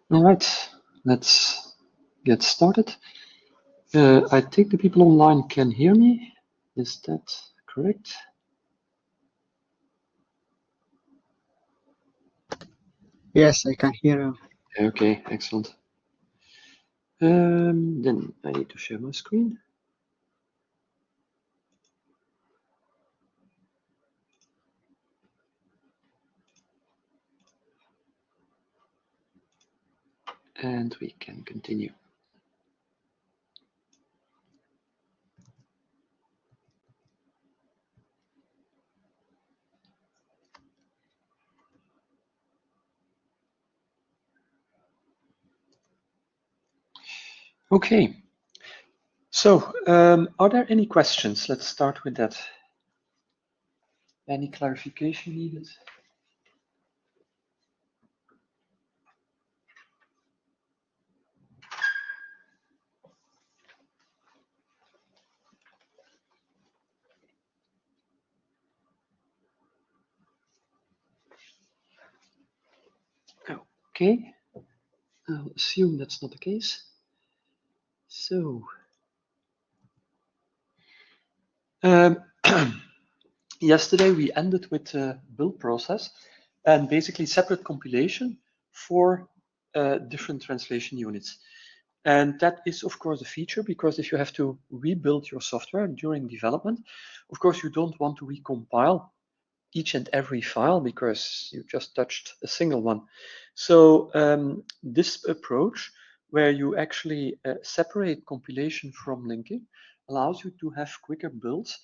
All right, let's get started. I think the people online can hear me. Is that correct? Yes, I can hear you. Okay, excellent. Then I need to share my screen. And we can continue. Okay, so are there any questions? Let's start with that. Any clarification needed? Okay, I'll assume that's not the case. So, yesterday we ended with the build process and basically separate compilation for different translation units. And that is, of course, a feature because if you have to rebuild your software during development, of course, you don't want to recompile each and every file because you just touched a single one. So this approach, where you actually separate compilation from linking, allows you to have quicker builds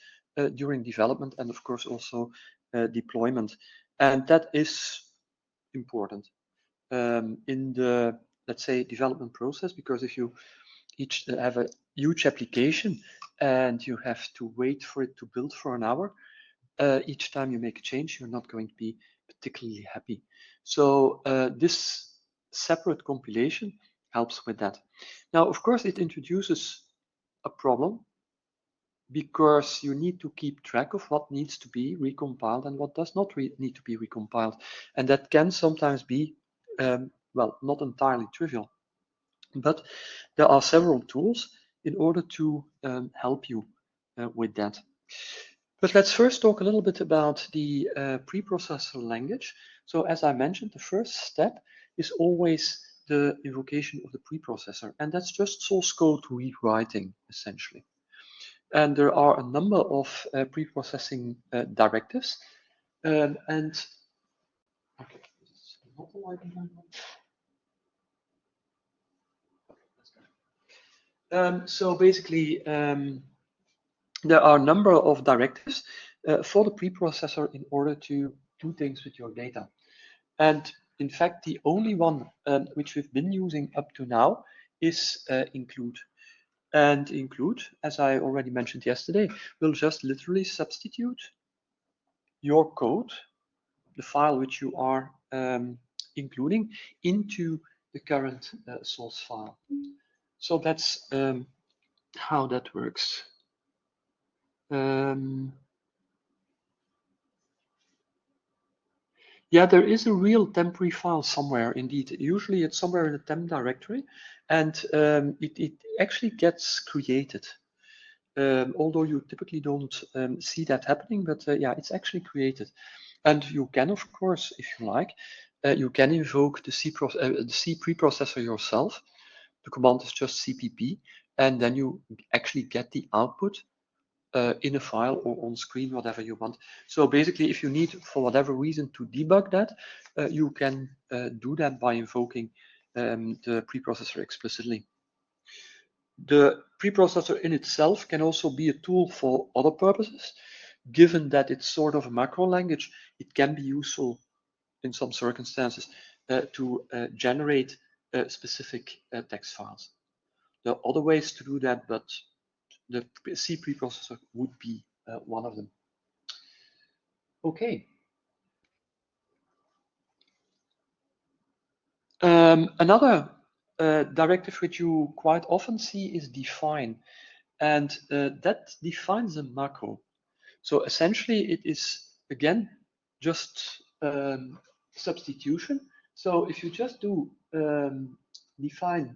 during development and, of course, also deployment. And that is important in the, let's say, development process, because if you each have a huge application and you have to wait for it to build for an hour, each time you make a change, you're not going to be particularly happy. So this separate compilation helps with that. Now, of course, it introduces a problem because you need to keep track of what needs to be recompiled and what does not need to be recompiled. And that can sometimes be, well, not entirely trivial. But there are several tools in order to help you with that. But let's first talk a little bit about the preprocessor language. So as I mentioned, the first step is always the invocation of the preprocessor, and that's just source code rewriting, essentially. And there are a number of preprocessing directives, and okay, this is not the light behind one. So basically, there are a number of directives for the preprocessor in order to do things with your data. And in fact, the only one which we've been using up to now is include. And include, as I already mentioned yesterday, will just literally substitute your code, the file which you are including, into the current source file. So that's how that works. Yeah, there is a real temporary file somewhere, indeed. Usually it's somewhere in the temp directory, and it actually gets created. Although you typically don't see that happening, but yeah, it's actually created. And you can, of course, if you like, you can invoke the C preprocessor yourself. The command is just cpp, and then you actually get the output in a file or on screen, whatever you want. So basically, if you need, for whatever reason, to debug that, you can do that by invoking the preprocessor explicitly. The preprocessor in itself can also be a tool for other purposes. Given that it's sort of a macro language, it can be useful in some circumstances to generate specific text files. There are other ways to do that, but the C preprocessor would be one of them. Okay. Another directive which you quite often see is define, and that defines a macro. So essentially, it is again just substitution So if you just do define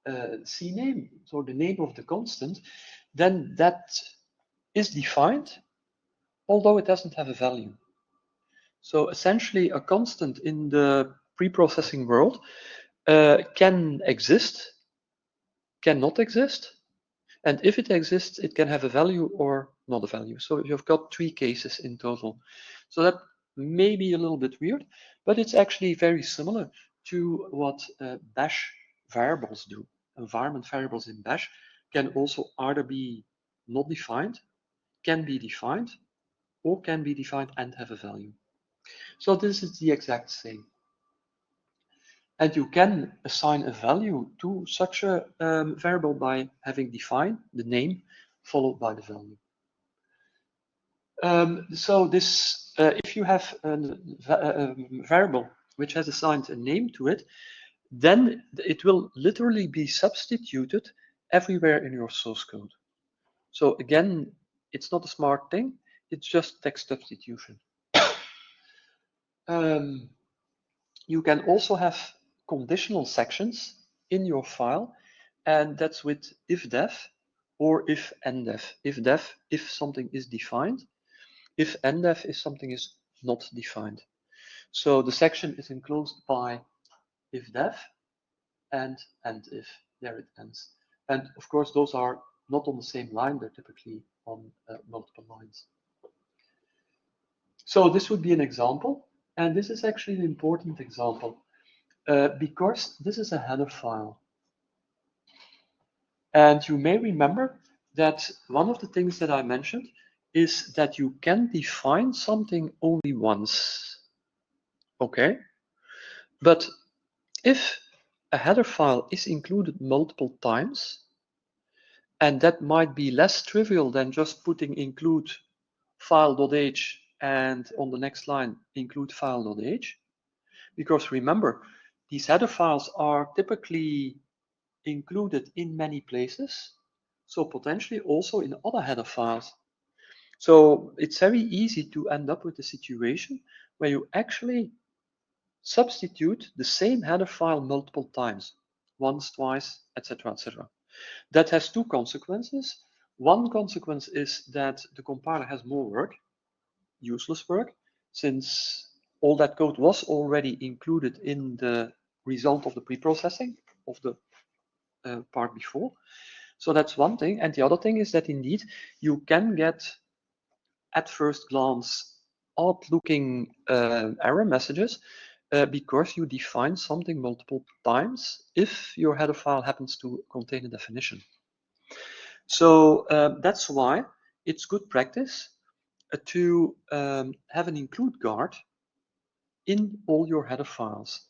CNAME, so the name of the constant, then that is defined, although it doesn't have a value. So essentially, a constant in the pre-processing world can exist, cannot exist, and if it exists, it can have a value or not a value. So you've got 3 cases in total. So that may be a little bit weird, but it's actually very similar to what Bash variables do. Environment variables in Bash can also either be not defined, can be defined, or can be defined and have a value. So this is the exact same. And you can assign a value to such a variable by having defined the name followed by the value. So this, if you have a variable which has assigned a name to it, then it will literally be substituted everywhere in your source code. So again, it's not a smart thing, it's just text substitution. You can also have conditional sections in your file, and that's with if-def or if-ndef. If-def, if something is defined, if-ndef, if something is not defined. So the section is enclosed by if-def and end-if. There it ends. And of course, those are not on the same line, they're typically on multiple lines. So this would be an example, and this is actually an important example because this is a header file. And you may remember that one of the things that I mentioned is that you can define something only once. Okay? But if a header file is included multiple times, and that might be less trivial than just putting include file.h and on the next line include file.h, because remember, these header files are typically included in many places, so potentially also in other header files. So it's very easy to end up with a situation where you actually substitute the same header file multiple times, once, twice, etc., etc. That has 2 consequences. One consequence is that the compiler has more work, useless work, since all that code was already included in the result of the pre-processing of the part before. So that's one thing. And the other thing is that indeed you can get at first glance odd-looking error messages because you define something multiple times if your header file happens to contain a definition. So that's why it's good practice to have an include guard in all your header files.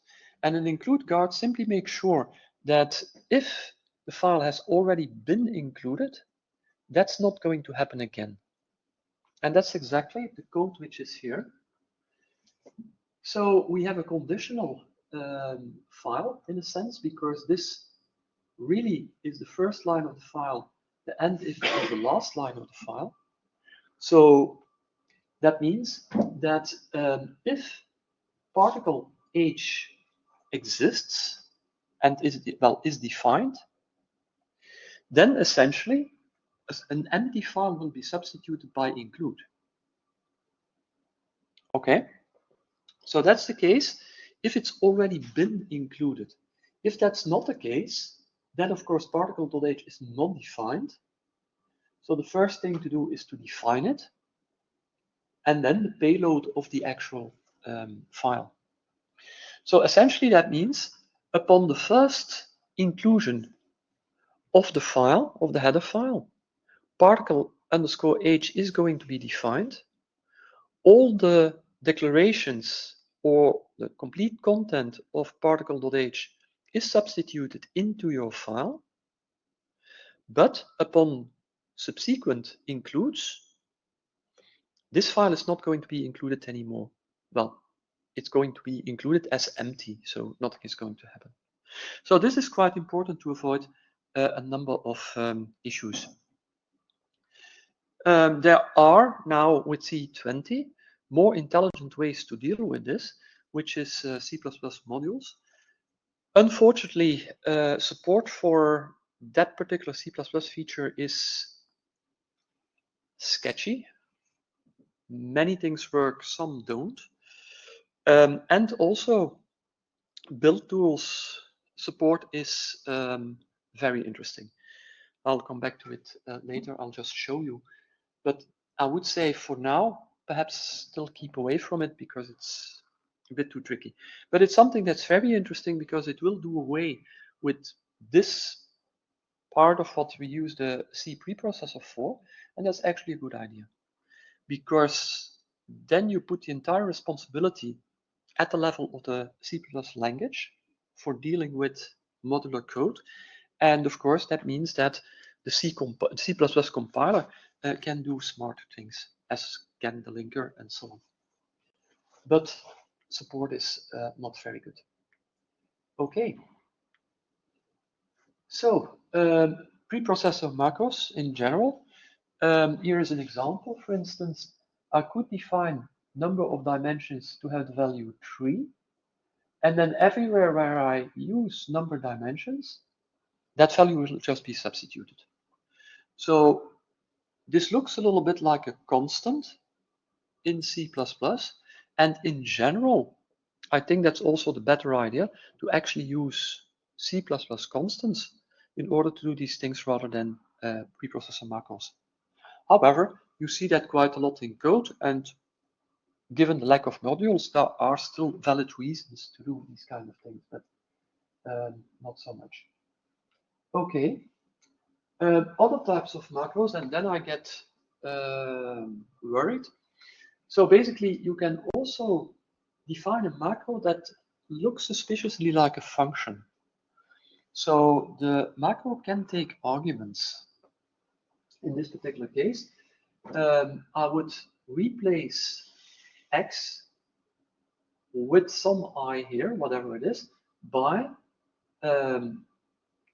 And an include guard simply makes sure that if the file has already been included, that's not going to happen again. And that's exactly the code which is here. So we have a conditional file in a sense, because this really is the first line of the file, the end is the last line of the file. So that means that if particle h exists and is defined, then essentially an empty file will be substituted by include. Okay, so that's the case if it's already been included. If that's not the case, then of course particle.h is not defined. So the first thing to do is to define it, and then the payload of the actual file. So essentially that means upon the first inclusion of the file, of the header file, particle_h is going to be defined. All the declarations or the complete content of particle.h is substituted into your file, but upon subsequent includes, this file is not going to be included anymore. Well, it's going to be included as empty, so nothing is going to happen. So this is quite important to avoid a number of issues. There are now with C20 more intelligent ways to deal with this, which is C++ modules. Unfortunately, support for that particular C++ feature is sketchy. Many things work, some don't. And also, build tools support is very interesting. I'll come back to it later. I'll just show you. But I would say for now, perhaps still keep away from it because it's a bit too tricky. But it's something that's very interesting because it will do away with this part of what we use the C preprocessor for. And that's actually a good idea, because then you put the entire responsibility at the level of the C++ language for dealing with modular code. And of course, that means that the C++ compiler can do smarter things, as can the linker and so on. But support is not very good. Okay. So preprocessor macros in general. Here is an example. For instance, I could define number of dimensions to have the value 3. And then everywhere where I use number dimensions, that value will just be substituted. So this looks a little bit like a constant in C++. And in general, I think that's also the better idea, to actually use C++ constants in order to do these things rather than preprocessor macros. However, you see that quite a lot in code, and given the lack of modules, there are still valid reasons to do these kind of things, but not so much. Okay, other types of macros, and then I get worried. So basically, you can also define a macro that looks suspiciously like a function. So the macro can take arguments. In this particular case, I would replace x with some I here, whatever it is, by,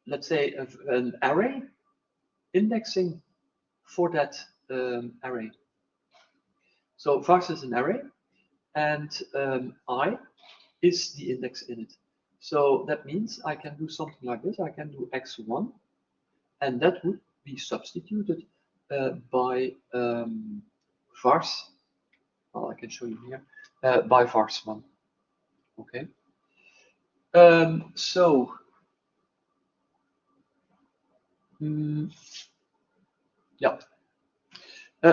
let's say, an array indexing for that array. So vars is an array, and I is the index in it. So that means I can do something like this. I can do x1, and that would be substituted by vars. Well, I can show you here, by vars1. Okay. Yeah.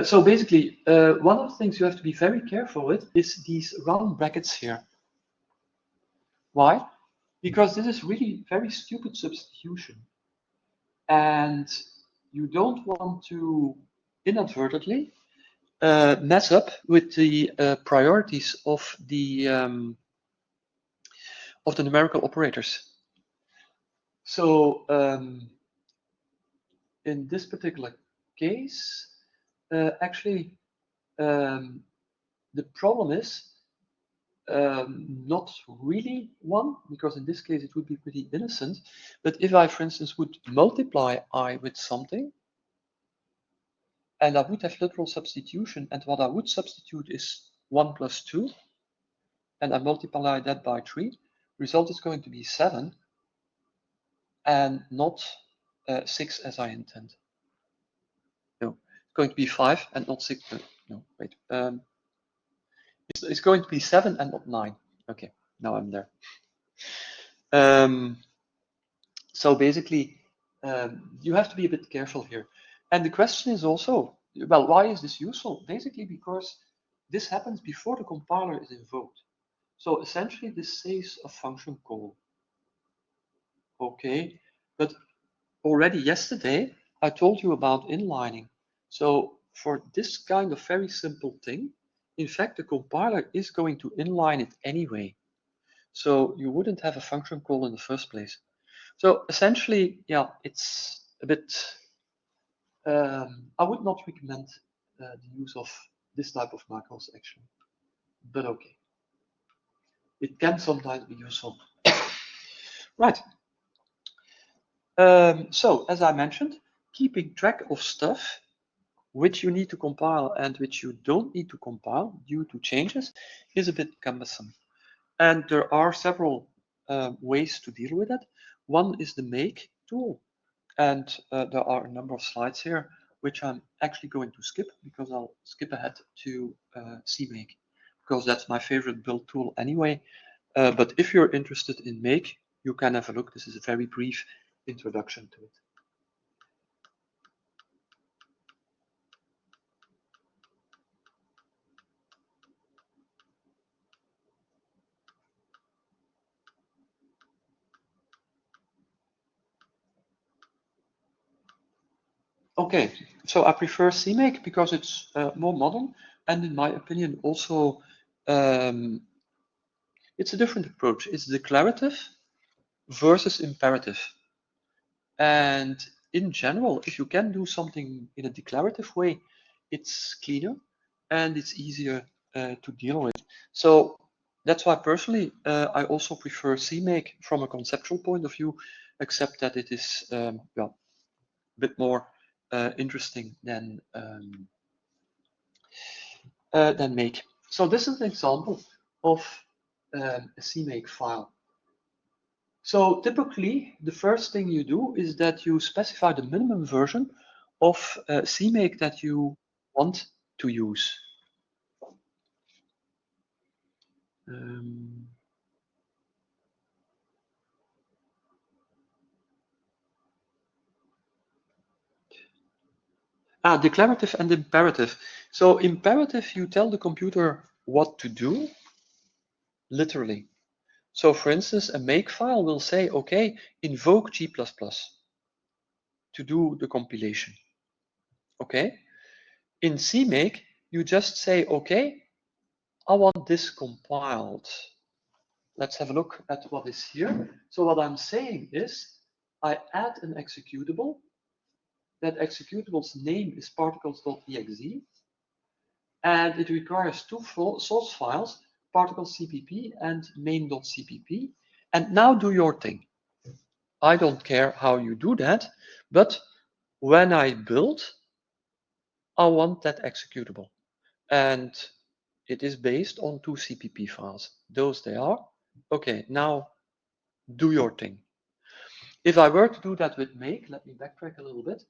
So basically, one of the things you have to be very careful with is these round brackets here. Why? Because this is really very stupid substitution. And you don't want to inadvertently mess up with the priorities of the numerical operators. So in this particular case, actually, the problem is not really one, because in this case it would be pretty innocent. But if I, for instance, would multiply I with something, and I would have literal substitution, and what I would substitute is 1 plus 2, and I multiply that by 3, result is going to be 7, and not 6 as I intend. No, it's going to be 5 and not 6. No, wait. It's going to be 7 and not 9. Okay, now I'm there. So basically, you have to be a bit careful here. And the question is also, well, why is this useful? Basically, because this happens before the compiler is invoked. So essentially, this saves a function call. Okay, but already yesterday, I told you about inlining. So for this kind of very simple thing, in fact, the compiler is going to inline it anyway. So you wouldn't have a function call in the first place. So essentially, yeah, it's a bit, I would not recommend the use of this type of macros actually, but okay. It can sometimes be useful. Right. So as I mentioned, keeping track of stuff which you need to compile and which you don't need to compile due to changes is a bit cumbersome. And there are several ways to deal with it. One is the make tool. And there are a number of slides here, which I'm actually going to skip because I'll skip ahead to CMake, because that's my favorite build tool anyway. But if you're interested in Make, you can have a look. This is a very brief introduction to it. Okay, so I prefer CMake because it's more modern, and in my opinion also it's a different approach. It's declarative versus imperative. And in general, if you can do something in a declarative way, it's cleaner and it's easier to deal with. So that's why personally I also prefer CMake from a conceptual point of view, except that it is well, a bit more interesting than Make. So this is an example of a CMake file. So typically, the first thing you do is that you specify the minimum version of CMake that you want to use. Declarative and imperative. So imperative, you tell the computer what to do, literally. So for instance, a make file will say, okay, invoke G++ to do the compilation. Okay. In CMake, you just say, okay, I want this compiled. Let's have a look at what is here. So what I'm saying is, I add an executable. That executable's name is particles.exe, and it requires two source files, particles.cpp and main.cpp. And now do your thing. I don't care how you do that, but when I build, I want that executable. And it is based on two CPP files. Those they are. Okay, now do your thing. If I were to do that with make, let me backtrack a little bit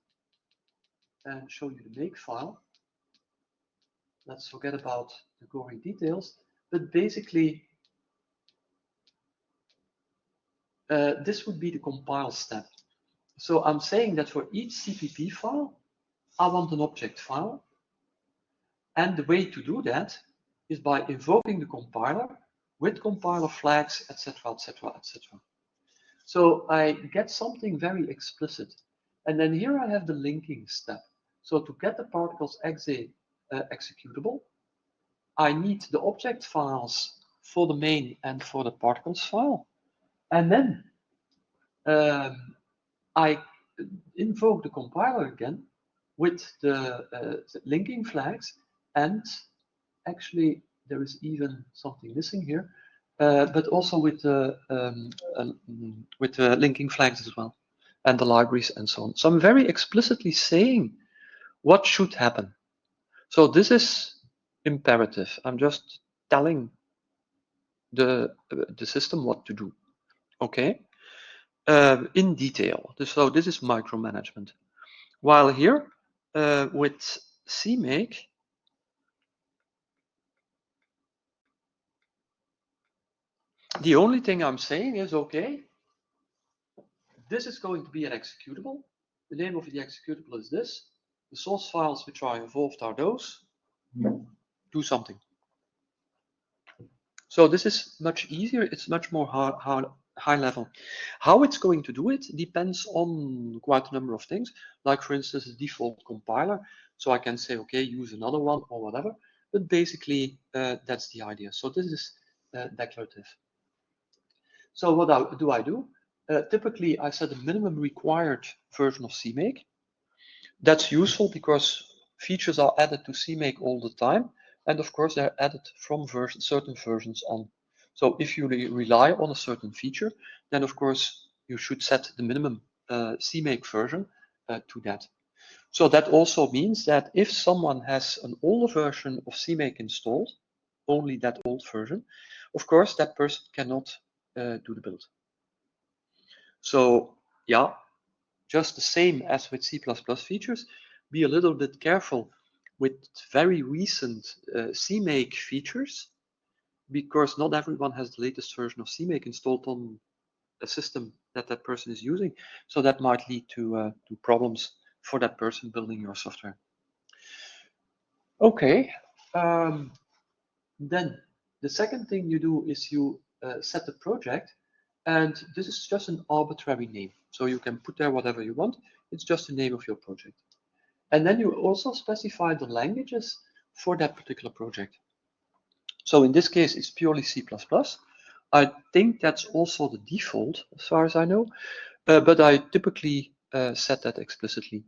and show you the make file. Let's forget about the gory details, but basically this would be the compile step. So I'm saying that for each CPP file, I want an object file. And the way to do that is by invoking the compiler with compiler flags, etc., etc., etc. So I get something very explicit. And then here I have the linking step. So to get the particles.exe executable, I need the object files for the main and for the particles file. And then I invoke the compiler again with the linking flags. And actually, there is even something missing here, but also with the linking flags as well, and the libraries and so on. So I'm very explicitly saying what should happen. So this is imperative. I'm just telling the system what to do. Okay, in detail. So this is micromanagement. While here with CMake, the only thing I'm saying is, okay, this is going to be an executable. The name of the executable is this. The source files which are involved are those. Do something. So this is much easier. It's much more high level. How it's going to do it depends on quite a number of things. Like for instance, the default compiler. So I can say, okay, use another one or whatever. But basically, that's the idea. So this is declarative. So what do I do? Typically, I set a minimum required version of CMake. That's useful because features are added to CMake all the time. And of course, they're added from certain versions on. So if you rely on a certain feature, then of course, you should set the minimum CMake version to that. So that also means that if someone has an older version of CMake installed, only that old version, of course, that person cannot do the build. So yeah, just the same as with C++ features, be a little bit careful with very recent CMake features, because not everyone has the latest version of CMake installed on a system that that person is using. So that might lead to problems for that person building your software. Okay, then the second thing you do is you set the project, and this is just an arbitrary name. So you can put there whatever you want. It's just the name of your project. And then you also specify the languages for that particular project. So in this case, it's purely C++. I think that's also the default, as far as I know, but I typically set that explicitly.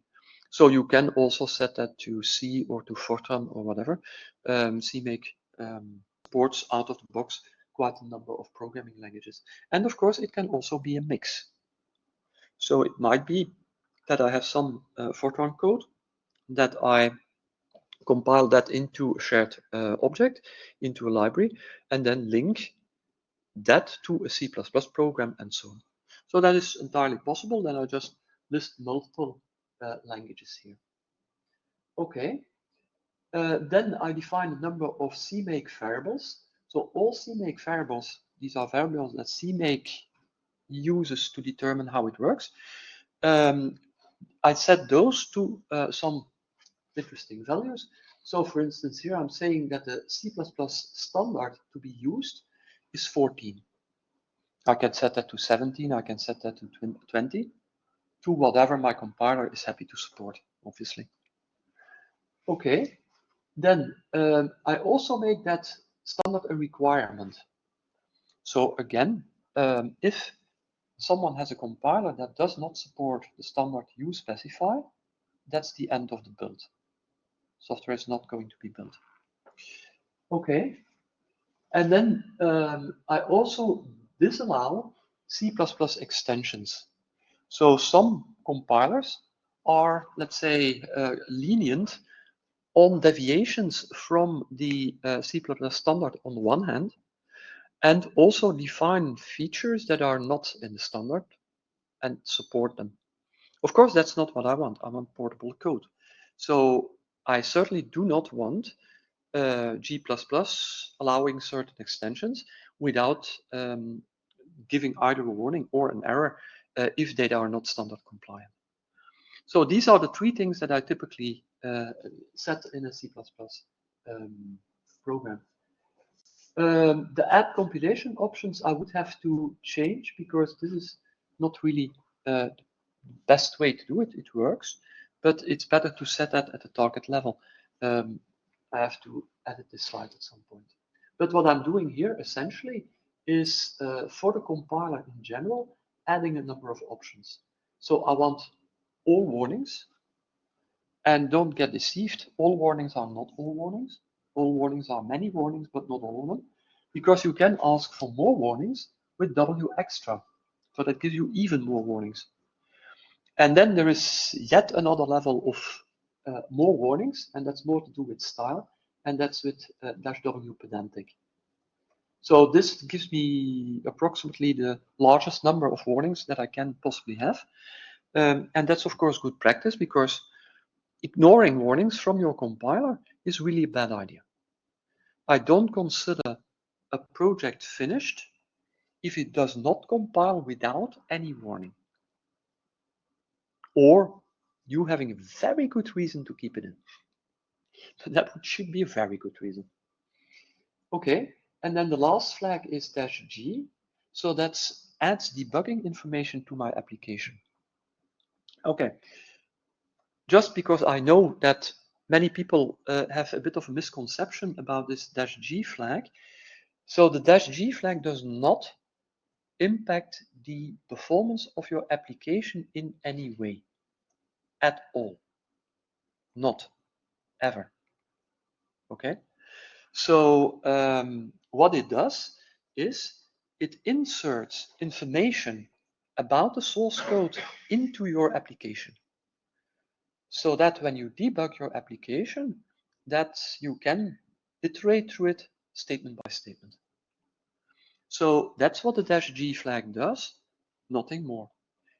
So you can also set that to C or to Fortran or whatever. CMake supports out of the box quite a number of programming languages. And of course, it can also be a mix. So it might be that I have some Fortran code that I compile that into a shared object, into a library, and then link that to a C++ program and so on. So that is entirely possible. Then I just list multiple languages here. Okay. Then I define a number of CMake variables. So all CMake variables, these are variables that CMake uses to determine how it works. I set those to some interesting values. So for instance, here I'm saying that the C++ standard to be used is 14. I can set that to 17, I can set that to 20, to whatever my compiler is happy to support, obviously. Okay, then I also make that standard a requirement. So again, if someone has a compiler that does not support the standard you specify, that's the end of the build. Software is not going to be built. Okay, and then I also disallow C++ extensions. So some compilers are, let's say, lenient on deviations from the C++ standard on the one hand, and also define features that are not in the standard and support them. Of course, that's not what I want. I want portable code. So I certainly do not want G++ allowing certain extensions without giving either a warning or an error if they are not standard compliant. So these are the three things that I typically set in a C++ program. The add compilation options I would have to change because this is not really the best way to do it. It works, but it's better to set that at the target level. I have to edit this slide at some point. But what I'm doing here essentially is for the compiler in general, adding a number of options. So I want all warnings, and don't get deceived, all warnings are not all warnings. All warnings are many warnings, but not all of them, because you can ask for more warnings with W extra. So that gives you even more warnings. And then there is yet another level of more warnings, and that's more to do with style, and that's with -W pedantic. So this gives me approximately the largest number of warnings that I can possibly have. And that's of course good practice, because ignoring warnings from your compiler is really a bad idea. I don't consider a project finished if it does not compile without any warning, or you having a very good reason to keep it in. So that should be a very good reason. Okay, and then the last flag is -G. So that adds debugging information to my application. Okay, just because I know that many people have a bit of a misconception about this -G flag. So the -G flag does not impact the performance of your application in any way at all. Not ever. Okay. So what it does is it inserts information about the source code into your application, so that when you debug your application, that you can iterate through it statement by statement. So that's what the -g flag does, nothing more.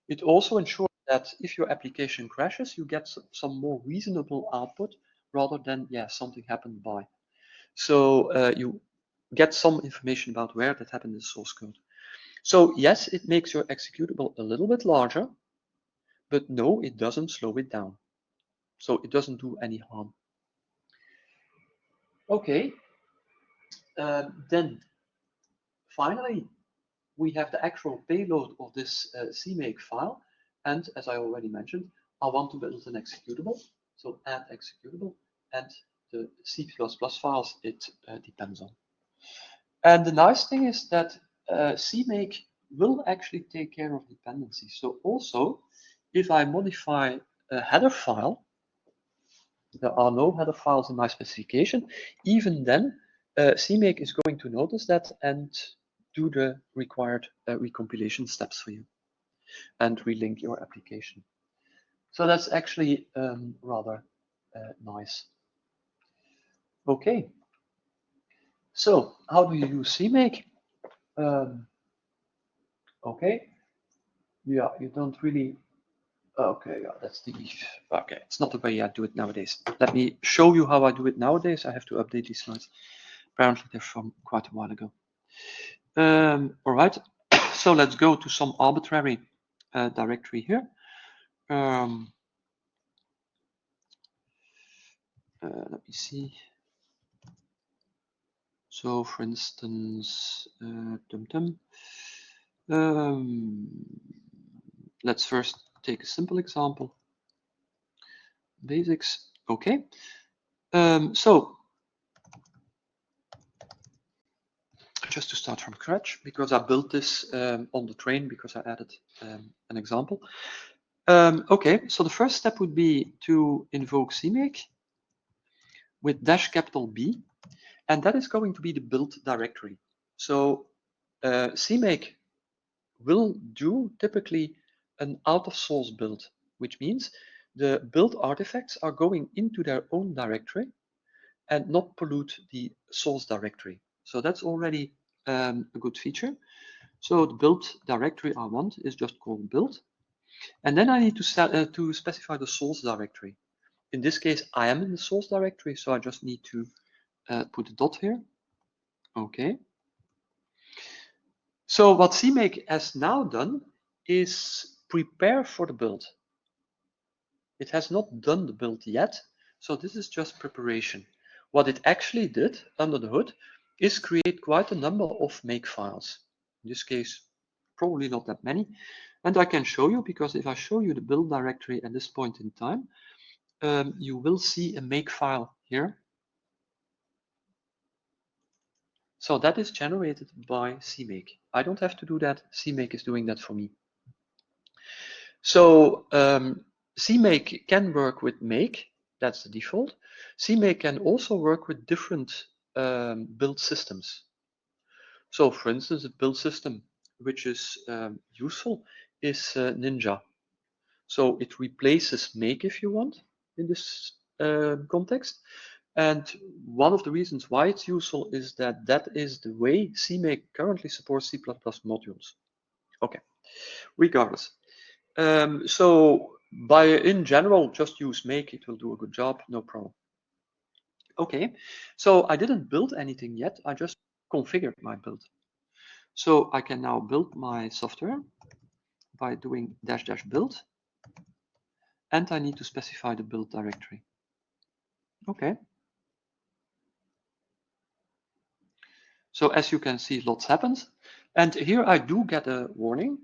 It also ensures that if your application crashes, you get some more reasonable output rather than, yeah, something happened by. So you get some information about where that happened in the source code. So yes, it makes your executable a little bit larger, but no, it doesn't slow it down. So it doesn't do any harm. Okay, then finally, we have the actual payload of this CMake file. And as I already mentioned, I want to build an executable. So add executable and the C++ files it depends on. And the nice thing is that CMake will actually take care of dependencies. So also, if I modify a header file, there are no header files in my specification, even then, CMake is going to notice that and do the required recompilation steps for you and relink your application. So that's actually rather nice. Okay, so how do you use CMake? Okay, yeah, you don't really, okay, yeah, that's the, okay, it's not the way I do it nowadays. Let me show you how I do it nowadays. I have to update these slides. Apparently they're from quite a while ago. All right, so let's go to some arbitrary directory here. Let me see. So for instance, let's first take a simple example. Basics, okay. So just to start from scratch, because I built this on the train because I added an example. Okay, so the first step would be to invoke CMake with -B, and that is going to be the build directory. So CMake will do typically an out-of-source build, which means the build artifacts are going into their own directory and not pollute the source directory. So that's already a good feature. So the build directory I want is just called build. And then I need to specify the source directory. In this case, I am in the source directory, so I just need to put a dot here. Okay. So what CMake has now done is prepare for the build. It has not done the build yet, so this is just preparation. What it actually did under the hood is create quite a number of make files. In this case, probably not that many. And I can show you, because if I show you the build directory at this point in time, you will see a make file here. So that is generated by CMake. I don't have to do that. CMake is doing that for me. So CMake can work with make, that's the default. CMake can also work with different build systems. So for instance, a build system which is useful is Ninja. So it replaces make if you want in this context. And one of the reasons why it's useful is that that is the way CMake currently supports C++ modules. Okay, regardless. So in general, just use make, it will do a good job, no problem. Okay, so I didn't build anything yet, I just configured my build. So I can now build my software by doing --build, and I need to specify the build directory. Okay. So as you can see, lots happens. And here I do get a warning.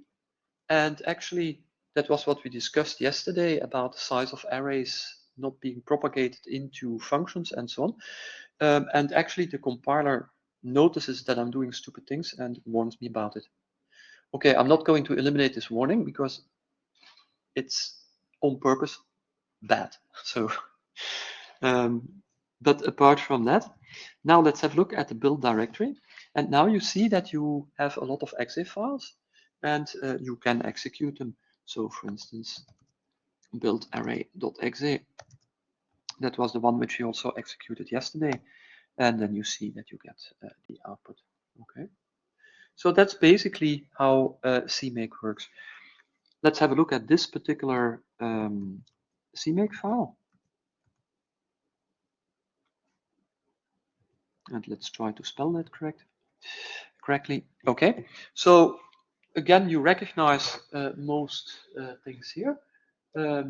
And actually, that was what we discussed yesterday about the size of arrays not being propagated into functions and so on. And actually, the compiler notices that I'm doing stupid things and warns me about it. Okay, I'm not going to eliminate this warning because it's on purpose bad. So, but apart from that, now let's have a look at the build directory. And now you see that you have a lot of exe files and you can execute them. So for instance, build array.exe, that was the one which we also executed yesterday. And then you see that you get the output. Okay. So that's basically how CMake works. Let's have a look at this particular CMake file. And let's try to spell that correctly. Okay, so again, you recognize most things here.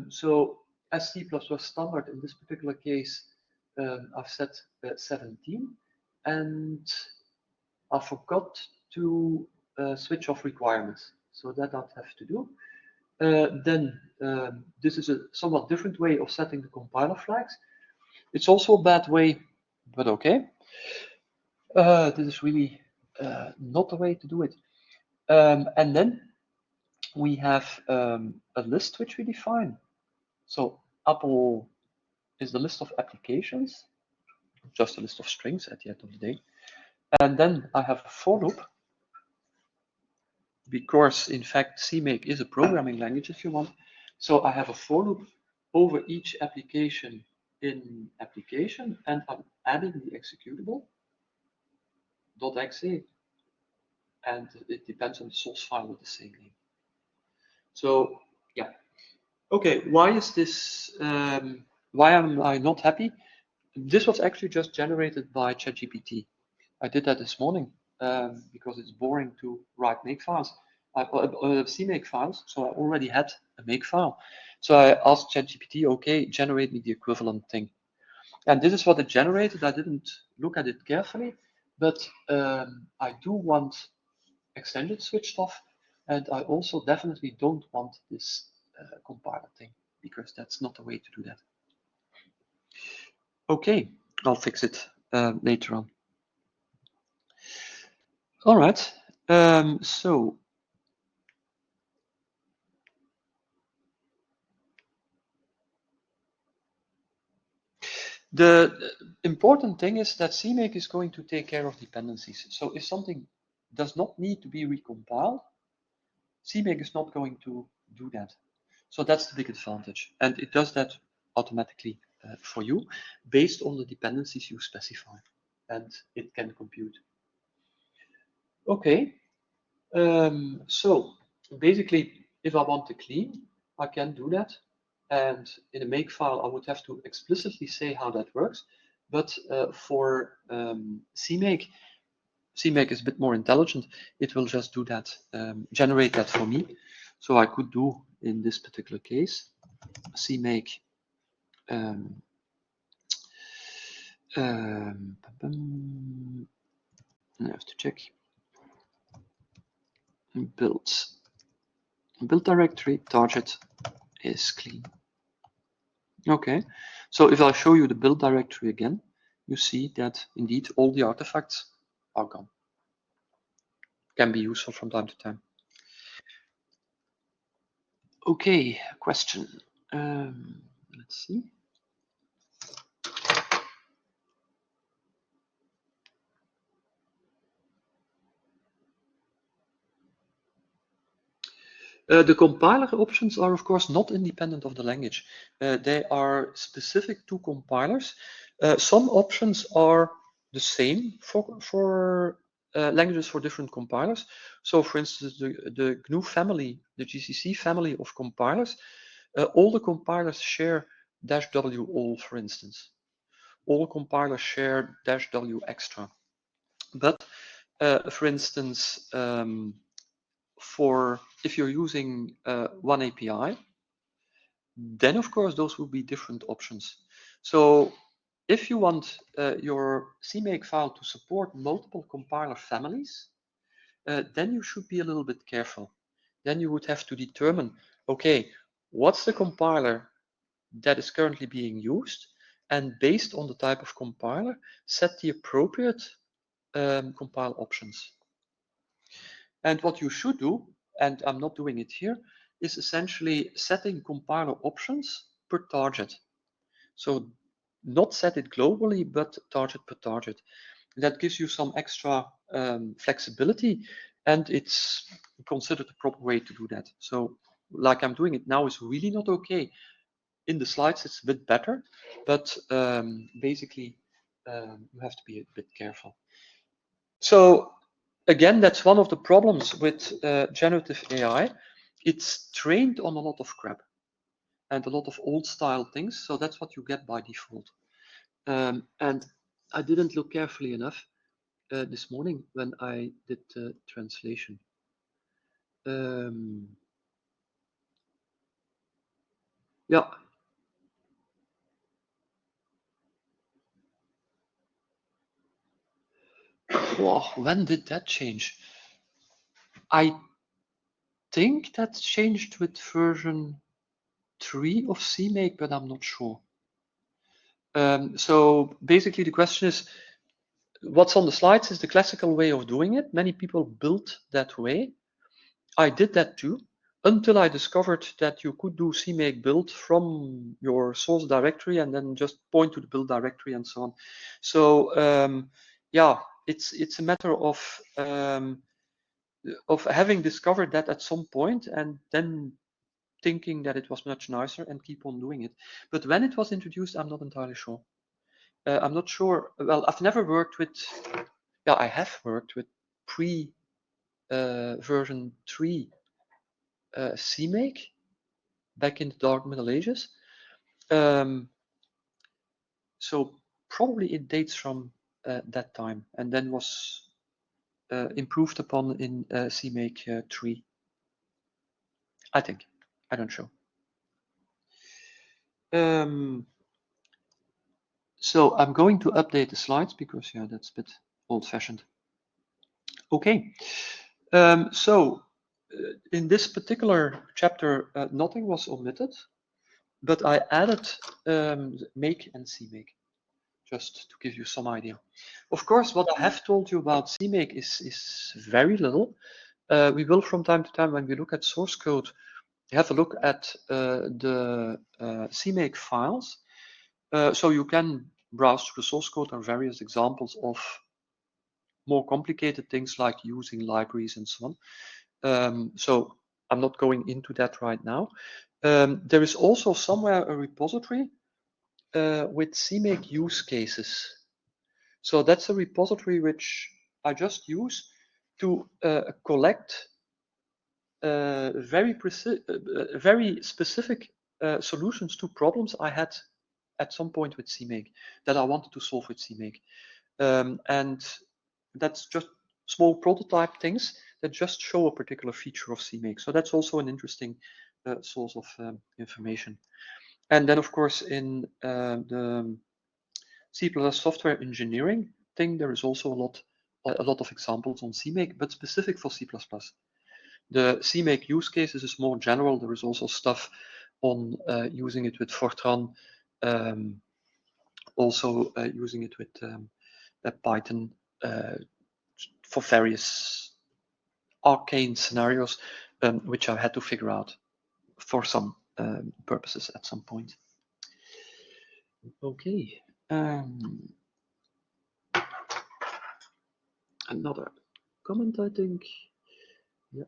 So as C++ standard, in this particular case, I've set 17, and I forgot to switch off requirements. So that I'd have to do. Then this is a somewhat different way of setting the compiler flags. It's also a bad way, but okay. This is really not the way to do it. And then we have a list which we define. So Apple is the list of applications, just a list of strings at the end of the day. And then I have a for loop, because in fact CMake is a programming language if you want. So I have a for loop over each application in application, and I'm adding the executable .exe, and it depends on the source file with the same name. So yeah, okay. Why is this? Why am I not happy? This was actually just generated by ChatGPT. I did that this morning because it's boring to write makefiles. CMake files, so I already had a makefile. So I asked ChatGPT, okay, generate me the equivalent thing. And this is what it generated. I didn't look at it carefully, but I do want extended switched off, and I also definitely don't want this compiler thing, because that's not the way to do that. Okay, I'll fix it later on. All right, so the important thing is that CMake is going to take care of dependencies. So if something does not need to be recompiled, CMake is not going to do that. So that's the big advantage. And it does that automatically for you based on the dependencies you specify. And it can compute. Okay, so basically, if I want to clean, I can do that. And in a makefile, I would have to explicitly say how that works. But for CMake is a bit more intelligent. It will just do that, generate that for me. So I could do, in this particular case, CMake I have to check build directory target is clean. Okay, so if I show you the build directory again, you see that indeed all the artifacts are gone. Can be useful from time to time. Okay, question. Let's see. The compiler options are, of course, not independent of the language. They are specific to compilers. Some options are the same for languages for different compilers. So, for instance, the GNU family, the GCC family of compilers, all the compilers share -w all, for instance. All compilers share -w extra. But, for instance, for if you're using one API, then of course those will be different options. So if you want your CMake file to support multiple compiler families, then you should be a little bit careful. Then you would have to determine, okay, what's the compiler that is currently being used? And based on the type of compiler, set the appropriate compile options. And what you should do, and I'm not doing it here, is essentially setting compiler options per target. So not set it globally, but target per target. That gives you some extra flexibility, and it's considered the proper way to do that. So like I'm doing it now is really not okay. In the slides, it's a bit better, but basically you have to be a bit careful. So again, that's one of the problems with generative AI. It's trained on a lot of crap and a lot of old style things. So that's what you get by default. And I didn't look carefully enough this morning when I did the translation. Yeah. Oh, when did that change? I think that changed with version 3 of CMake, but I'm not sure. So basically the question is, what's on the slides is the classical way of doing it. Many people build that way. I did that too, until I discovered that you could do CMake build from your source directory and then just point to the build directory and so on. So yeah, it's a matter of having discovered that at some point and then thinking that it was much nicer and keep on doing it. But when it was introduced, I'm not entirely sure. I'm not sure. Well, I've never worked with. Yeah, I have worked with pre version 3 CMake back in the dark Middle Ages. So probably it dates from that time and then was improved upon in CMake 3. I think. I don't know. So I'm going to update the slides because yeah, that's a bit old-fashioned. Okay. So in this particular chapter, nothing was omitted, but I added make and CMake, just to give you some idea. Of course, what I have told you about CMake is very little. We will from time to time, when we look at source code, have a look at the CMake files. So you can browse through the source code and various examples of more complicated things like using libraries and so on. So I'm not going into that right now. There is also somewhere a repository with CMake use cases. So that's a repository which I just use to collect very specific solutions to problems I had at some point with CMake that I wanted to solve with CMake. And that's just small prototype things that just show a particular feature of CMake. So that's also an interesting source of information. And then, of course, in the C++ software engineering thing, there is also a lot of examples on CMake, but specific for C++. The CMake use cases is more general. There is also stuff on using it with Fortran, also using it with Python for various arcane scenarios, which I had to figure out for some purposes at some point. Okay. Another comment, I think. Yeah.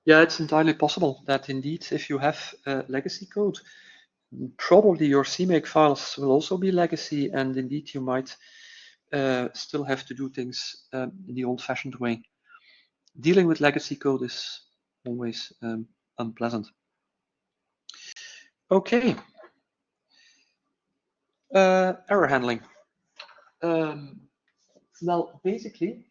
Yeah, it's entirely possible that indeed, if you have legacy code, probably your CMake files will also be legacy, and indeed you might still have to do things in the old-fashioned way. Dealing with legacy code is always unpleasant. Okay. Error handling. Well, basically,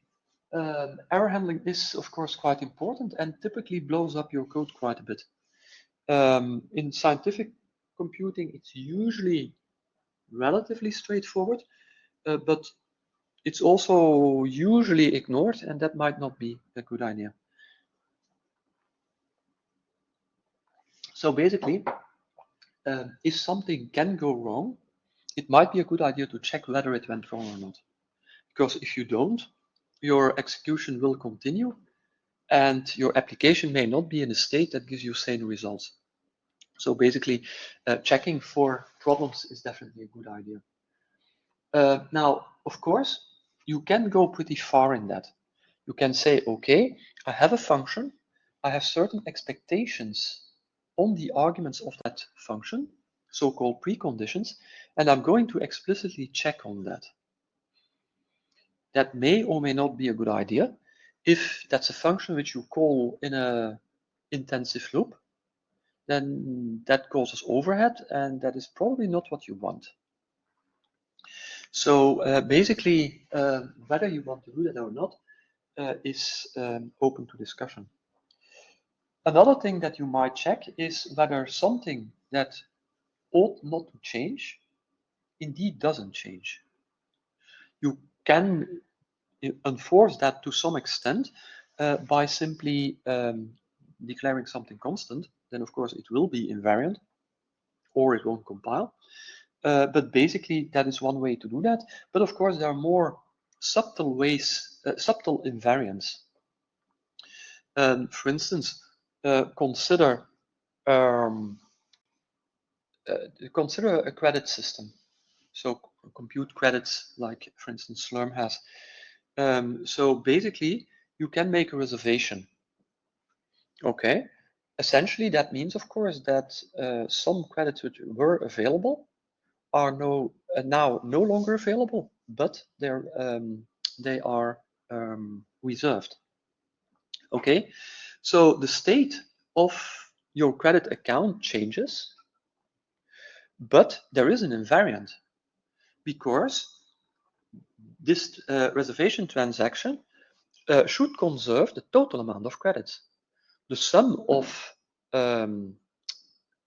error handling is, of course, quite important and typically blows up your code quite a bit. In scientific computing, it's usually relatively straightforward, but it's also usually ignored, and that might not be a good idea. So basically, if something can go wrong, it might be a good idea to check whether it went wrong or not. Because if you don't, your execution will continue and your application may not be in a state that gives you sane results. So basically, checking for problems is definitely a good idea. Now, of course, you can go pretty far in that. You can say, okay, I have a function, I have certain expectations on the arguments of that function, so-called preconditions, and I'm going to explicitly check on that. That may or may not be a good idea. If that's a function which you call in a intensive loop, then that causes overhead, and that is probably not what you want. So basically, whether you want to do that or not is open to discussion. Another thing that you might check is whether something that ought not to change indeed doesn't change. You can enforce that to some extent by simply declaring something constant. Then of course it will be invariant or it won't compile. But basically that is one way to do that. But of course there are more subtle ways, subtle invariants. For instance, consider a credit system. So compute credits like, for instance, Slurm has. So basically, you can make a reservation. Okay. Essentially, that means, of course, that some credits which were available are now no longer available, but they are reserved. Okay. So the state of your credit account changes, but there is an invariant because this reservation transaction should conserve the total amount of credits. The sum of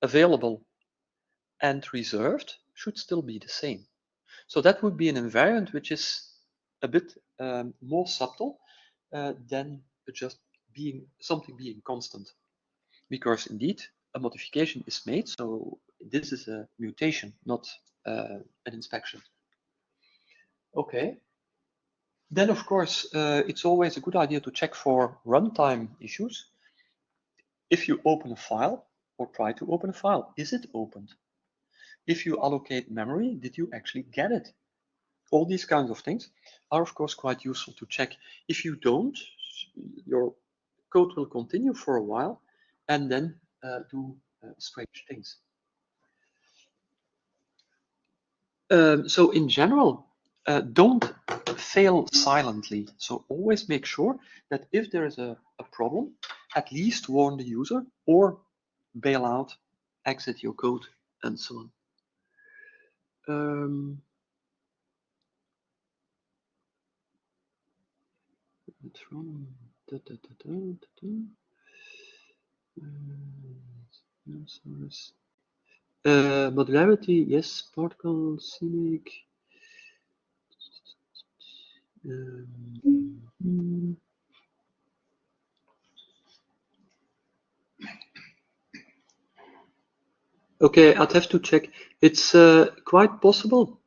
available and reserved should still be the same. So that would be an invariant which is a bit more subtle than just something being constant. Because indeed, a modification is made, so this is a mutation, not an inspection. Okay. Then, of course, it's always a good idea to check for runtime issues. If you open a file or try to open a file, is it opened? If you allocate memory, did you actually get it? All these kinds of things are, of course, quite useful to check. If you don't, your code will continue for a while and then do strange things. So in general, don't fail silently. So always make sure that if there is a problem, at least warn the user or bail out, exit your code, and so on. Modularity, yes, particle, CMake. Okay, I'd have to check. It's quite possible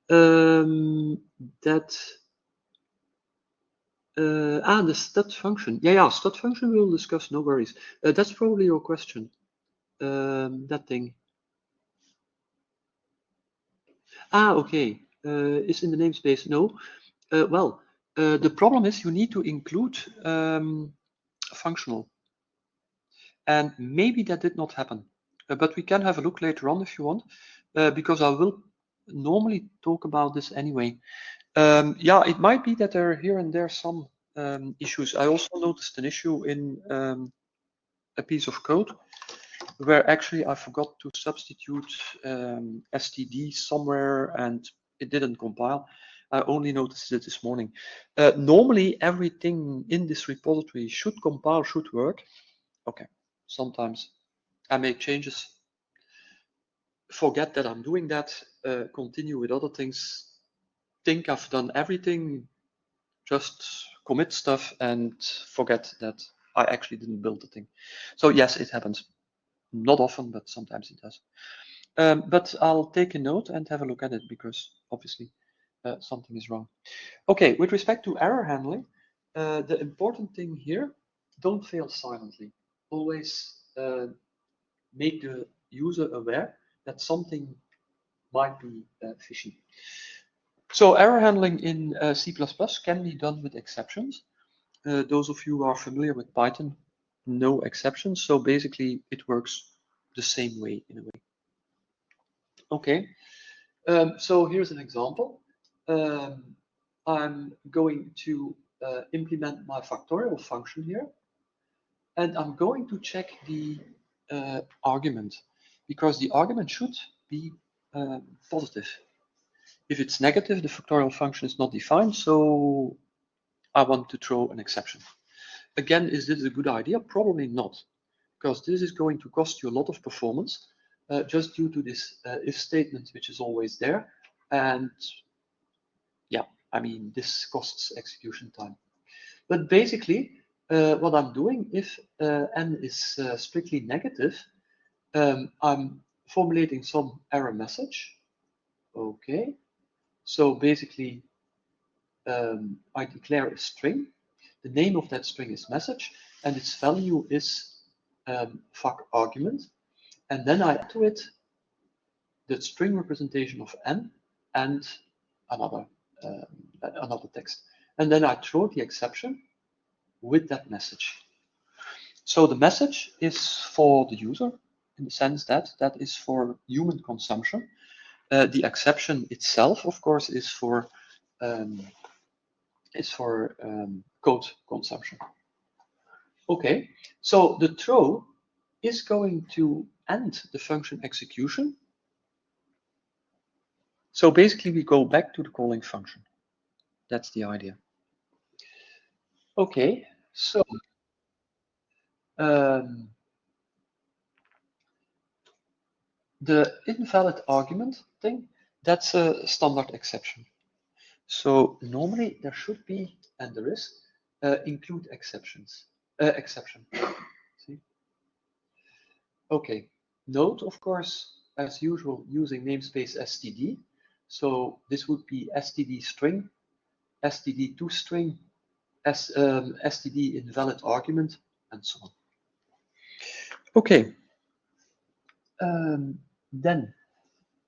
that the stat function. Yeah, stat function we'll discuss, no worries. That's probably your question, that thing. Okay, is in the namespace, no. Well, the problem is you need to include functional. And maybe that did not happen, but we can have a look later on if you want, because I will normally talk about this anyway. Yeah, it might be that there are here and there some issues. I also noticed an issue in a piece of code where actually I forgot to substitute std somewhere and it didn't compile. I only noticed it this morning. Normally everything in this repository should compile, should work. Okay, sometimes I make changes, forget that I'm doing that, continue with other things, think I've done everything, just commit stuff and forget that I actually didn't build the thing. So yes, it happens. Not often, but sometimes it does. But I'll take a note and have a look at it because obviously something is wrong. Okay, with respect to error handling, the important thing here, don't fail silently. Always make the user aware that something might be fishy. So error handling in C++ can be done with exceptions. Those of you who are familiar with Python know exceptions. So basically it works the same way in a way. Okay, so here's an example. I'm going to implement my factorial function here, and I'm going to check the argument, because the argument should be positive. If it's negative, the factorial function is not defined, so I want to throw an exception. Again, is this a good idea? Probably not, because this is going to cost you a lot of performance just due to this if statement, which is always there. And yeah, I mean, this costs execution time. But basically, what I'm doing, if n is strictly negative, I'm formulating some error message. Okay, so basically, I declare a string. The name of that string is message, and its value is fuck argument. And then I add to it the string representation of n and another text. And then I throw the exception with that message. So the message is for the user, in the sense that that is for human consumption. The exception itself, of course, is for code consumption. Okay, so the throw is going to end the function execution. So basically, we go back to the calling function. That's the idea. Okay, so the invalid argument thing, that's a standard exception. So normally there should be, and there is, include exception. See? Okay, note, of course, as usual, using namespace std. So this would be std string, std toString, std invalid argument, and so on. Okay. Then,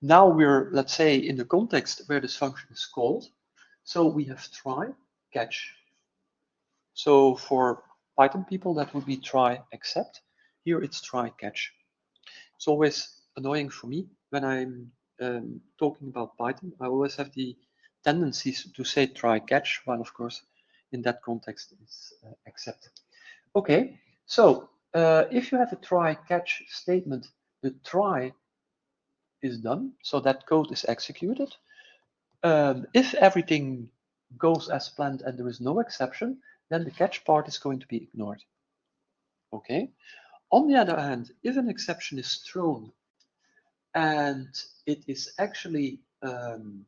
now we're, let's say, in the context where this function is called. So we have try, catch. So for Python people, that would be try, except. Here it's try, catch. It's always annoying for me when I'm talking about Python. I always have the tendencies to say try, catch, while of course in that context it's except. Okay, so if you have a try, catch statement, the try is done, so that code is executed. If everything goes as planned and there is no exception, then the catch part is going to be ignored. Okay. On the other hand, if an exception is thrown and it is actually an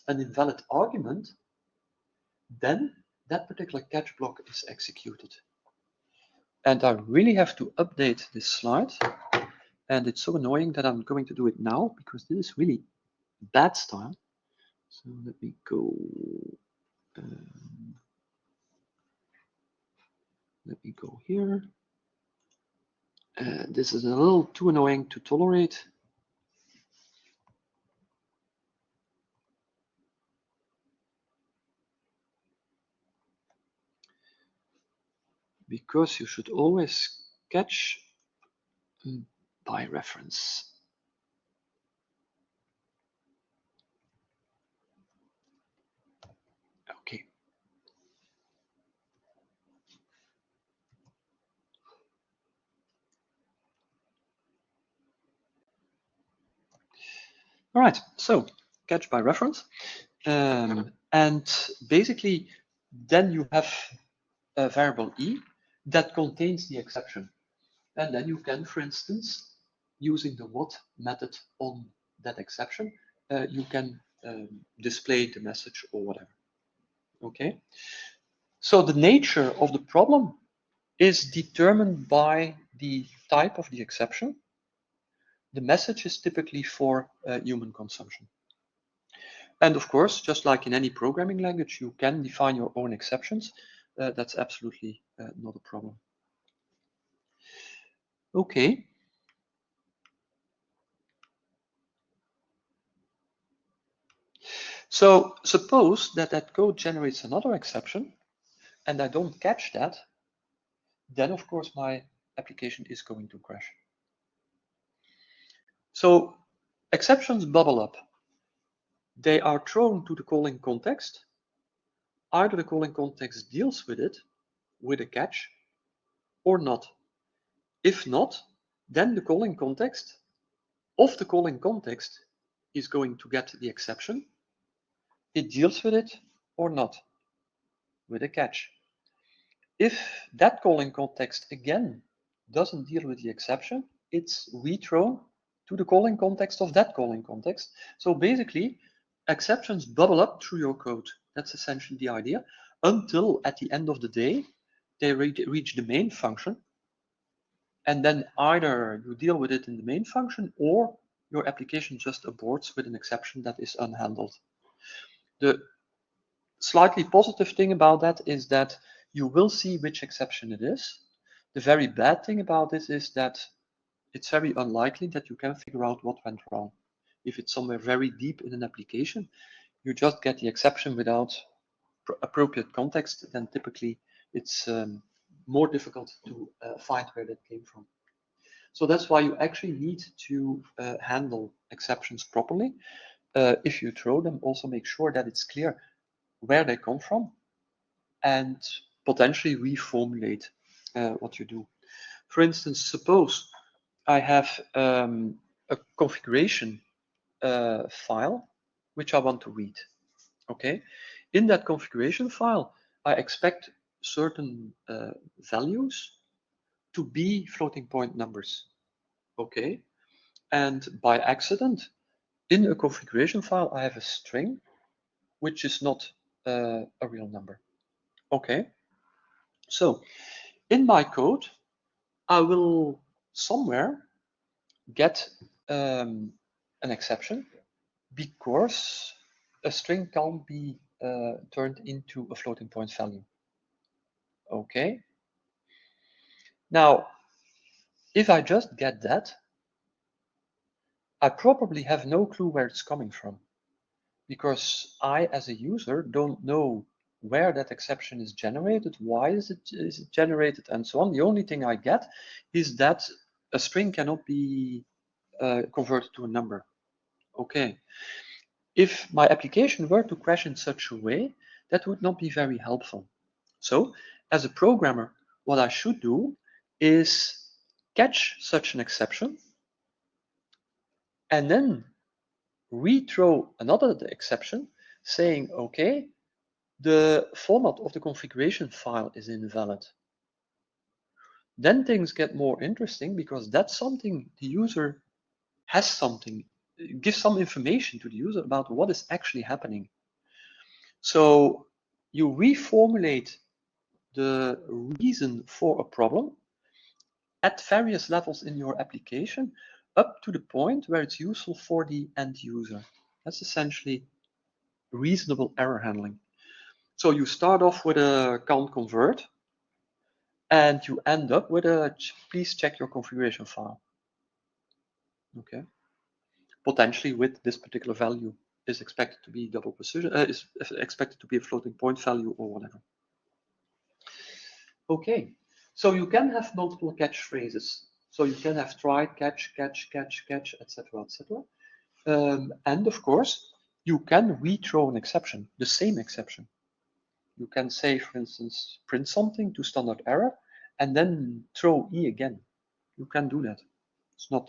invalid argument, then that particular catch block is executed. And I really have to update this slide. And it's so annoying that I'm going to do it now because this is really bad style. So let me go. Let me go here. This is a little too annoying to tolerate. Because you should always catch by reference. Okay. All right, so catch by reference. And basically, then you have a variable e that contains the exception. And then you can, for instance, using the what method on that exception, you can display the message or whatever. Okay. So the nature of the problem is determined by the type of the exception. The message is typically for human consumption. And of course, just like in any programming language, you can define your own exceptions. That's absolutely not a problem. Okay. So suppose that that code generates another exception and I don't catch that, then of course my application is going to crash. So exceptions bubble up. They are thrown to the calling context. Either the calling context deals with it with a catch or not. If not, then the calling context of the calling context is going to get the exception. It deals with it or not with a catch. If that calling context again doesn't deal with the exception, it's rethrown to the calling context of that calling context. So basically, exceptions bubble up through your code. That's essentially the idea, until at the end of the day, they reach the main function. And then either you deal with it in the main function or your application just aborts with an exception that is unhandled. The slightly positive thing about that is that you will see which exception it is. The very bad thing about this is that it's very unlikely that you can figure out what went wrong. If it's somewhere very deep in an application, you just get the exception without appropriate context, then typically it's more difficult to find where that came from. So that's why you actually need to handle exceptions properly. If you throw them, also make sure that it's clear where they come from and potentially reformulate what you do. For instance, suppose I have a configuration file which I want to read. Okay, in that configuration file, I expect certain values to be floating point numbers. Okay, and by accident, in a configuration file, I have a string which is not a real number. Okay, so in my code, I will somewhere get an exception because a string can't be turned into a floating point value. Okay. Now, if I just get that, I probably have no clue where it's coming from because I, as a user, don't know where that exception is generated, why is it generated, and so on. The only thing I get is that a string cannot be converted to a number. Okay. If my application were to crash in such a way, that would not be very helpful. So, as a programmer, what I should do is catch such an exception and then rethrow another exception saying, okay, the format of the configuration file is invalid. Then things get more interesting because that's something the user has something, gives some information to the user about what is actually happening. So you reformulate the reason for a problem at various levels in your application up to the point where it's useful for the end user. That's essentially reasonable error handling. So you start off with a can't convert, and you end up with a please check your configuration file. Okay. Potentially with this particular value is expected to be double precision, is expected to be a floating point value or whatever. Okay. So you can have multiple catch phrases. So you can have try, catch, catch, catch, catch, etc., etc. And of course, you can rethrow an exception, the same exception. You can say, for instance, print something to standard error, and then throw E again. You can do that. It's not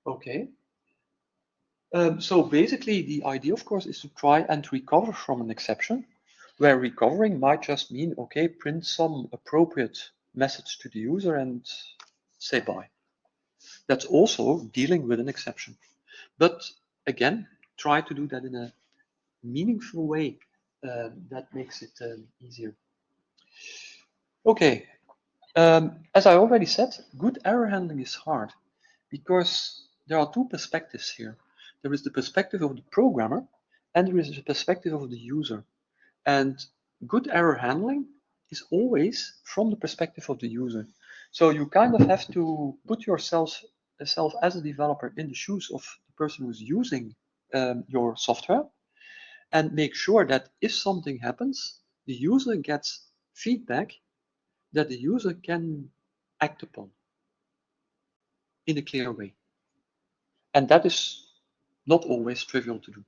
okay. So basically, the idea, of course, is to try and recover from an exception, where recovering might just mean, okay, print some appropriate message to the user and say bye. That's also dealing with an exception. But again, try to do that in a meaningful way that makes it easier. Okay, as I already said, good error handling is hard because there are two perspectives here. There is the perspective of the programmer and there is the perspective of the user. And good error handling is always from the perspective of the user. So you kind of have to put yourself as a developer in the shoes of the person who's using your software and make sure that if something happens, the user gets feedback that the user can act upon in a clear way. And that is not always trivial to do.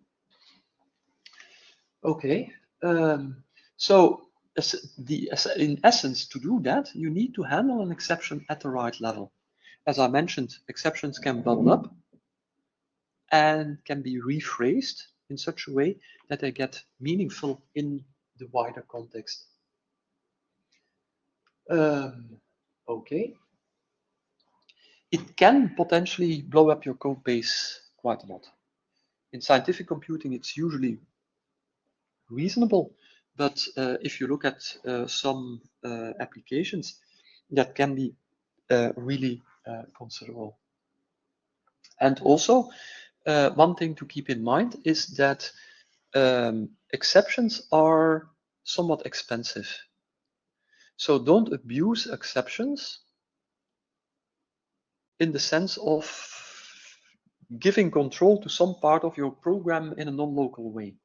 Okay, so in essence, to do that, you need to handle an exception at the right level. As I mentioned, exceptions can bubble up and can be rephrased in such a way that they get meaningful in the wider context. Okay. It can potentially blow up your code base quite a lot. In scientific computing, it's usually reasonable, but if you look at some applications, that can be really considerable. And also, one thing to keep in mind is that exceptions are somewhat expensive. So don't abuse exceptions in the sense of giving control to some part of your program in a non-local way.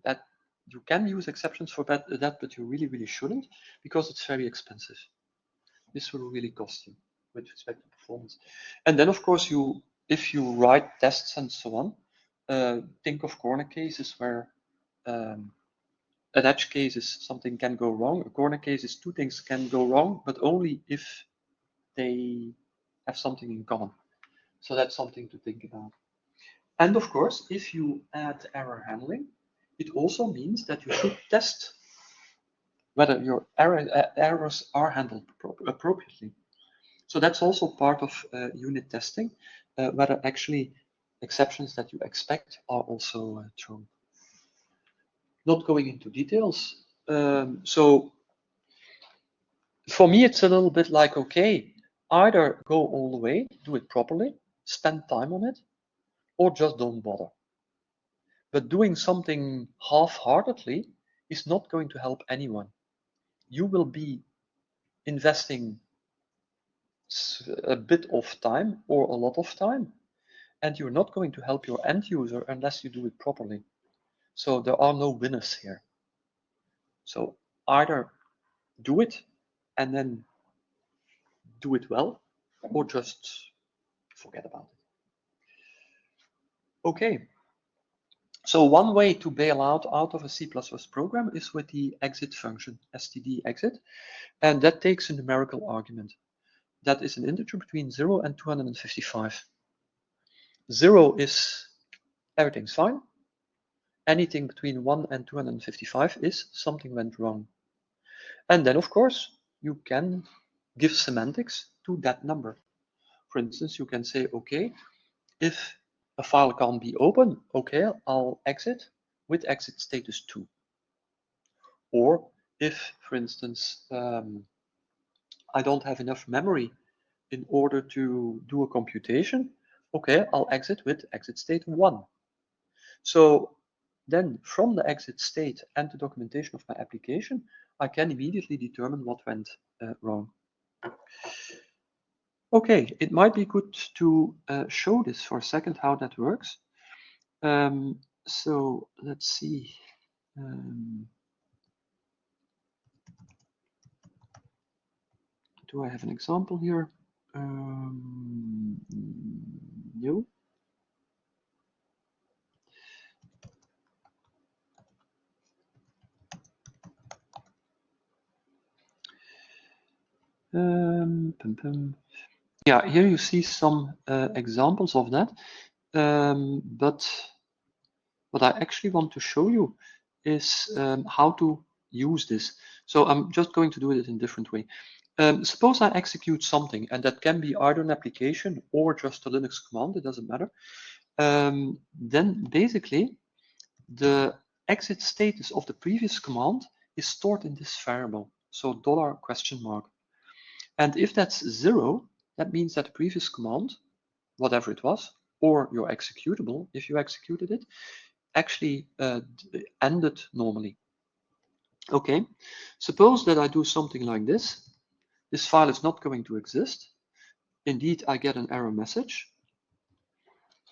That you can use exceptions for that, but you really shouldn't, because it's very expensive. This will really cost you with respect to performance. And then, of course, if you write tests and so on, think of corner cases where an edge case is something can go wrong. A corner case is two things can go wrong, but only if they have something in common. So that's something to think about. And of course, if you add error handling, it also means that you should test whether your errors are handled appropriately. So that's also part of unit testing, whether actually exceptions that you expect are also thrown. Not going into details. So for me, it's a little bit like, okay, either go all the way, do it properly, spend time on it, or just don't bother. But doing something half-heartedly is not going to help anyone. You will be investing a bit of time or a lot of time, and you're not going to help your end user unless you do it properly. So there are no winners here. So either do it and then do it well, or just forget about it. Okay. So one way to bail out of a C++ program is with the exit function, std exit, and that takes a numerical argument. That is an integer between 0 and 255. 0 is everything's fine. Anything between 1 and 255 is something went wrong. And then, of course, you can give semantics to that number. For instance, you can say, okay, if a file can't be opened, okay, I'll exit with exit status 2. Or if, for instance, I don't have enough memory in order to do a computation, okay, I'll exit with exit state 1. So then from the exit state and the documentation of my application, I can immediately determine what went wrong. Okay, it might be good to show this for a second, how that works. So let's see. Do I have an example here? No. Yeah, here you see some examples of that. But what I actually want to show you is how to use this. So I'm just going to do it in a different way. Suppose I execute something, and that can be either an application or just a Linux command, it doesn't matter. Then basically, the exit status of the previous command is stored in this variable, so $?. And if that's 0, that means that the previous command, whatever it was, or your executable, if you executed it, actually ended normally. Okay, suppose that I do something like this. This file is not going to exist. Indeed, I get an error message.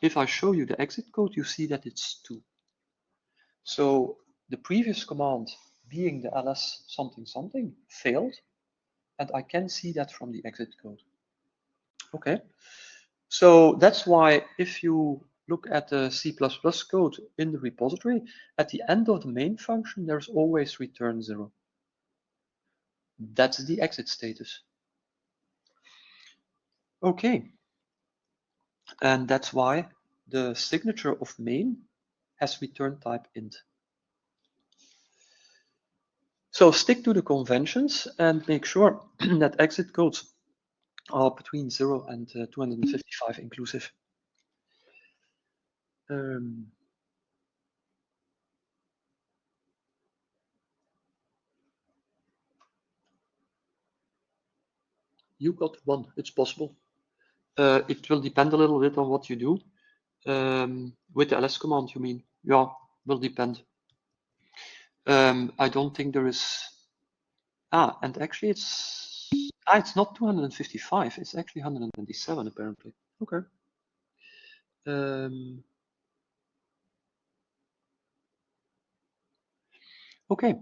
If I show you the exit code, you see that it's 2. So the previous command, being the ls something something, failed, and I can see that from the exit code. Okay, So that's why if you look at the C++ code in the repository, at the end of the main function, there's always return 0. That's the exit status. Okay. And that's why the signature of main has return type int. So stick to the conventions and make sure that exit codes are between 0 and 255 inclusive. You got 1, it's possible. It will depend a little bit on what you do. With the ls command, you mean? Yeah, will depend. I don't think there is. And actually it's not 255. It's actually 127 apparently. Okay. Okay.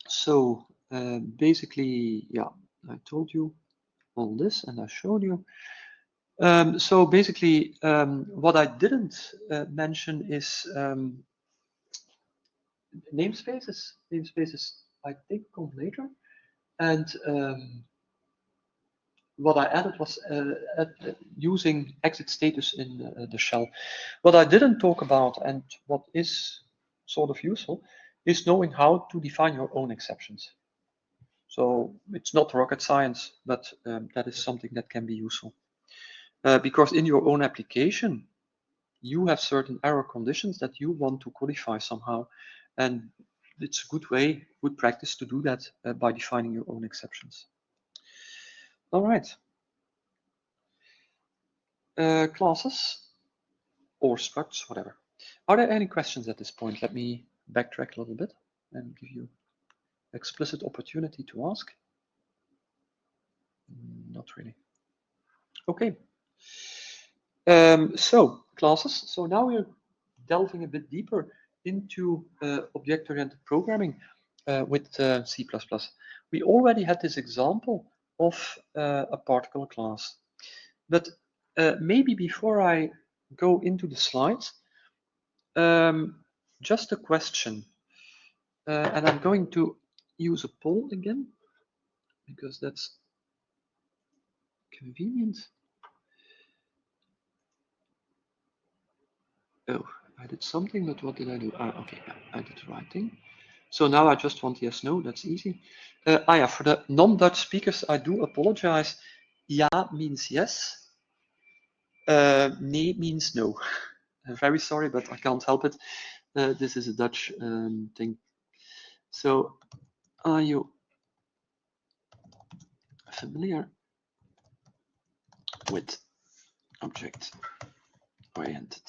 So basically, yeah, I told you all this and I showed you. So basically, what I didn't mention is namespaces. Namespaces, I think, come later. And what I added was using exit status in the shell. What I didn't talk about and what is sort of useful is knowing how to define your own exceptions. So it's not rocket science, but that is something that can be useful. Because in your own application, you have certain error conditions that you want to codify somehow. And it's a good practice to do that by defining your own exceptions. All right. Classes or structs, whatever. Are there any questions at this point? Let me backtrack a little bit and give you explicit opportunity to ask. Not really. Okay. So classes. So now we're delving a bit deeper into object-oriented programming with C++. We already had this example of a particle class, but maybe before I go into the slides, just a question, and I'm going to use a poll again because that's convenient. Oh, I did something, but what did I do? Okay, yeah, I did the right thing. So now I just want yes, no, that's easy. Yeah, for the non-Dutch speakers, I do apologize. Ja means yes, nee means no. I'm very sorry, but I can't help it. This is a Dutch thing. So, are you familiar with object-oriented?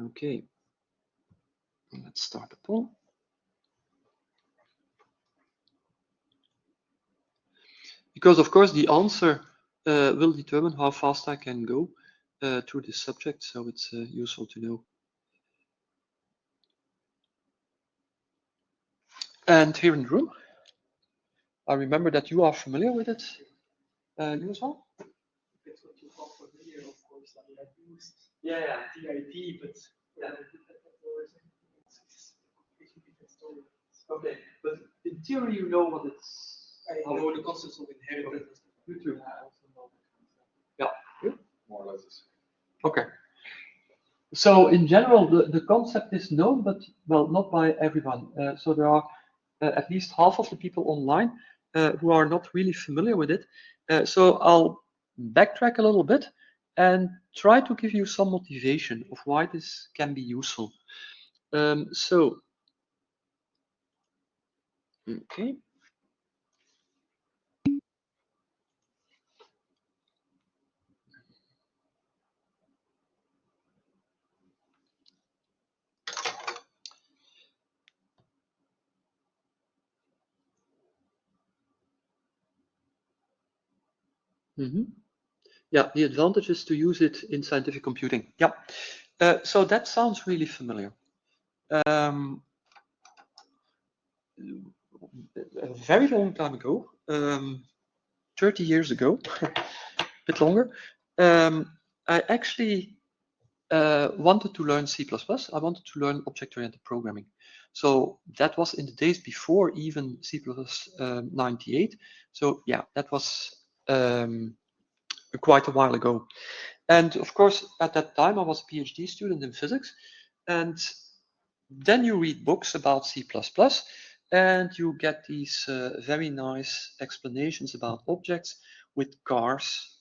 Okay, let's start the poll. Because of course the answer will determine how fast I can go through this subject, so it's useful to know. And here in the room, I remember that you are familiar with it. You as well? It's what you call familiar, of course. I mean, I've used DIT, but yeah. It's a different story. Okay, but in theory, you know what it's. I know the concepts of inheritance. You too. I also know that concept. Yeah. More or less the same. Okay. So in general, the concept is known, but well, not by everyone. So there are at least half of the people online who are not really familiar with it. So I'll backtrack a little bit and try to give you some motivation of why this can be useful. Okay. Yeah, the advantage is to use it in scientific computing. Yeah, so that sounds really familiar. a very long time ago, 30 years ago, a bit longer, I actually wanted to learn C++. I wanted to learn object-oriented programming. So that was in the days before even C++ 98. So yeah, that was quite a while ago. And of course, at that time, I was a PhD student in physics. And then you read books about C++, and you get these very nice explanations about objects with cars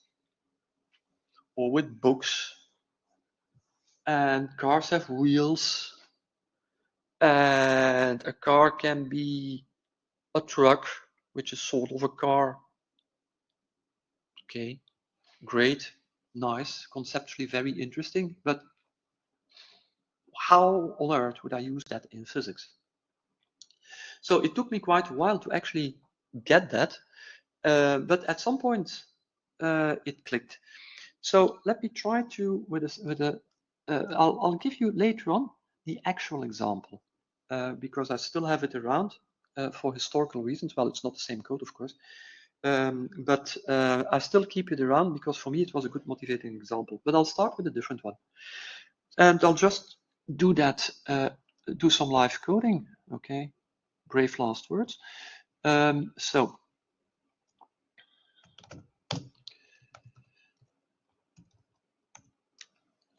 or with books. And cars have wheels. And a car can be a truck, which is sort of a car. Okay, great, nice, conceptually very interesting, but how on earth would I use that in physics? So it took me quite a while to actually get that, but at some point it clicked. So let me try to, I'll give you later on the actual example, because I still have it around for historical reasons. Well, it's not the same code, of course, but I still keep it around because for me it was a good motivating example. But I'll start with a different one. And I'll just do that, do some live coding, okay? Brave last words. So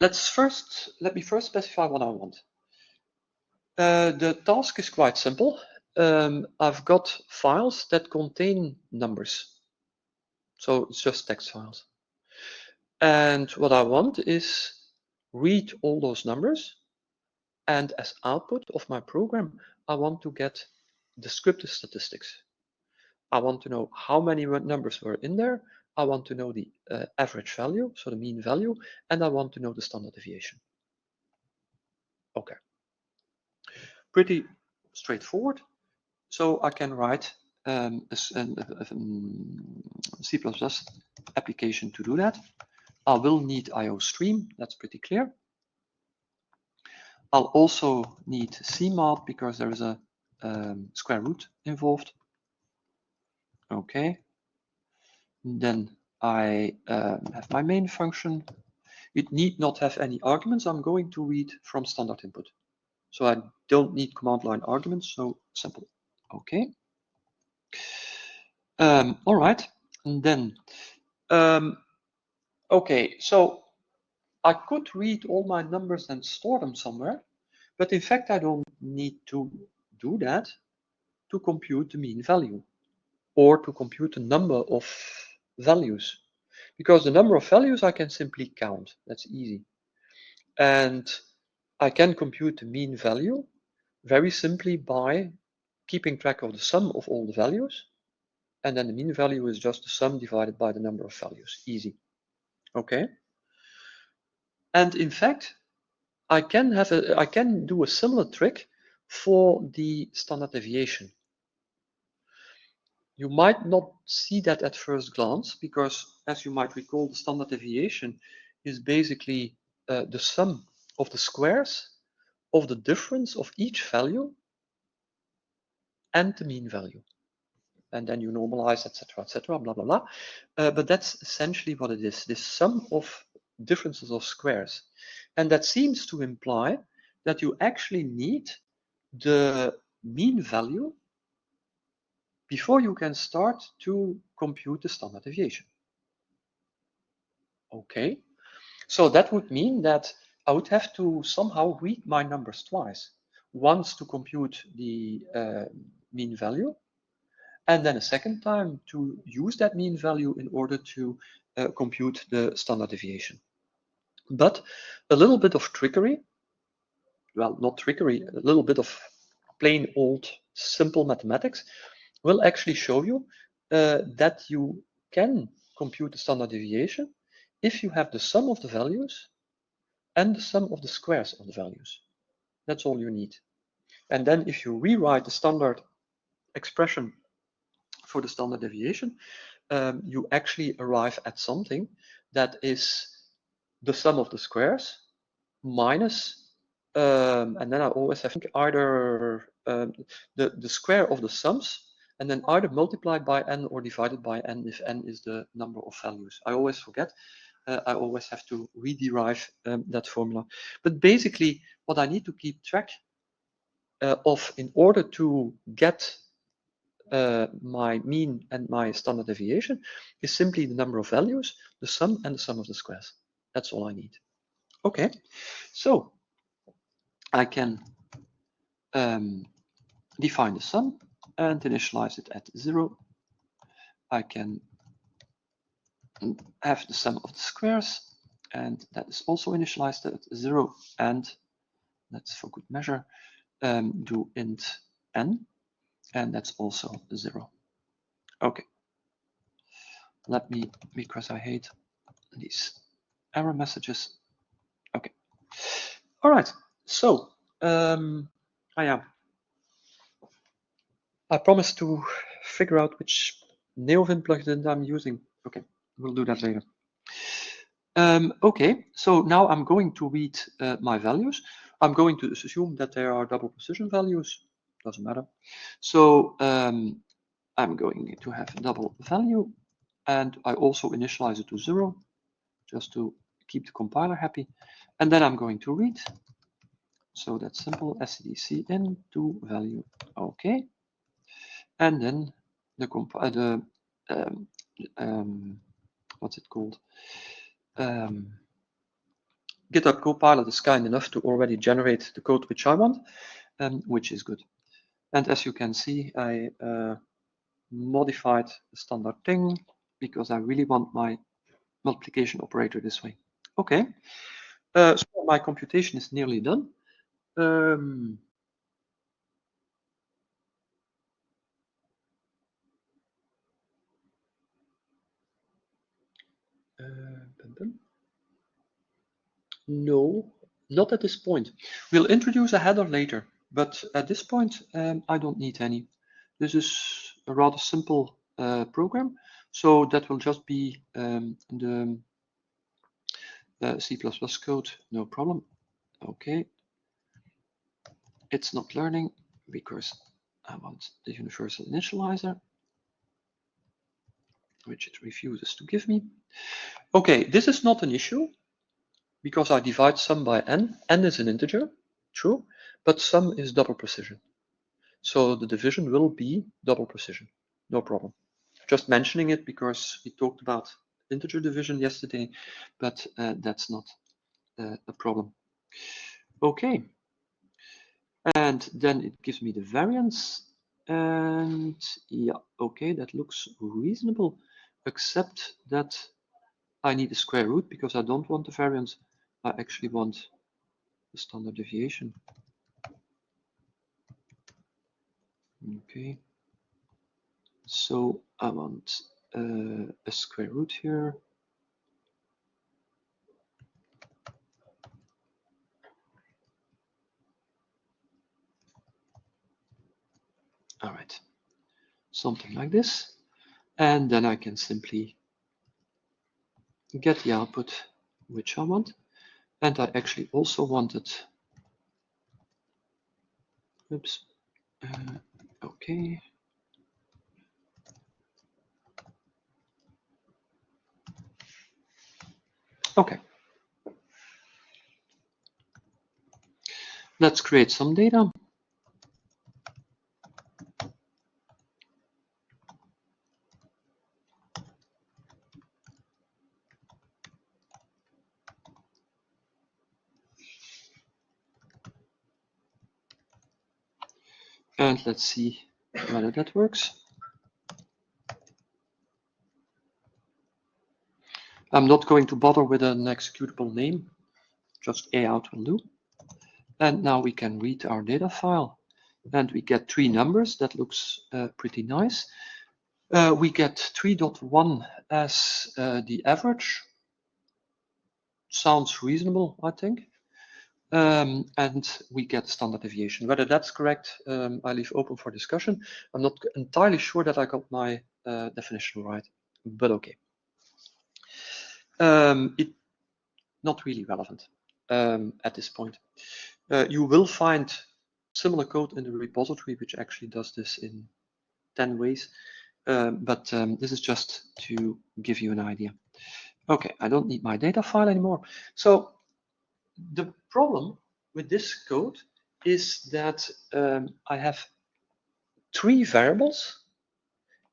let me first specify what I want. The task is quite simple. I've got files that contain numbers. So it's just text files. And what I want is read all those numbers. And as output of my program, I want to get descriptive statistics. I want to know how many numbers were in there. I want to know the average value, so the mean value, and I want to know the standard deviation. Okay. Pretty straightforward. So I can write a C++ application to do that. I will need IOStream, that's pretty clear. I'll also need CMAP because there is a square root involved. Okay. Then I have my main function. It need not have any arguments. I'm going to read from standard input. So I don't need command line arguments, so simple. Okay. All right. And then, okay, so I could read all my numbers and store them somewhere, but in fact, I don't need to do that to compute the mean value or to compute the number of values, because the number of values I can simply count. That's easy. And I can compute the mean value very simply by keeping track of the sum of all the values. And then the mean value is just the sum divided by the number of values. Easy. Okay. And in fact, I can do a similar trick for the standard deviation. You might not see that at first glance because, as you might recall, the standard deviation is basically the sum of the squares of the difference of each value and the mean value. And then you normalize, etc., blah, blah, blah. But that's essentially what it is, this sum of differences of squares. And that seems to imply that you actually need the mean value before you can start to compute the standard deviation. Okay, so that would mean that I would have to somehow read my numbers twice. Once to compute the mean value, and then a second time to use that mean value in order to compute the standard deviation. But a little bit of trickery, well, not trickery, a little bit of plain old simple mathematics will actually show you that you can compute the standard deviation if you have the sum of the values and the sum of the squares of the values. That's all you need. And then if you rewrite the standard expression for the standard deviation, you actually arrive at something that is the sum of the squares minus, and then I always have either the square of the sums, and then either multiplied by n or divided by n if n is the number of values. I always forget. I always have to rederive that formula. But basically, what I need to keep track of in order to get my mean and my standard deviation is simply the number of values, the sum, and the sum of the squares. That's all I need. Okay, so I can define the sum and initialize it at 0. I can have the sum of the squares, and that is also initialized at 0. And let's, for good measure, do int n, and that's also 0. Okay. Let me, because I hate these error messages. Okay. All right. So I promised to figure out which Neovim plugin I'm using. Okay, we'll do that later. Okay, so now I'm going to read my values. I'm going to assume that there are double precision values. Doesn't matter. So I'm going to have a double value, and I also initialize it to 0, just to keep the compiler happy. And then I'm going to read. So that's simple, SCDC into value. Okay. And then the what's it called? GitHub Copilot is kind enough to already generate the code which I want, which is good. And as you can see, I modified the standard thing because I really want my multiplication operator this way. Okay, so my computation is nearly done. No, not at this point. We'll introduce a header later, but at this point, I don't need any. This is a rather simple program, so that will just be the C++ code, no problem. Okay. It's not learning because I want the universal initializer, which it refuses to give me. Okay, this is not an issue because I divide sum by n. N is an integer, true, but sum is double precision. So the division will be double precision, no problem. Just mentioning it because we talked about integer division yesterday, but that's not a problem. Okay, and then it gives me the variance, and yeah, okay, that looks reasonable, except that I need a square root because I don't want the variance. I actually want the standard deviation. Okay, so I want a square root here. All right, something like this. And then I can simply get the output which I want. And I actually also wanted, oops, okay. Okay. Let's create some data. And let's see whether that works. I'm not going to bother with an executable name, just out will do. And now we can read our data file. And we get 3 numbers. That looks pretty nice. We get 3.1 as the average. Sounds reasonable, I think. And we get standard deviation. Whether that's correct, I leave open for discussion. I'm not entirely sure that I got my definition right, but okay. It's not really relevant at this point. You will find similar code in the repository, which actually does this in 10 ways. But this is just to give you an idea. Okay, I don't need my data file anymore. So the problem with this code is that I have 3 variables,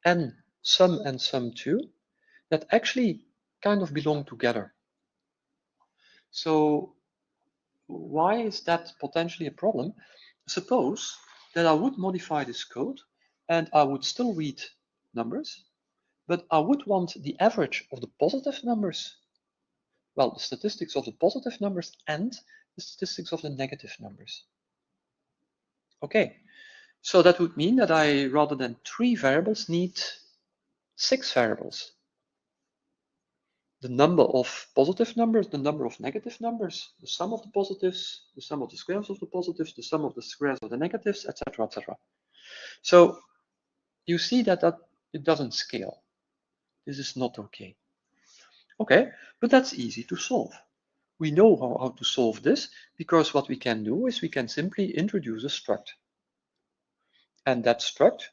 and sum2, that actually kind of belong together. So why is that potentially a problem? Suppose that I would modify this code and I would still read numbers, but I would want the average of the positive numbers, well, the statistics of the positive numbers and the statistics of the negative numbers. Okay, so that would mean that I, rather than 3 variables, need 6 variables. The number of positive numbers, the number of negative numbers, the sum of the positives, the sum of the squares of the positives, the sum of the squares of the negatives, etc., etc. So you see that it doesn't scale. This is not okay. Okay, but that's easy to solve. We know how to solve this, because what we can do is we can simply introduce a struct. And that struct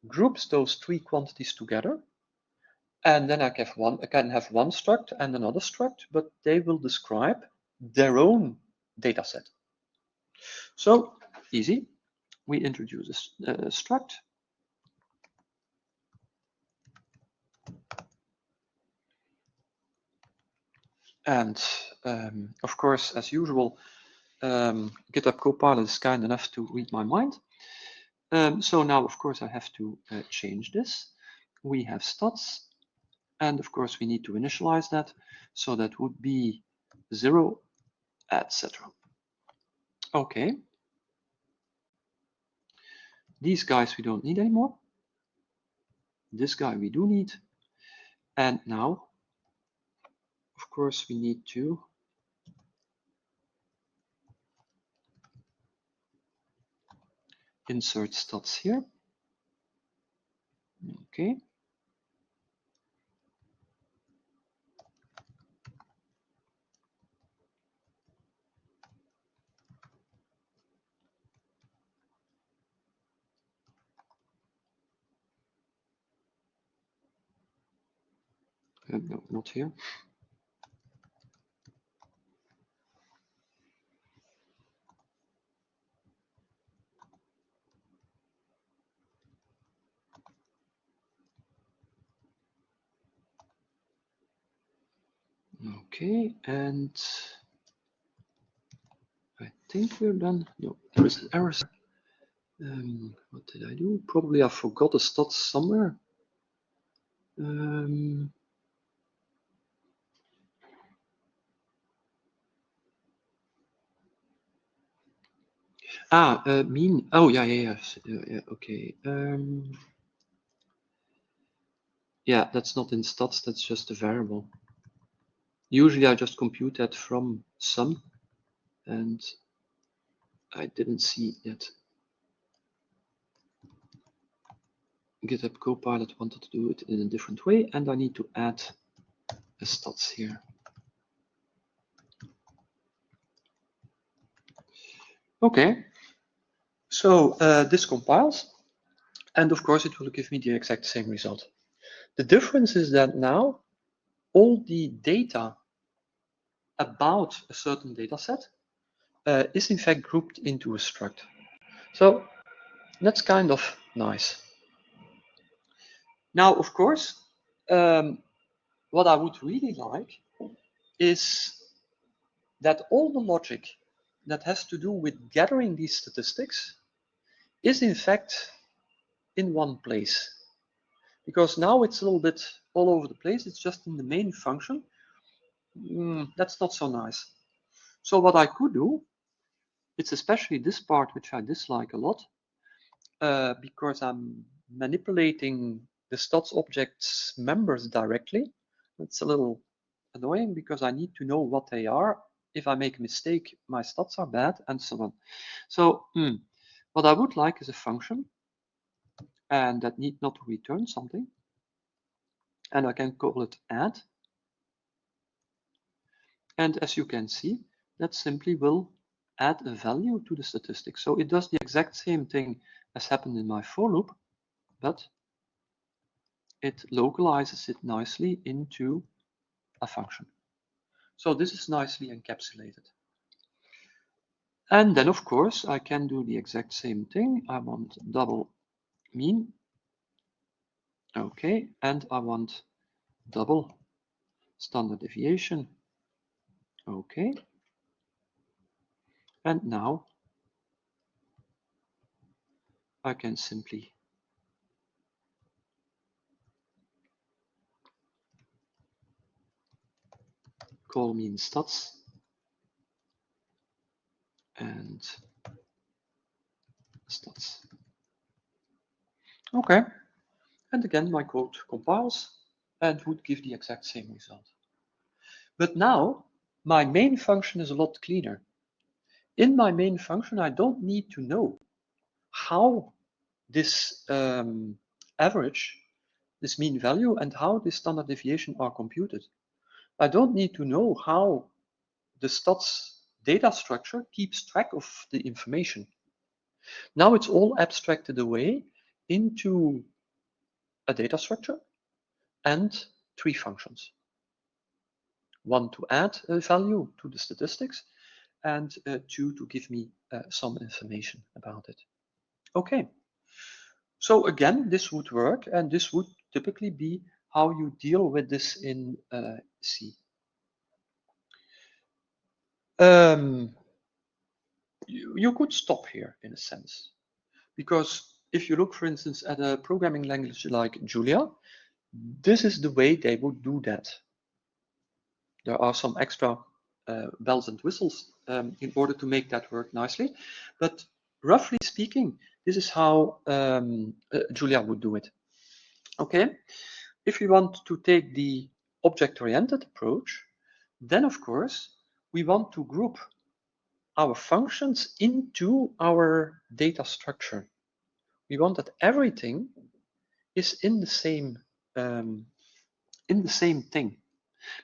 groups those 3 quantities together. And then I can have one struct and another struct, but they will describe their own data set. So easy. We introduce a struct. And of course, as usual, GitHub Copilot is kind enough to read my mind. So now, of course, I have to change this. We have stats. And of course, we need to initialize that. So that would be 0, etc. Okay. These guys we don't need anymore. This guy we do need. And now, of course, we need to insert stats here. Okay. No, not here. Okay, and I think we're done. No, there is an error. What did I do? Probably I forgot the stats somewhere. Mean. Oh, yeah. Okay. Yeah, that's not in stats. That's just a variable. Usually I just compute that from sum, and I didn't see that GitHub Copilot wanted to do it in a different way, and I need to add a stats here. Okay, so this compiles, and of course it will give me the exact same result. The difference is that now all the data about a certain data set is in fact grouped into a struct. So that's kind of nice. Now, of course, what I would really like is that all the logic that has to do with gathering these statistics is in fact in one place. Because now it's a little bit all over the place. It's just in the main function. That's not so nice. So what I could do, it's especially this part which I dislike a lot, because I'm manipulating the stats object's members directly. It's a little annoying because I need to know what they are. If I make a mistake, my stats are bad, and so on. So what I would like is a function, and that need not return something. And I can call it add. And as you can see, that simply will add a value to the statistic. So it does the exact same thing as happened in my for loop, but it localizes it nicely into a function. So this is nicely encapsulated. And then, of course, I can do the exact same thing. I want double mean. Okay, and I want double standard deviation. Okay. And now I can simply call mean stats and stats. Okay, and again my code compiles and would give the exact same result. But now my main function is a lot cleaner. In my main function, I don't need to know how this average, this mean value, and how this standard deviation are computed. I don't need to know how the stats data structure keeps track of the information. Now it's all abstracted away into a data structure and 3 functions. One to add a value to the statistics, and 2 to give me some information about it. Okay, so again, this would work, and this would typically be how you deal with this in C. You could stop here in a sense, because if you look, for instance, at a programming language like Julia, this is the way they would do that. There are some extra bells and whistles in order to make that work nicely, but roughly speaking, this is how Julia would do it. Okay, if we want to take the object-oriented approach, then of course we want to group our functions into our data structure. We want that everything is in the same thing.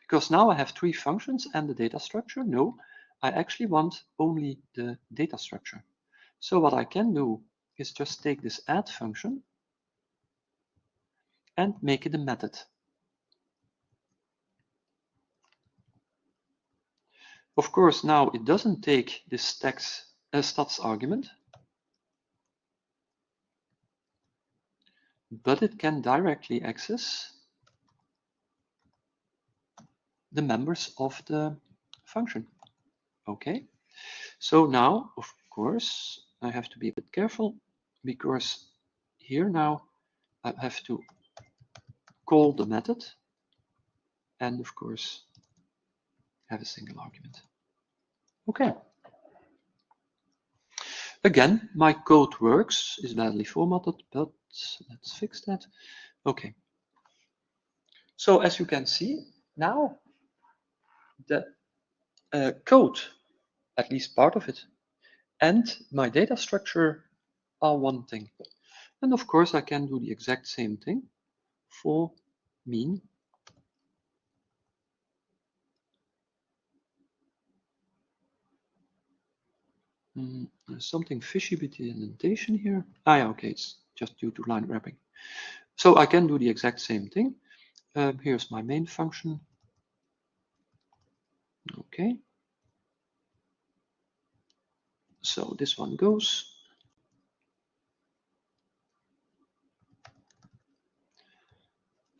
Because now I have 3 functions and the data structure. No, I actually want only the data structure. So what I can do is just take this add function and make it a method. Of course, now it doesn't take this stats argument, but it can directly access the members of the function. Okay, so now, of course, I have to be a bit careful, because here now I have to call the method and, of course, have a single argument. Okay. Again, my code works, is badly formatted, but let's fix that. Okay. So as you can see, now the code, at least part of it, and my data structure are one thing. And of course, I can do the exact same thing for mean. There's something fishy with the indentation here. Ah, yeah, okay, it's just due to line wrapping. So I can do the exact same thing. Here's my main function. Okay. So this one goes.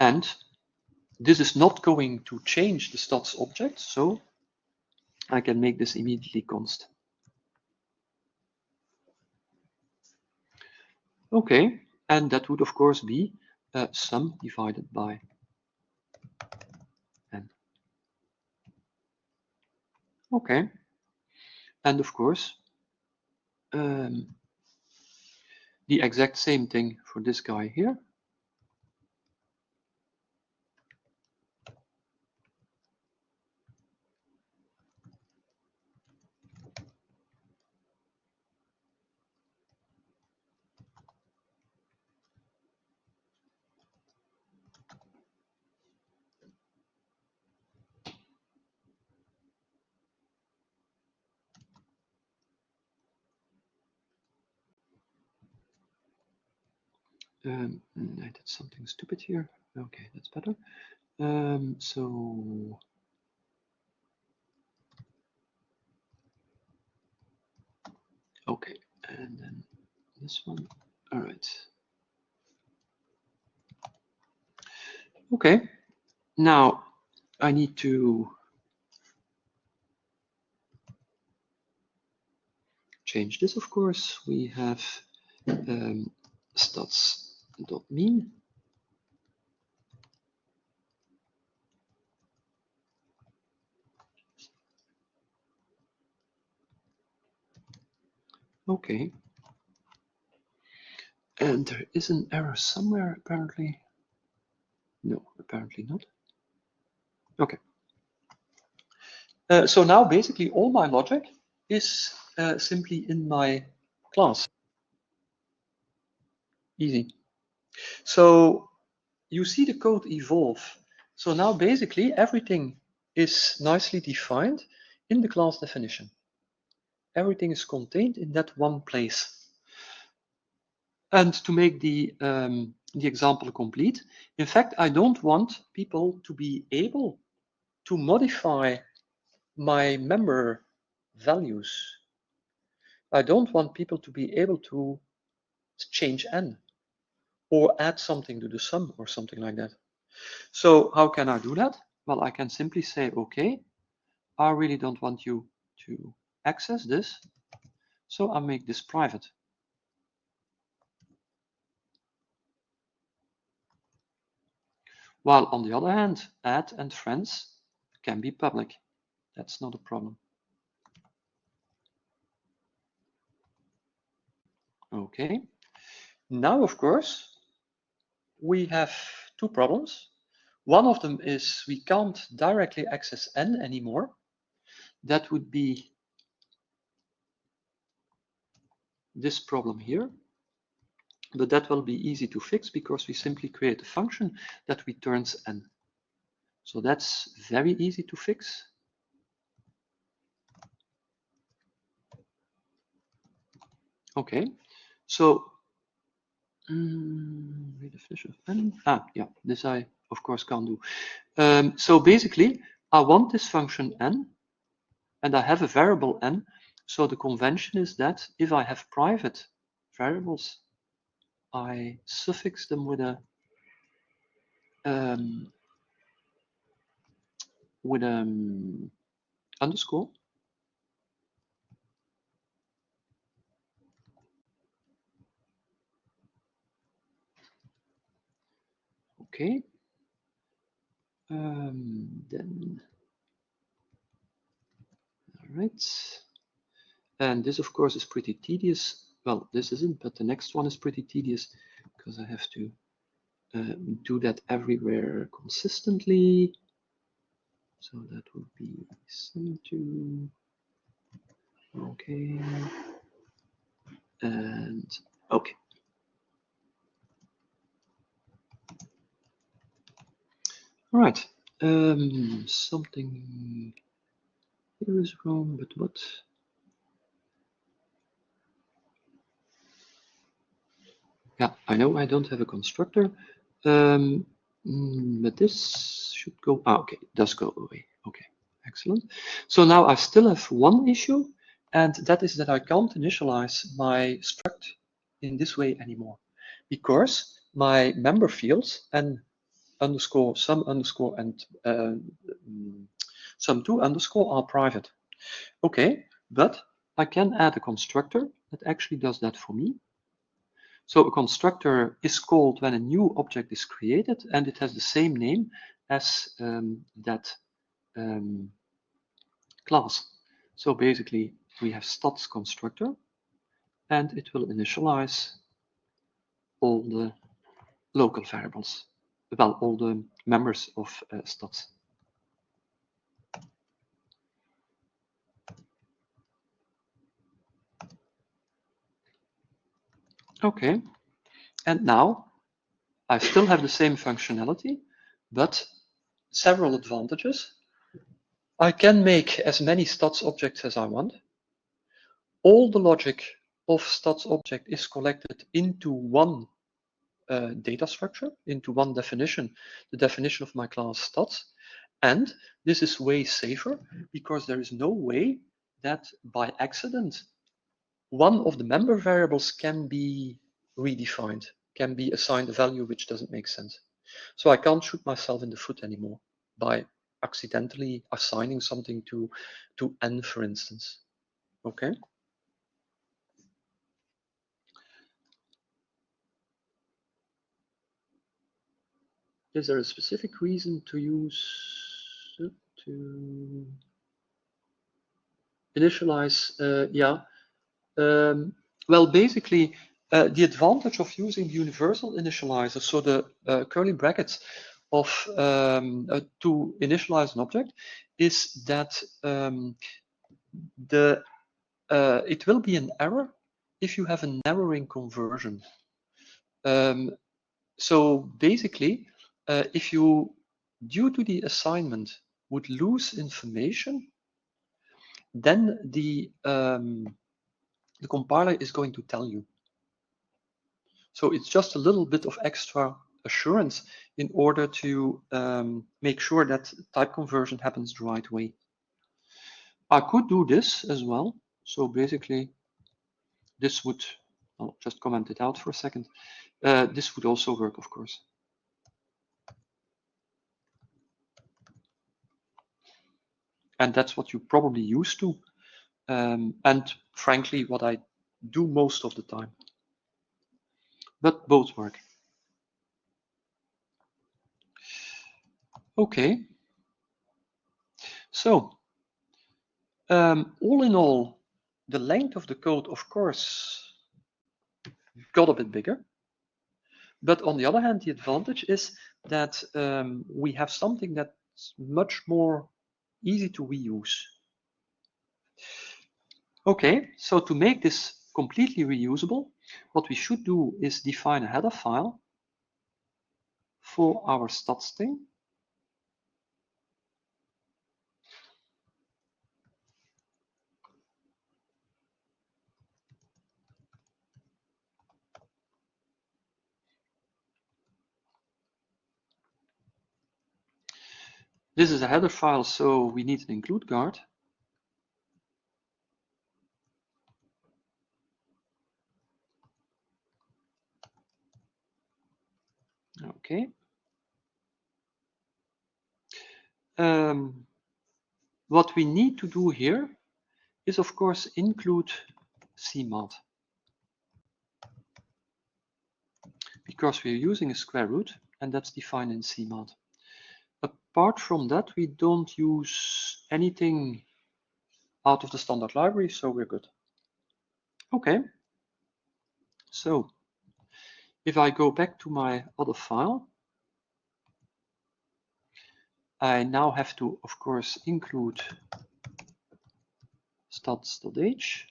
And this is not going to change the stats object, so I can make this immediately const. Okay, and that would of course be sum divided by n. Okay, and of course the exact same thing for this guy here. I did something stupid here. Okay, that's better. So okay, and then this one. All right. Okay. Now I need to change this. Of course, we have stats.mean. Okay. And there is an error somewhere, apparently. No, apparently not. Okay. So now basically all my logic is simply in my class. Easy. So you see the code evolve. So now basically everything is nicely defined in the class definition. Everything is contained in that one place. And to make the example complete, in fact, I don't want people to be able to modify my member values. I don't want people to be able to change n or add something to the sum or something like that. So how can I do that? Well, I can simply say, okay, I really don't want you to access this, so I make this private. While on the other hand, add and friends can be public. That's not a problem. Okay. Now, of course, we have two problems. One of them is we can't directly access n anymore. That would be this problem here. But that will be easy to fix because we simply create a function that returns n. So that's very easy to fix. Okay, so redefinition of n. Yeah, this I of course can't do. So basically, I want this function n, and I have a variable n. So the convention is that if I have private variables, I suffix them with a underscore. Okay. Then, all right. And this, of course, is pretty tedious. Well, this isn't, but the next one is pretty tedious because I have to do that everywhere consistently. So that would be sum2. Okay. And okay. All right. Something here is wrong, but what? Yeah, I know I don't have a constructor, but this should go. Okay, it does go away. Okay, excellent. So now I still have one issue, and that is that I can't initialize my struct in this way anymore, because my member fields and underscore sum underscore and sum2 underscore are private. Okay, but I can add a constructor that actually does that for me. So a constructor is called when a new object is created, and it has the same name as that class. So basically, we have stats constructor, and it will initialize all the local variables, well, all the members of stats. Okay, and now I still have the same functionality, but several advantages. I can make as many stats objects as I want. All the logic of stats object is collected into one data structure, into one definition, the definition of my class stats. And this is way safer because there is no way that by accident, one of the member variables can be redefined, can be assigned a value which doesn't make sense. So I can't shoot myself in the foot anymore by accidentally assigning something to n, for instance. Okay. Is there a specific reason to use to initialize? Yeah. Well, basically, the advantage of using the universal initializer, so the curly brackets of to initialize an object, is that it will be an error if you have a narrowing conversion. So basically, if you, due to the assignment, would lose information, then the compiler is going to tell you. So it's just a little bit of extra assurance in order to make sure that type conversion happens the right way. I could do this as well. So basically, this would, I'll just comment it out for a second. This would also work, of course. And that's what you probably used to. And frankly, what I do most of the time. But both work. Okay. So, all in all, the length of the code, of course, got a bit bigger. But on the other hand, the advantage is that we have something that's much more easy to reuse. Okay, so to make this completely reusable, what we should do is define a header file for our stats string. This is a header file, so we need an include guard. Okay. What we need to do here is, of course, include CMAT. Because we're using a square root, and that's defined in CMAT. Apart from that, we don't use anything out of the standard library, so we're good. Okay. So if I go back to my other file, I now have to, of course, include stats.h,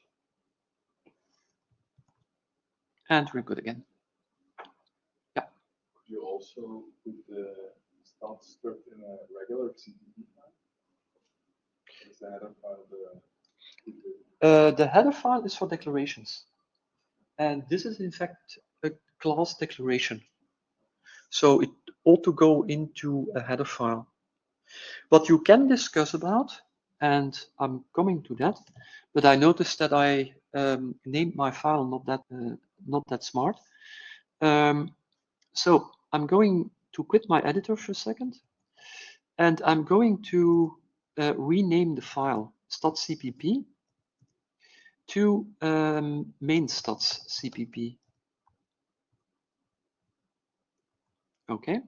and we're good again. Yeah. Could you also put the stats script in a regular CPP file? Is the header file the header file is for declarations, and this is in fact a class declaration. So it ought to go into a header file. What you can discuss about, and I'm coming to that, but I noticed that I named my file not that smart. So I'm going to quit my editor for a second, and I'm going to rename the file stats.cpp to main stats.cpp. Okay.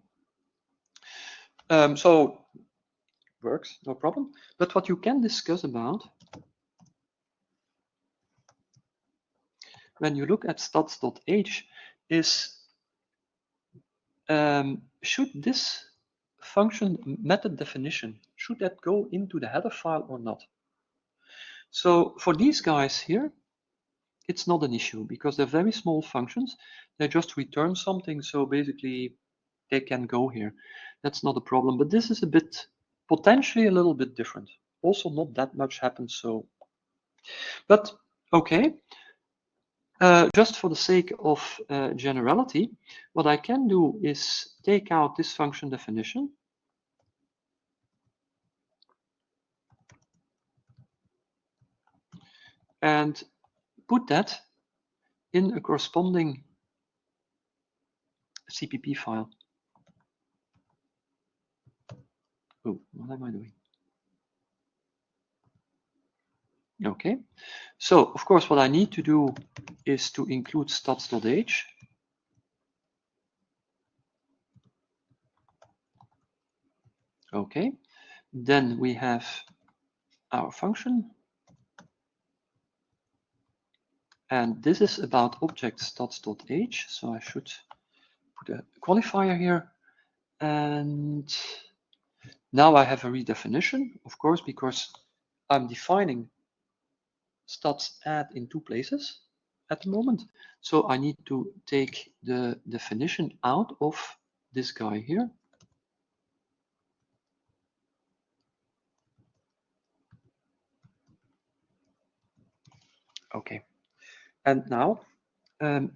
So works, no problem. But what you can discuss about when you look at stats.h is should this function method definition, should that go into the header file or not? So for these guys here, it's not an issue because they're very small functions. They just return something, so basically they can go here. That's not a problem, but this is a bit, potentially a little bit different. Also not that much happens, so. But okay, Just for the sake of generality, what I can do is take out this function definition and put that in a corresponding CPP file. Oh, what am I doing? Okay, so of course what I need to do is to include stats.h. Okay, then we have our function, and this is about object stats.h, so I should put a qualifier here. And now I have a redefinition, of course, because I'm defining stats add in two places at the moment. So I need to take the definition out of this guy here. Okay, and now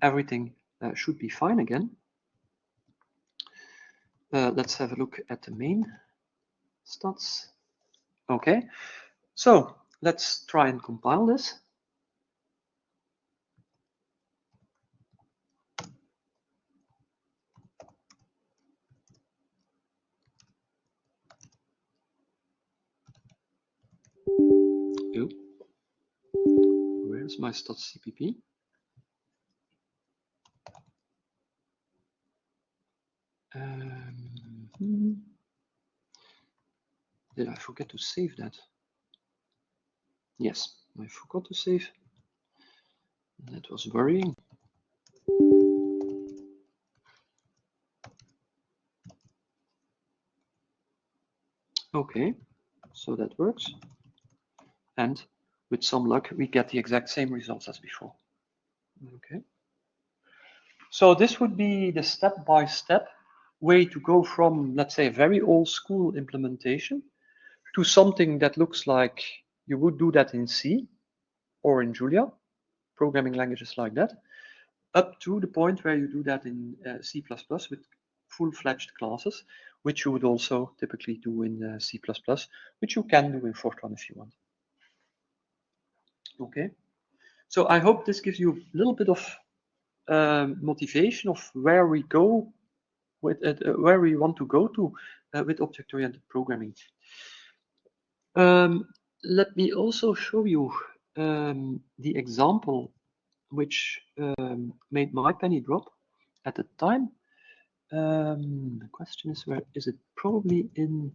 everything should be fine again. Let's have a look at the main stats. Okay, so let's try and compile this. Oh, where's my stats CPP? Did I forget to save that? Yes, I forgot to save. That was worrying. Okay, so that works. And with some luck, we get the exact same results as before. Okay. So this would be the step-by-step way to go from, let's say, a very old school implementation to something that looks like you would do that in C or in Julia, programming languages like that, up to the point where you do that in C++ with full-fledged classes, which you would also typically do in C++, which you can do in Fortran if you want. Okay, so I hope this gives you a little bit of motivation of where we go with where we want to go to with object-oriented programming. Let me also show you the example which made my penny drop at the time. The question is, where is it? Probably in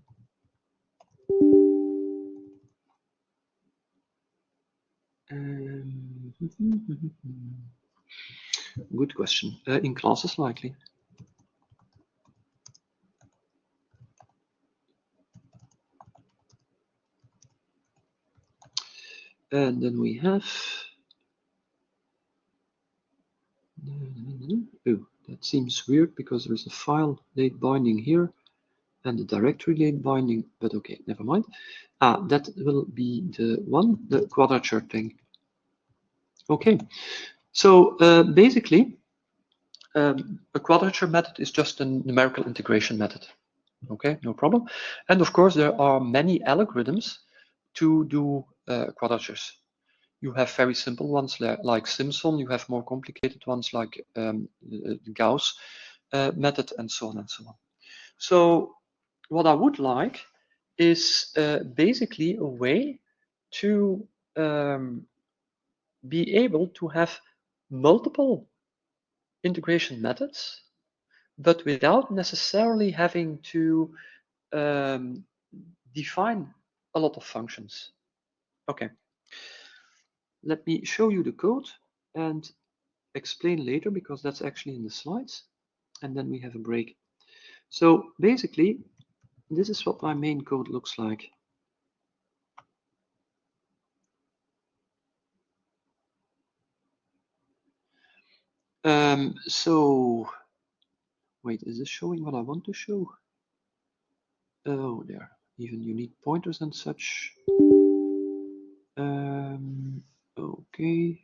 good question. In classes, likely. And then we have, oh, that seems weird because there's a file late binding here and the directory late binding, but okay, never mind. That will be the one, the quadrature thing. Okay, so basically, a quadrature method is just a numerical integration method. Okay, no problem. And of course, there are many algorithms to do quadratures. You have very simple ones like Simpson. You have more complicated ones like the Gauss method, and so on and so on. So what I would like is basically a way to be able to have multiple integration methods, but without necessarily having to define a lot of functions. Okay, let me show you the code and explain later because that's actually in the slides, and then we have a break. So basically, this is what my main code looks like. So wait, is this showing what I want to show? Oh, there. Even unique pointers and such. Okay.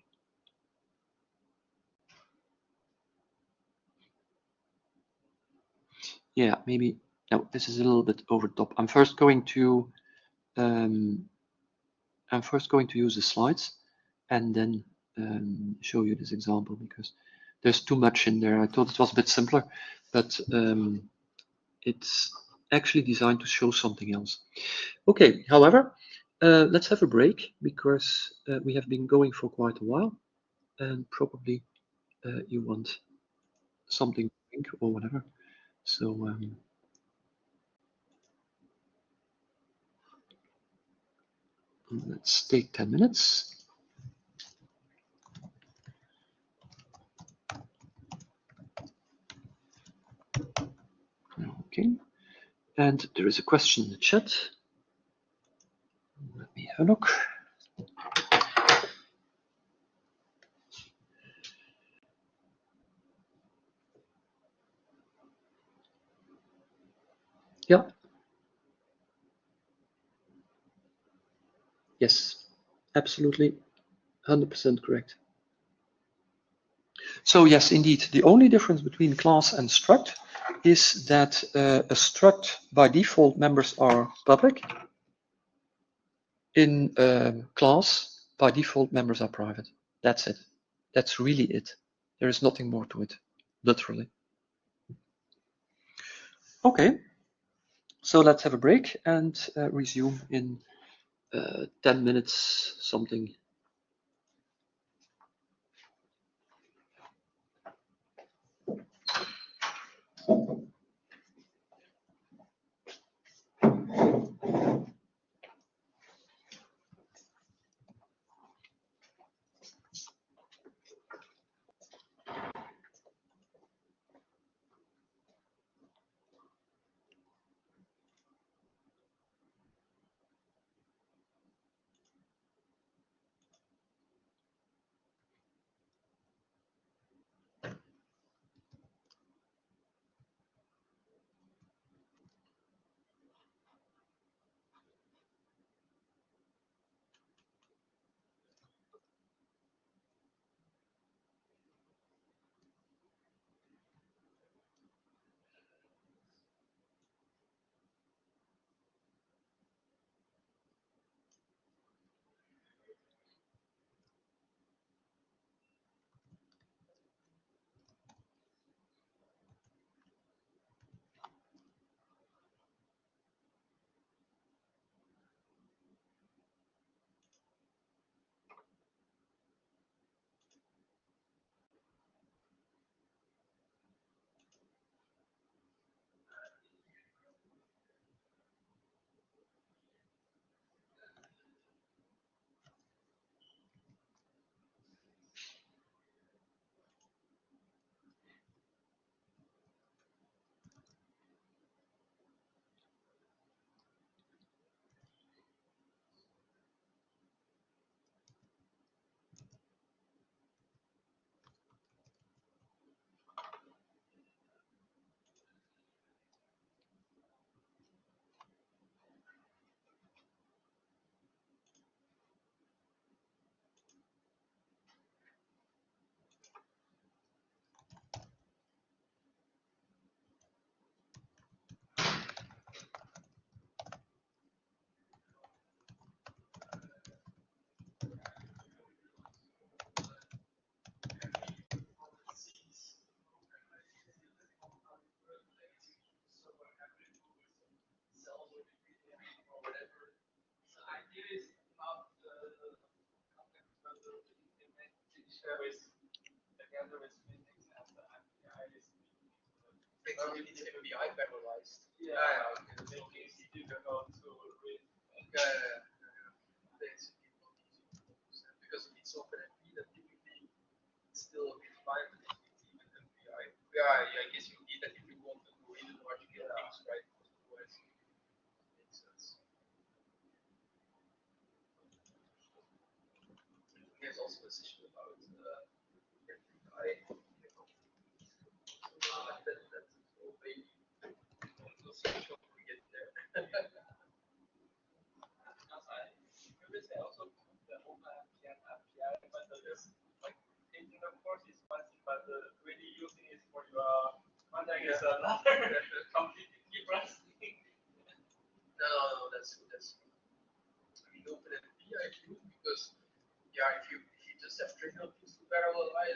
yeah, maybe, no, this is a little bit over the top. I'm first going to use the slides and then show you this example because there's too much in there. I thought it was a bit simpler, but it's actually designed to show something else. Okay, however, let's have a break because we have been going for quite a while and probably you want something to drink or whatever. So let's take 10 minutes. Okay, and there is a question in the chat. Let me have a look. Yeah. Yes, absolutely, 100% correct. So yes, indeed, the only difference between class and struct is that a struct by default members are public. In class, by default members are private. That's it. That's really it. There is nothing more to it, literally. Okay, so let's have a break and resume in 10 minutes something.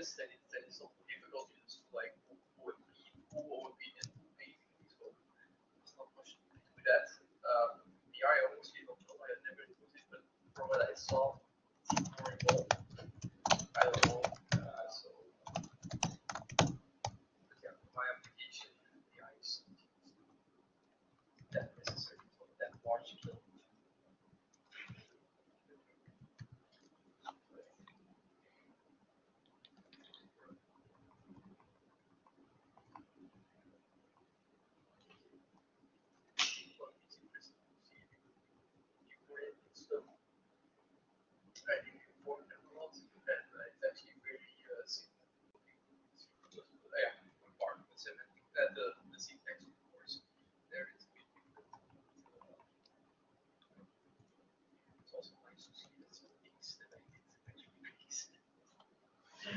sense that it's not difficult just to like who would be and basically so it's not much to do that. The I honestly don't know. I have never used it, but from what I saw, it's more involved. I don't know. So but yeah, my application, the I is that necessary for that large scale. But it's interesting to see different stuff. I think important a lot, and it's actually very simple. Yeah, apartments, and I think that the syntax, of course, there is a bit different. It's also nice to see that some things that I did actually fix. I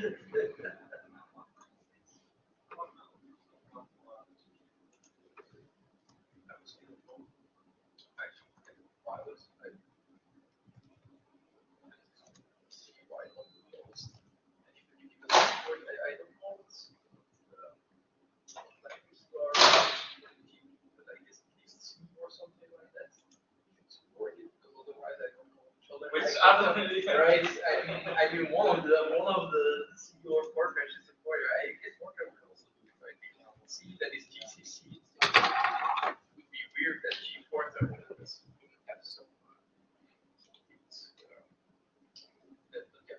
was still wrong. Actually, I was. I see why not closed. And if you give it a word, I don't know what's like this or but I guess at least C or something like that. It's supported because otherwise I don't know. So then Which I other right? I mean one of the C or Workbench is supported. I guess Workbench would also do it, right? C that is GCC. It would be weird that G Porter wouldn't have some things. That, yeah.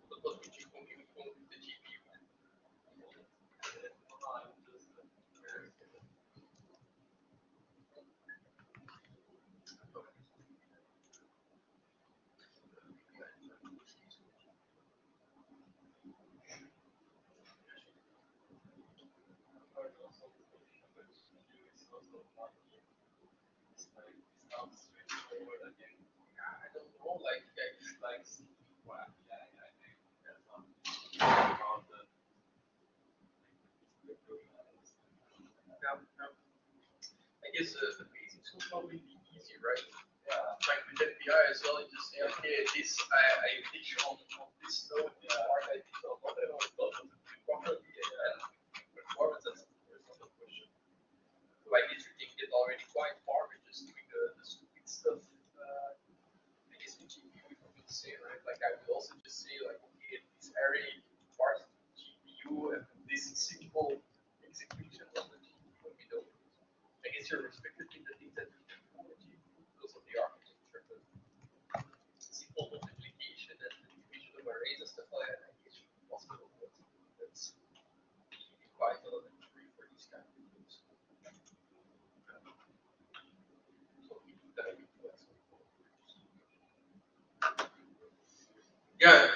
But what would you compute on the GPU? I don't know, like I guess the basics will probably be easy, right? Like with FPI as well, you just say, okay, this I ditch on this node, this part I ditch on whatever, but properly and performance, that's of course not a question. So I guess you can get already quite far with just doing the stupid stuff. I guess with GPU we could say, right? Like I would also just say like, okay, this array parts GPU and this simple execution of the GPU we don't. I guess you're restricted in the things that you can do on the GPU because of the architecture, but simple multiplication and division of arrays and stuff like that, I guess should be possible. But that's quite elementary for these kind of things. So we do that with flexible. Yeah.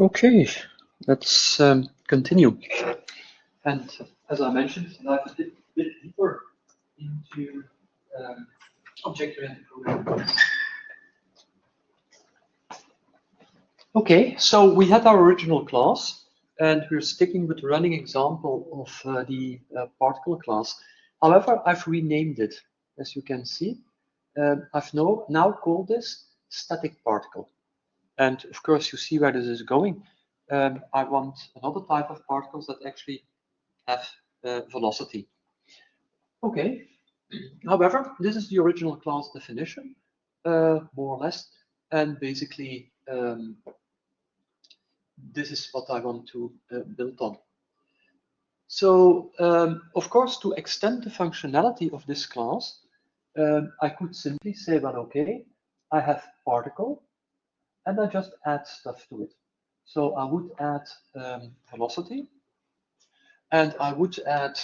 Okay, let's continue. And as I mentioned, dive a bit deeper into object-oriented programming. Okay, so we had our original class, and we're sticking with the running example of the particle class. However, I've renamed it, as you can see. I've now called this static particle. And of course, you see where this is going. I want another type of particles that actually have velocity. Okay, however, this is the original class definition, more or less, and basically this is what I want to build on. So, of course, to extend the functionality of this class, I could simply say, well, okay, I have particle, and I just add stuff to it. So I would add velocity, and I would add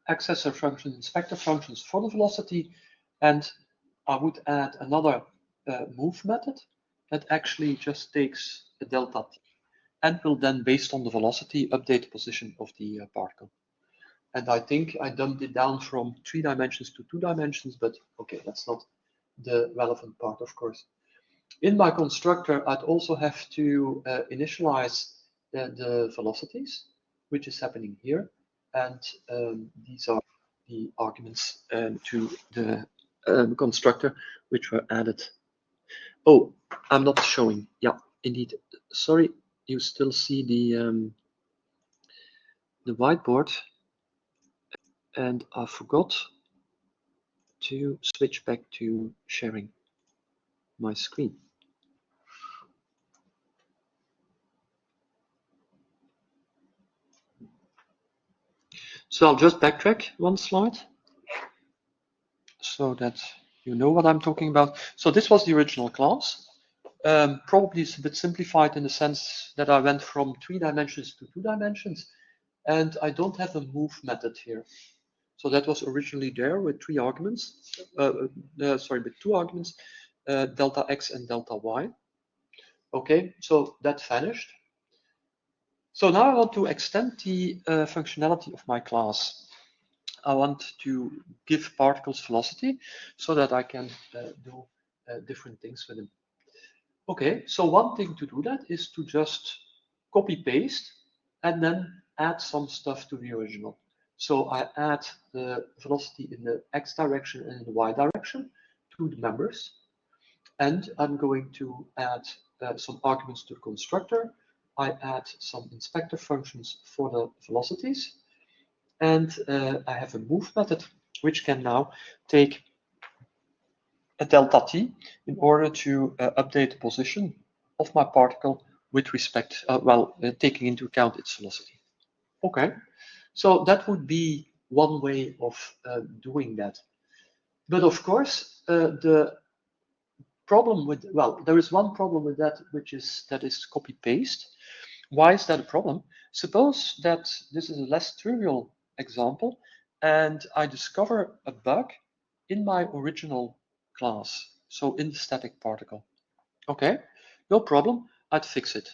accessor functions, inspector functions for the velocity, and I would add another move method that actually just takes a delta t and will then, based on the velocity, update the position of the particle. And I think I dumbed it down from 3 dimensions to 2 dimensions, but okay, that's not the relevant part, of course. In my constructor, I'd also have to initialize the velocities, which is happening here. And these are the arguments to the constructor, which were added. Oh, I'm not showing. Yeah, indeed. Sorry, you still see the whiteboard. And I forgot to switch back to sharing my screen. So I'll just backtrack one slide so that you know what I'm talking about. So this was the original class. Probably it's a bit simplified in the sense that I went from 3 dimensions to 2 dimensions, and I don't have a move method here. So that was originally there with 3 arguments, with 2 arguments, delta x and delta y. Okay, so that vanished. So now I want to extend the functionality of my class. I want to give particles velocity so that I can do different things with them. Okay, so one thing to do that is to just copy paste and then add some stuff to the original. So I add the velocity in the x direction and in the y direction to the members. And I'm going to add some arguments to the constructor. I add some inspector functions for the velocities. And I have a move method, which can now take a delta t in order to update the position of my particle with respect, taking into account its velocity. Okay, so that would be one way of doing that. But of course, the problem with, there is one problem with that, which is that is copy paste. Why is that a problem? Suppose that this is a less trivial example and I discover a bug in my original class, so in the static particle. Okay, no problem, I'd fix it.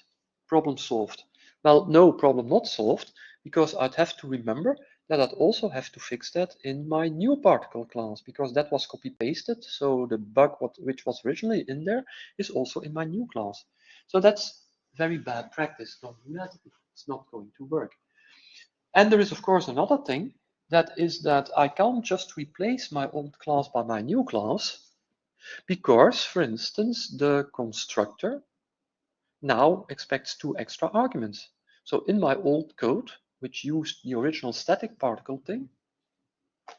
Problem solved. Well, no, problem not solved, because I'd have to remember that I'd also have to fix that in my new particle class, because that was copy-pasted, so the bug which was originally in there is also in my new class. So that's very bad practice. Don't do that, it's not going to work. And there is, of course, another thing, that is that I can't just replace my old class by my new class, because, for instance, the constructor now expects 2 extra arguments. So in my old code, which used the original static particle thing,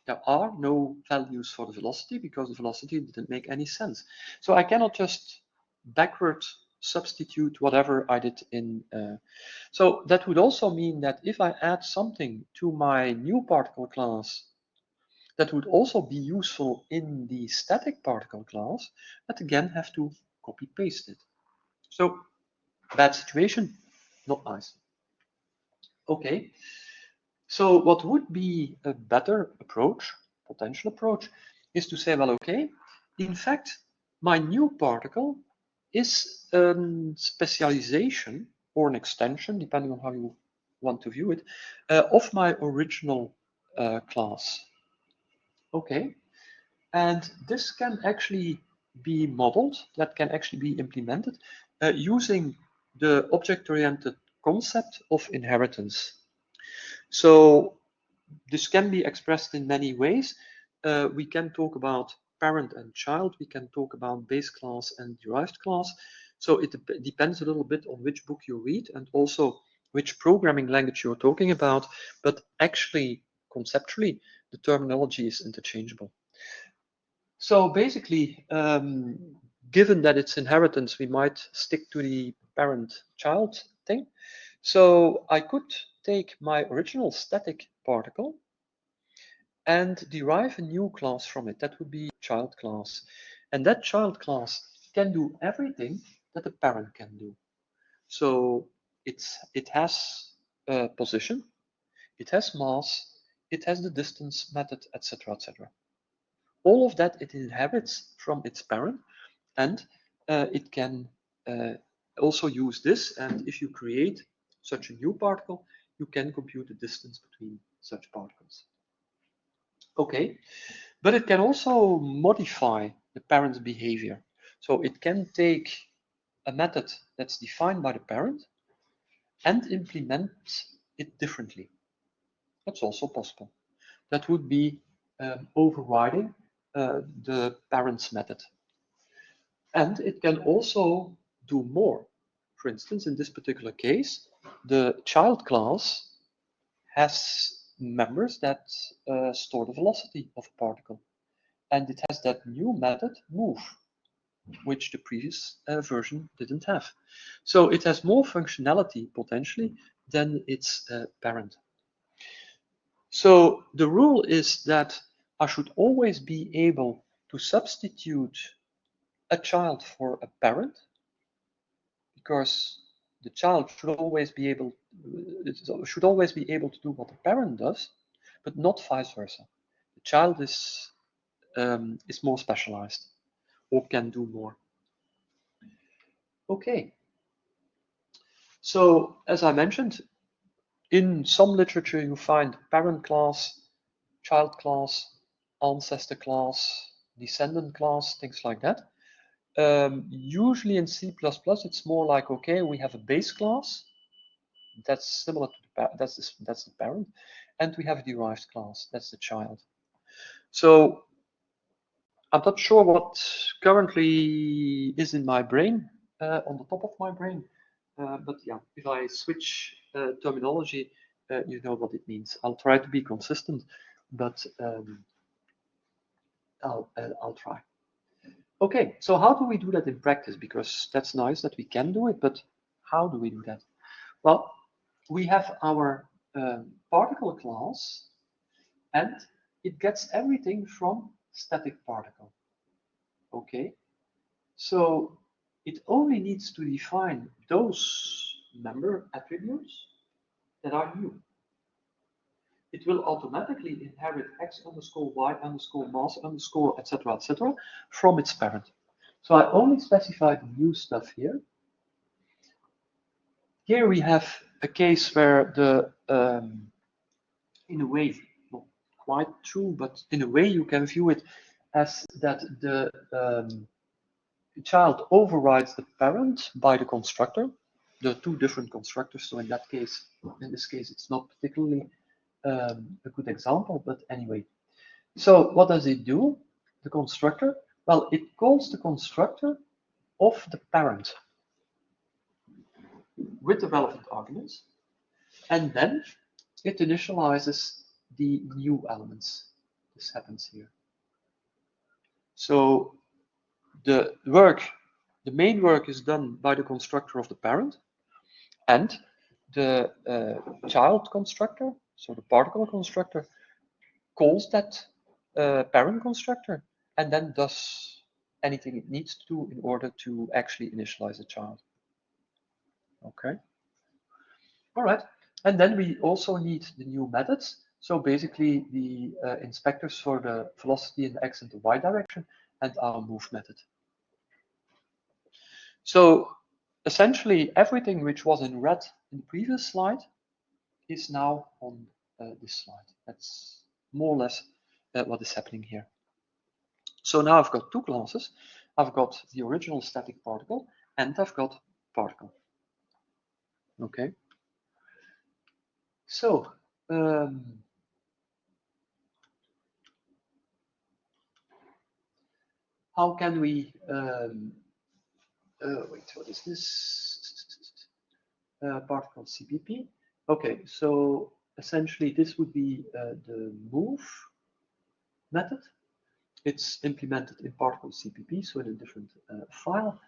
there are no values for the velocity because the velocity didn't make any sense. So I cannot just backward substitute whatever I did in. So that would also mean that if I add something to my new particle class that would also be useful in the static particle class, I'd again have to copy paste it. So bad situation, not nice. Okay, so what would be a better approach, potential approach, is to say, well, okay, in fact, my new particle is a specialization or an extension, depending on how you want to view it, of my original class. Okay, and this can actually be modeled, that can actually be implemented using the object-oriented concept of inheritance. So this can be expressed in many ways. We can talk about parent and child, we can talk about base class and derived class. So it depends a little bit on which book you read and also which programming language you're talking about, but actually, conceptually, the terminology is interchangeable. So basically, given that it's inheritance, we might stick to the parent-child thing. So I could take my original static particle and derive a new class from it. That would be child class. And that child class can do everything that the parent can do. So it has a position, it has mass, it has the distance method, etc., etc. All of that it inherits from its parent, and it can also use this. And if you create such a new particle, you can compute the distance between such particles. Okay, but it can also modify the parent's behavior. So it can take a method that's defined by the parent and implement it differently. That's also possible. That would be overriding the parent's method. And it can also do more. For instance, in this particular case, the child class has members that store the velocity of a particle. And it has that new method, move, which the previous version didn't have. So it has more functionality potentially than its parent. So the rule is that I should always be able to substitute a child for a parent, because the child should always be able to do what the parent does, but not vice versa. The child is more specialized or can do more. Okay. So as I mentioned, in some literature you find parent class, child class, ancestor class, descendant class, things like that. Usually in C++, it's more like, okay, we have a base class that's similar to that's the parent, and we have a derived class, that's the child. So I'm not sure what currently is in my brain, on the top of my brain, but yeah, if I switch terminology, you know what it means. I'll try to be consistent, but I'll try. Okay, so how do we do that in practice? Because that's nice that we can do it, but how do we do that? Well, we have our particle class, and it gets everything from static particle. Okay, so it only needs to define those member attributes that are new. It will automatically inherit x underscore y underscore mass underscore etc. from its parent. So I only specify the new stuff here. Here we have a case where the, in a way, not quite true, but in a way you can view it as that the child overrides the parent by the constructor. There are two different constructors, so in this case, it's not particularly a good example, but anyway. So what does it do, the constructor? Well, it calls the constructor of the parent with the relevant arguments, and then it initializes the new elements. This happens here. So the main work is done by the constructor of the parent, and the child constructor, so the particle constructor, calls that parent constructor and then does anything it needs to do in order to actually initialize a child. Okay. All right. And then we also need the new methods. So basically the inspectors for the velocity in the x and the y direction and our move method. So essentially everything which was in red in the previous slide is now on this slide. That's more or less what is happening here. So now I've got two classes. I've got the original static particle and I've got particle. Okay. So how can we wait, what is this? Particle CPP. Okay, so essentially this would be the move method. It's implemented in particle CPP, so in a different file,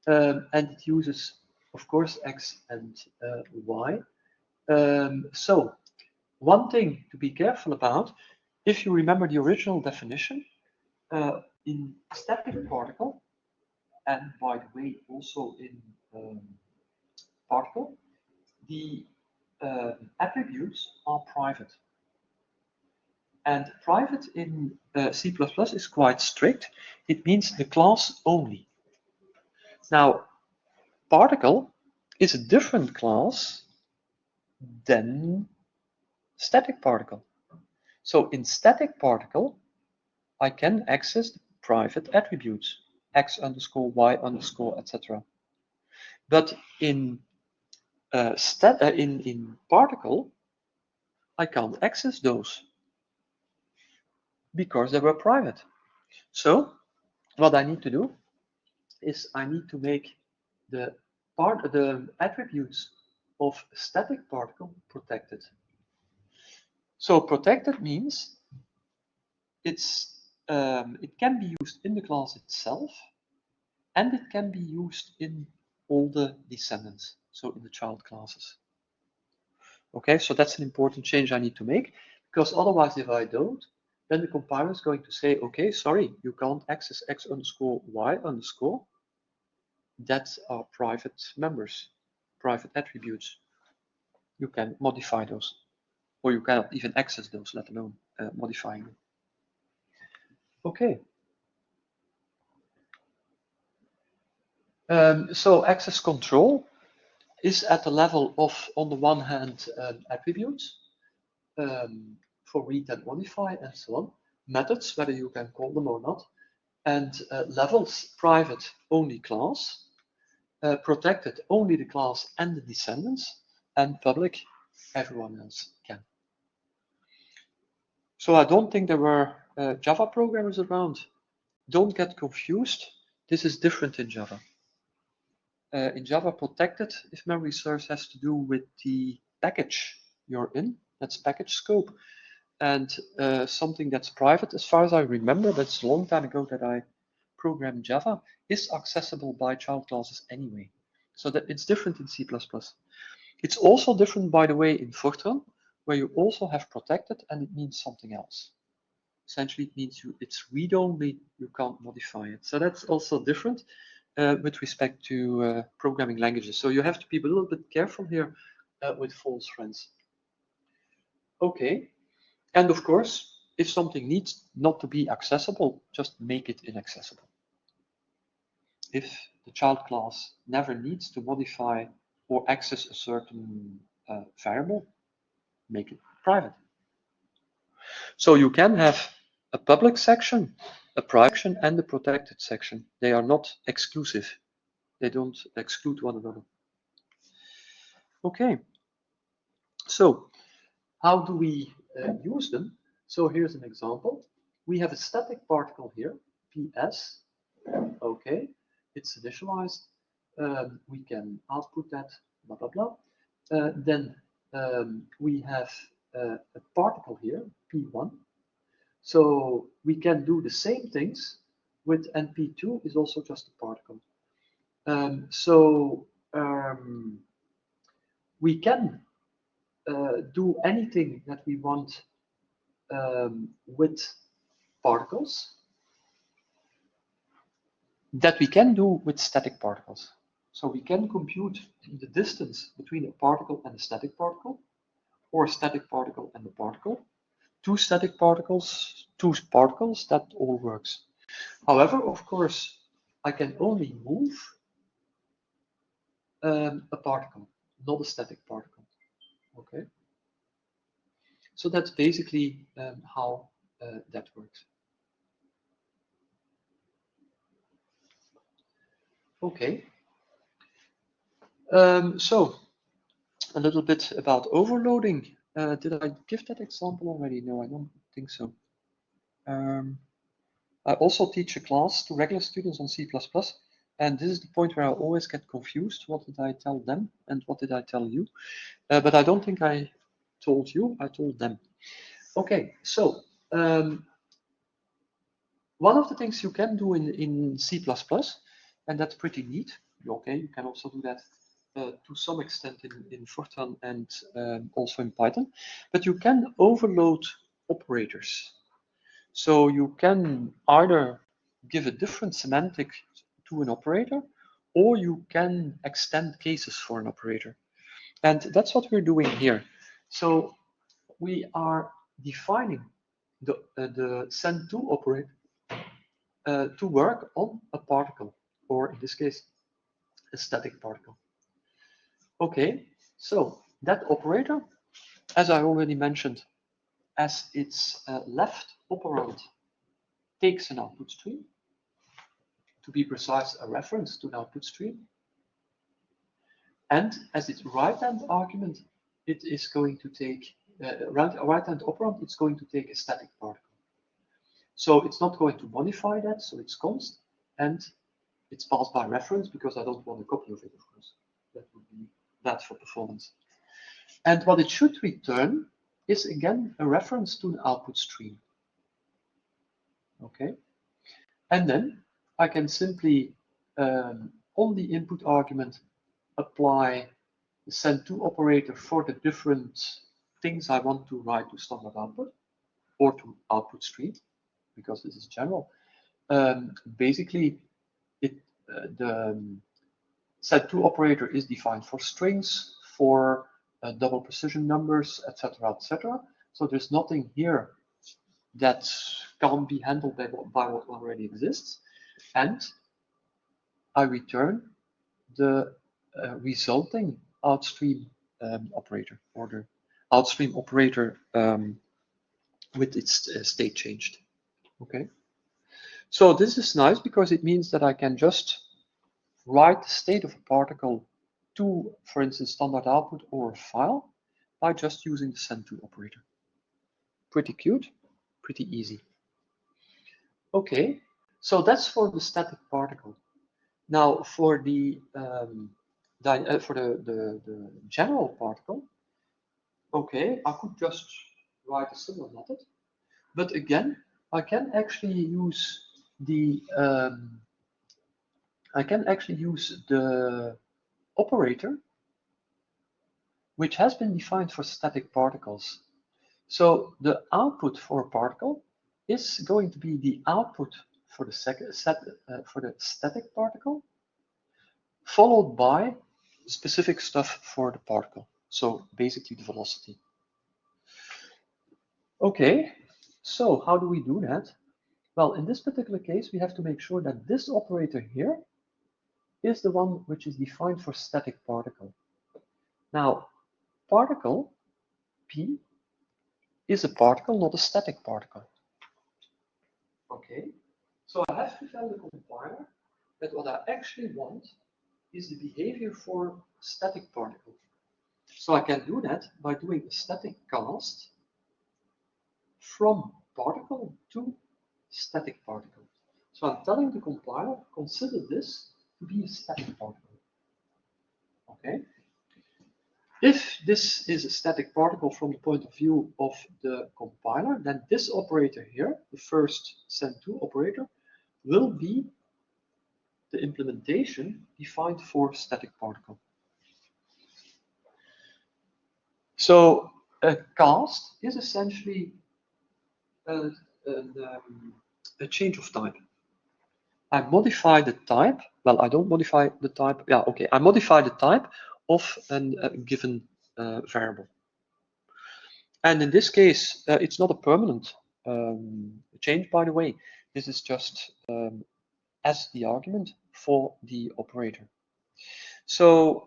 and it uses, of course, X and Y. So one thing to be careful about, if you remember the original definition, in static particle, and by the way, also in particle, the attributes are private. And private in C++ is quite strict. It means the class only. Now, particle is a different class than static particle. So in static particle, I can access the private attributes, X underscore, Y underscore, etc. But in particle, I can't access those because they were private. So what I need to do is I need to make the attributes of static particle protected. So protected means it can be used in the class itself, and it can be used in all the descendants, so in the child classes. Okay, so that's an important change I need to make, because otherwise if I don't, then the compiler is going to say, okay, sorry, you can't access X underscore Y underscore. That are private members, private attributes. You can modify those, or you cannot even access those, let alone modifying them. Okay. So access control is at the level of, on the one hand, attributes for read and modify and so on, methods, whether you can call them or not, and levels, private, only class, protected, only the class and the descendants, and public, everyone else can. So I don't think there were Java programmers around. Don't get confused. This is different in Java. In Java, protected, if memory serves, has to do with the package you're in. That's package scope. And something that's private, as far as I remember, that's a long time ago that I programmed Java, is accessible by child classes anyway. So that it's different in C++. It's also different, by the way, in Fortran, where you also have protected, and it means something else. Essentially, it means it's read-only, you can't modify it. So that's also different with respect to programming languages. So you have to be a little bit careful here with false friends. Okay, and of course, if something needs not to be accessible, just make it inaccessible. If the child class never needs to modify or access a certain variable, make it private. So you can have a public section, a private section, and a protected section. They are not exclusive. They don't exclude one another. Okay. So how do we use them? So here's an example. We have a static particle here, PS. Okay, it's initialized. We can output that, blah, blah, blah. Then we have a particle here, P1. So we can do the same things with NP2 is also just a particle. We can do anything that we want with particles that we can do with static particles. So we can compute the distance between a particle and a static particle, or a static particle and a particle. Two static particles, two particles, that all works. However, of course, I can only move a particle, not a static particle. Okay. So that's basically how that works. Okay. So a little bit about overloading. Did I give that example already? No, I don't think so. I also teach a class to regular students on C++, and this is the point where I always get confused. What did I tell them and what did I tell you? But I don't think I told you, I told them. Okay, so one of the things you can do in C++, and that's pretty neat. Okay, you can also do that to some extent in Fortran and also in Python, but you can overload operators. So you can either give a different semantic to an operator, or you can extend cases for an operator. And that's what we're doing here. So we are defining the send-to operator to work on a particle, or in this case, a static particle. Okay, so that operator, as I already mentioned, as its left operand takes an output stream, to be precise, a reference to an output stream, and as its right-hand argument, it is going to take right-hand operand, it's going to take a static particle. So it's not going to modify that, so it's const, and it's passed by reference because I don't want a copy of it, of course. That would be bad for performance. And what it should return is again a reference to an output stream. Okay, and then I can simply on the input argument apply the send-to operator for the different things I want to write to standard output or to output stream, because this is general. Basically, the send-to operator is defined for strings, for double precision numbers, etc., etc. So there's nothing here that can't be handled by what already exists, and I return the resulting outstream operator, or the outstream operator with its state changed. Okay, so this is nice because it means that I can just write the state of a particle to, for instance, standard output or a file by just using the send-to operator. Pretty cute, pretty easy. Okay, so that's for the static particle. Now for the general particle, okay, I could just write a similar method, but again, I can actually use the operator which has been defined for static particles. So the output for a particle is going to be the output for the static particle, followed by specific stuff for the particle. So basically the velocity. Okay, so how do we do that? Well, in this particular case, we have to make sure that this operator here is the one which is defined for static particle. Now, particle P is a particle, not a static particle. Okay, so I have to tell the compiler that what I actually want is the behavior for static particle. So I can do that by doing a static cast from particle to static particle. So I'm telling the compiler, consider this to be a static particle. Okay. If this is a static particle from the point of view of the compiler, then this operator here, the first send-to operator, will be the implementation defined for static particle. So a cast is essentially a change of type. I modify the type. Well, I don't modify the type. Yeah, okay. I modify the type of a given variable. And in this case, it's not a permanent change, by the way. This is just as the argument for the operator. So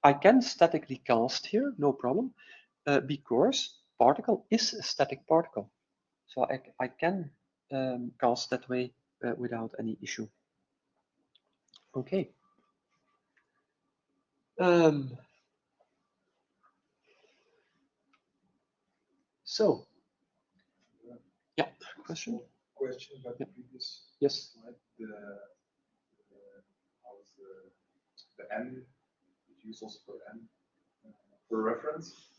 I can statically cast here, no problem, because particle is a static particle. So I can cast that way without any issue. Okay. So, yeah, question? Question about the previous Yes. slide. How's the n used also for n for reference?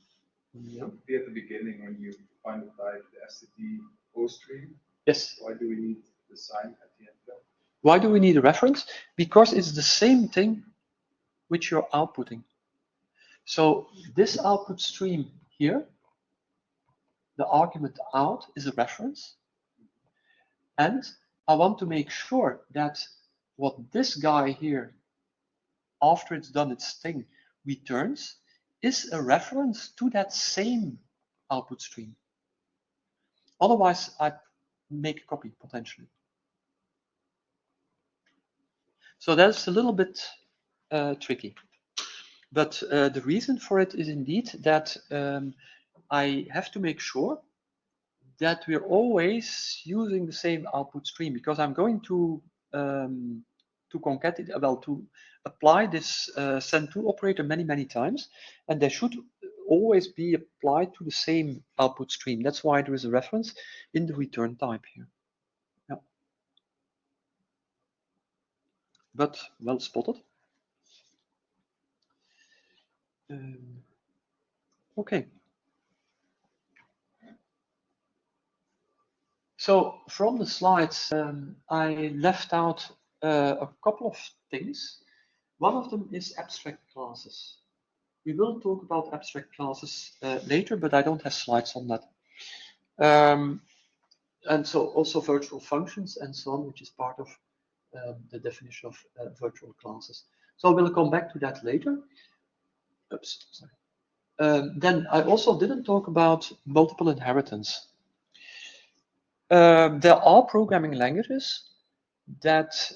Yeah. At the beginning, when you find the type, the STD O stream. Yes. Why do we need the sign at the end there? Why do we need a reference? Because it's the same thing which you're outputting. So this output stream here, the argument out is a reference. And I want to make sure that what this guy here, after it's done its thing, returns is a reference to that same output stream. Otherwise, I make a copy potentially. So that's a little bit tricky. But the reason for it is indeed that I have to make sure that we're always using the same output stream, because I'm going to concatenate, well, to apply this send-to operator many times, and they should always be applied to the same output stream. That's why there is a reference in the return type here. Yeah. But well spotted. Okay. So from the slides, I left out a couple of things. One of them is abstract classes. We will talk about abstract classes later, but I don't have slides on that. And so also virtual functions and so on, which is part of the definition of virtual classes. So we'll come back to that later. Oops, sorry. Then I also didn't talk about multiple inheritance. There are programming languages that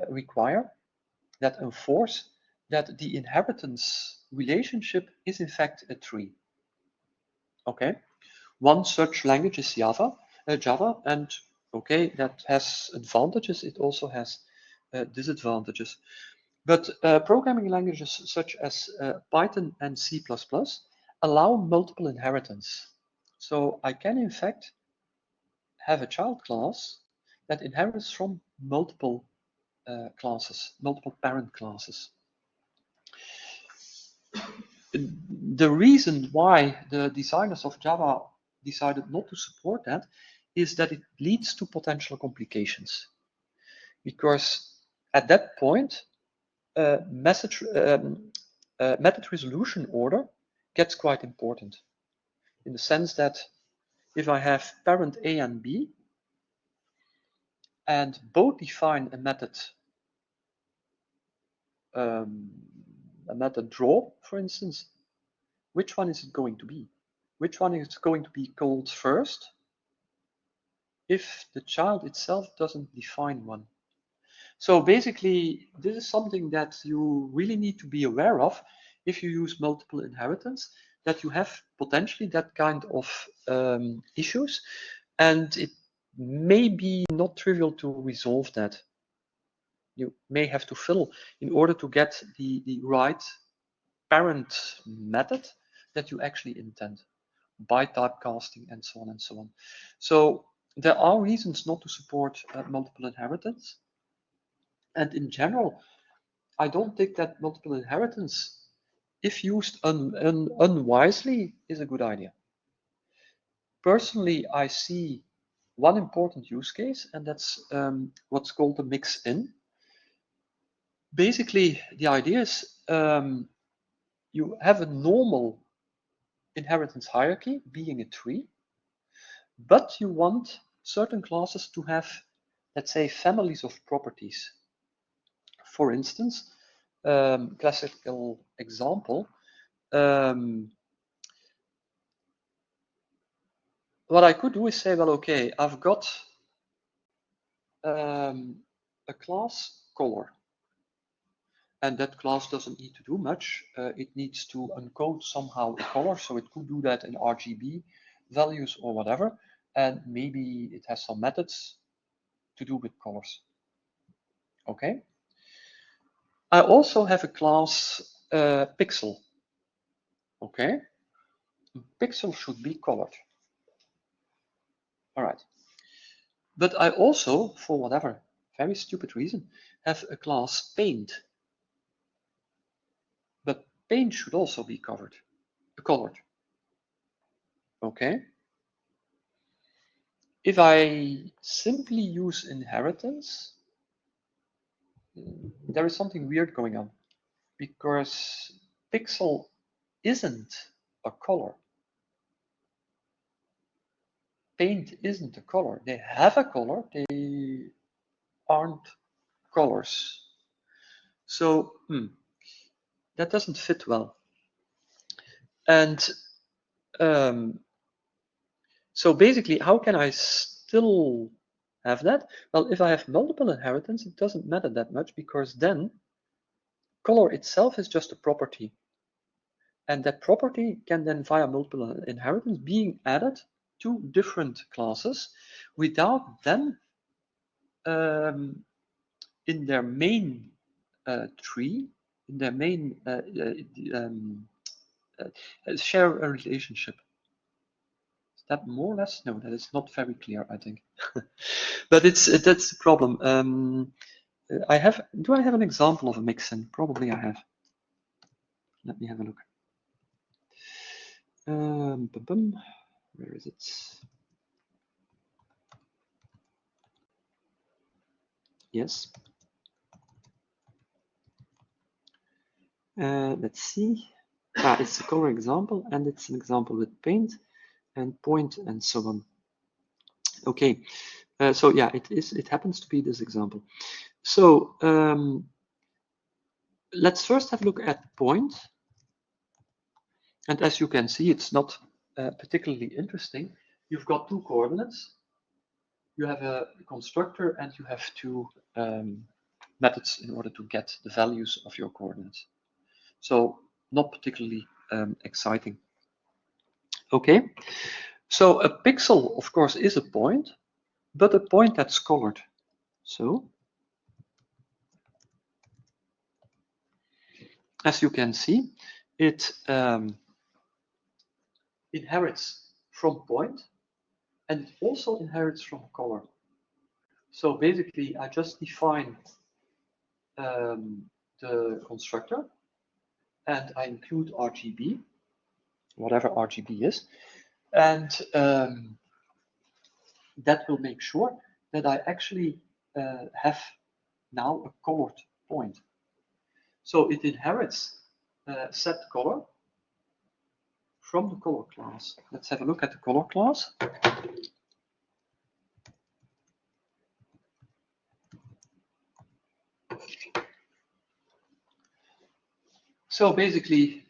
require, that enforce that the inheritance relationship is in fact a tree. Okay, one such language is Java, and okay, that has advantages. It also has disadvantages. But programming languages such as Python and C++ allow multiple inheritance. So I can in fact have a child class that inherits from multiple classes, multiple parent classes. The reason why the designers of Java decided not to support that is that it leads to potential complications. Because at that point, method resolution order gets quite important, in the sense that if I have parent A and B, and both define a method draw, for instance, which one is it going to be? Which one is going to be called first if the child itself doesn't define one? So basically, this is something that you really need to be aware of if you use multiple inheritance, that you have potentially that kind of issues, and it may be not trivial to resolve that. You may have to fill in order to get the right parent method that you actually intend, by typecasting and so on and so on. So there are reasons not to support multiple inheritance. And in general, I don't think that multiple inheritance, if used unwisely, is a good idea. Personally, I see one important use case, and that's what's called a mix-in. Basically, the idea is you have a normal inheritance hierarchy, being a tree, but you want certain classes to have, let's say, families of properties. For instance, classical example, what I could do is say, well, okay, I've got a class color, And that class doesn't need to do much. It needs to encode somehow a color. So it could do that in RGB values or whatever. And maybe it has some methods to do with colors. Okay. I also have a class pixel. Okay. Pixel should be colored. All right. But I also, for whatever very stupid reason, have a class paint. But paint should also be colored. Okay. If I simply use inheritance, there is something weird going on, because pixel isn't a color. Paint isn't a color. They have a color, they aren't colors. So that doesn't fit well. And so basically, how can I still have that? Well, if I have multiple inheritance, it doesn't matter that much, because then color itself is just a property. And that property can then, via multiple inheritance, being added to different classes without them in their main tree, in their main share a relationship. Is that more or less? No, that is not very clear, I think. But that's the problem. Do I have an example of a mixin? Probably I have. Let me have a look. Where is it? Yes. Let's see. It's a color example, and it's an example with paint and point and so on. Okay. So yeah, it happens to be this example. So let's first have a look at point. And as you can see, it's not particularly interesting. You've got two coordinates. You have a constructor and you have two methods in order to get the values of your coordinates. So not particularly exciting. Okay, so a pixel, of course, is a point, but a point that's colored. So as you can see, it inherits from point, and it also inherits from color. So basically, I just define the constructor, and I include RGB, whatever RGB is, and that will make sure that I actually have now a colored point. So it inherits set color from the color class. Let's have a look at the color class. So basically,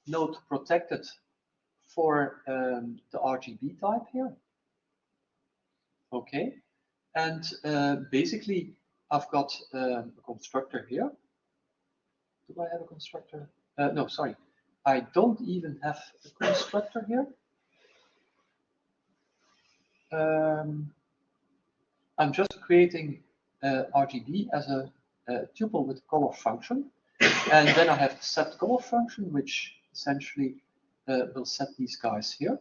node protected for the RGB type here. Okay, and basically, I've got a constructor here. Do I have a constructor? No, sorry. I don't even have a constructor here. I'm just creating RGB as a tuple with color function. And then I have the set color function, which essentially will set these guys here.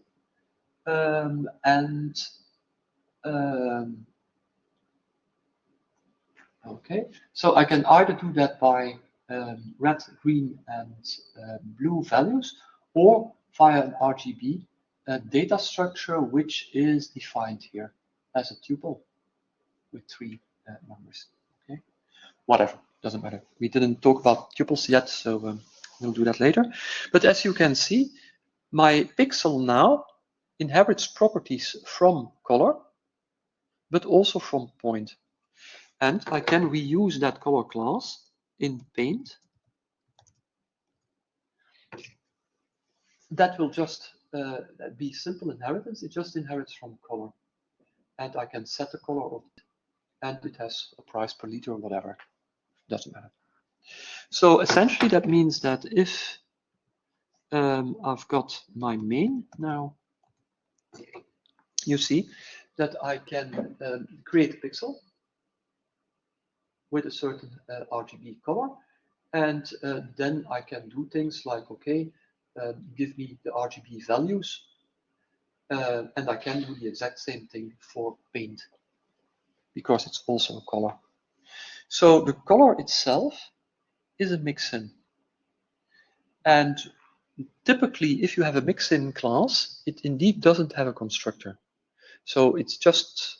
Okay, so I can either do that by red, green, and blue values, or via an RGB data structure, which is defined here as a tuple with three numbers. Okay, whatever, doesn't matter. We didn't talk about tuples yet, so we'll do that later. But as you can see, my pixel now inherits properties from color, but also from point. And I can reuse that color class in Paint. That will just be simple inheritance. It just inherits from color. And I can set the color of it. And it has a price per liter or whatever. Doesn't matter. So essentially that means that if I've got my main now, you see that I can create a pixel with a certain RGB color, and then I can do things like, okay, give me the RGB values, and I can do the exact same thing for paint, because it's also a color. So the color itself is a mixin. And typically, if you have a mixin class, it indeed doesn't have a constructor. So it's just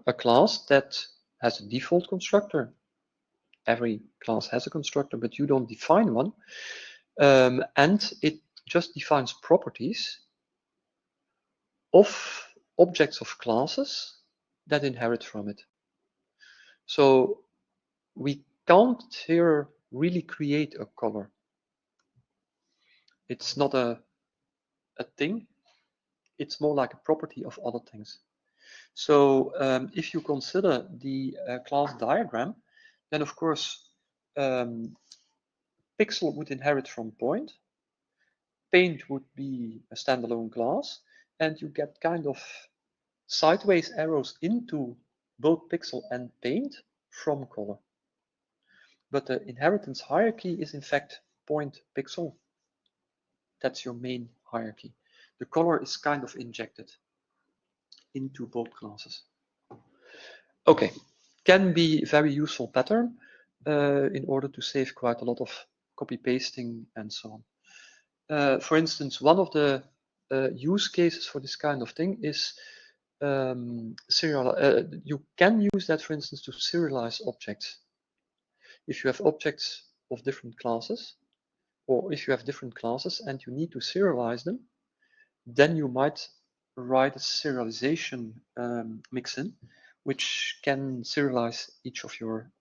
a class that has a default constructor. Every class has a constructor, but you don't define one. And it just defines properties of objects of classes that inherit from it. So we can't here really create a color. It's not a thing. It's more like a property of other things. So if you consider the class diagram, then of course pixel would inherit from point, paint would be a standalone class, and you get kind of sideways arrows into both pixel and paint from color. But the inheritance hierarchy is in fact point pixel. That's your main hierarchy. The color is kind of injected into both classes. Okay, can be very useful pattern in order to save quite a lot of copy pasting and so on. For instance, one of the use cases for this kind of thing is you can use that, for instance, to serialize objects. If you have objects of different classes, or if you have different classes and you need to serialize them, then you might write a serialization mixin, which can serialize each of your,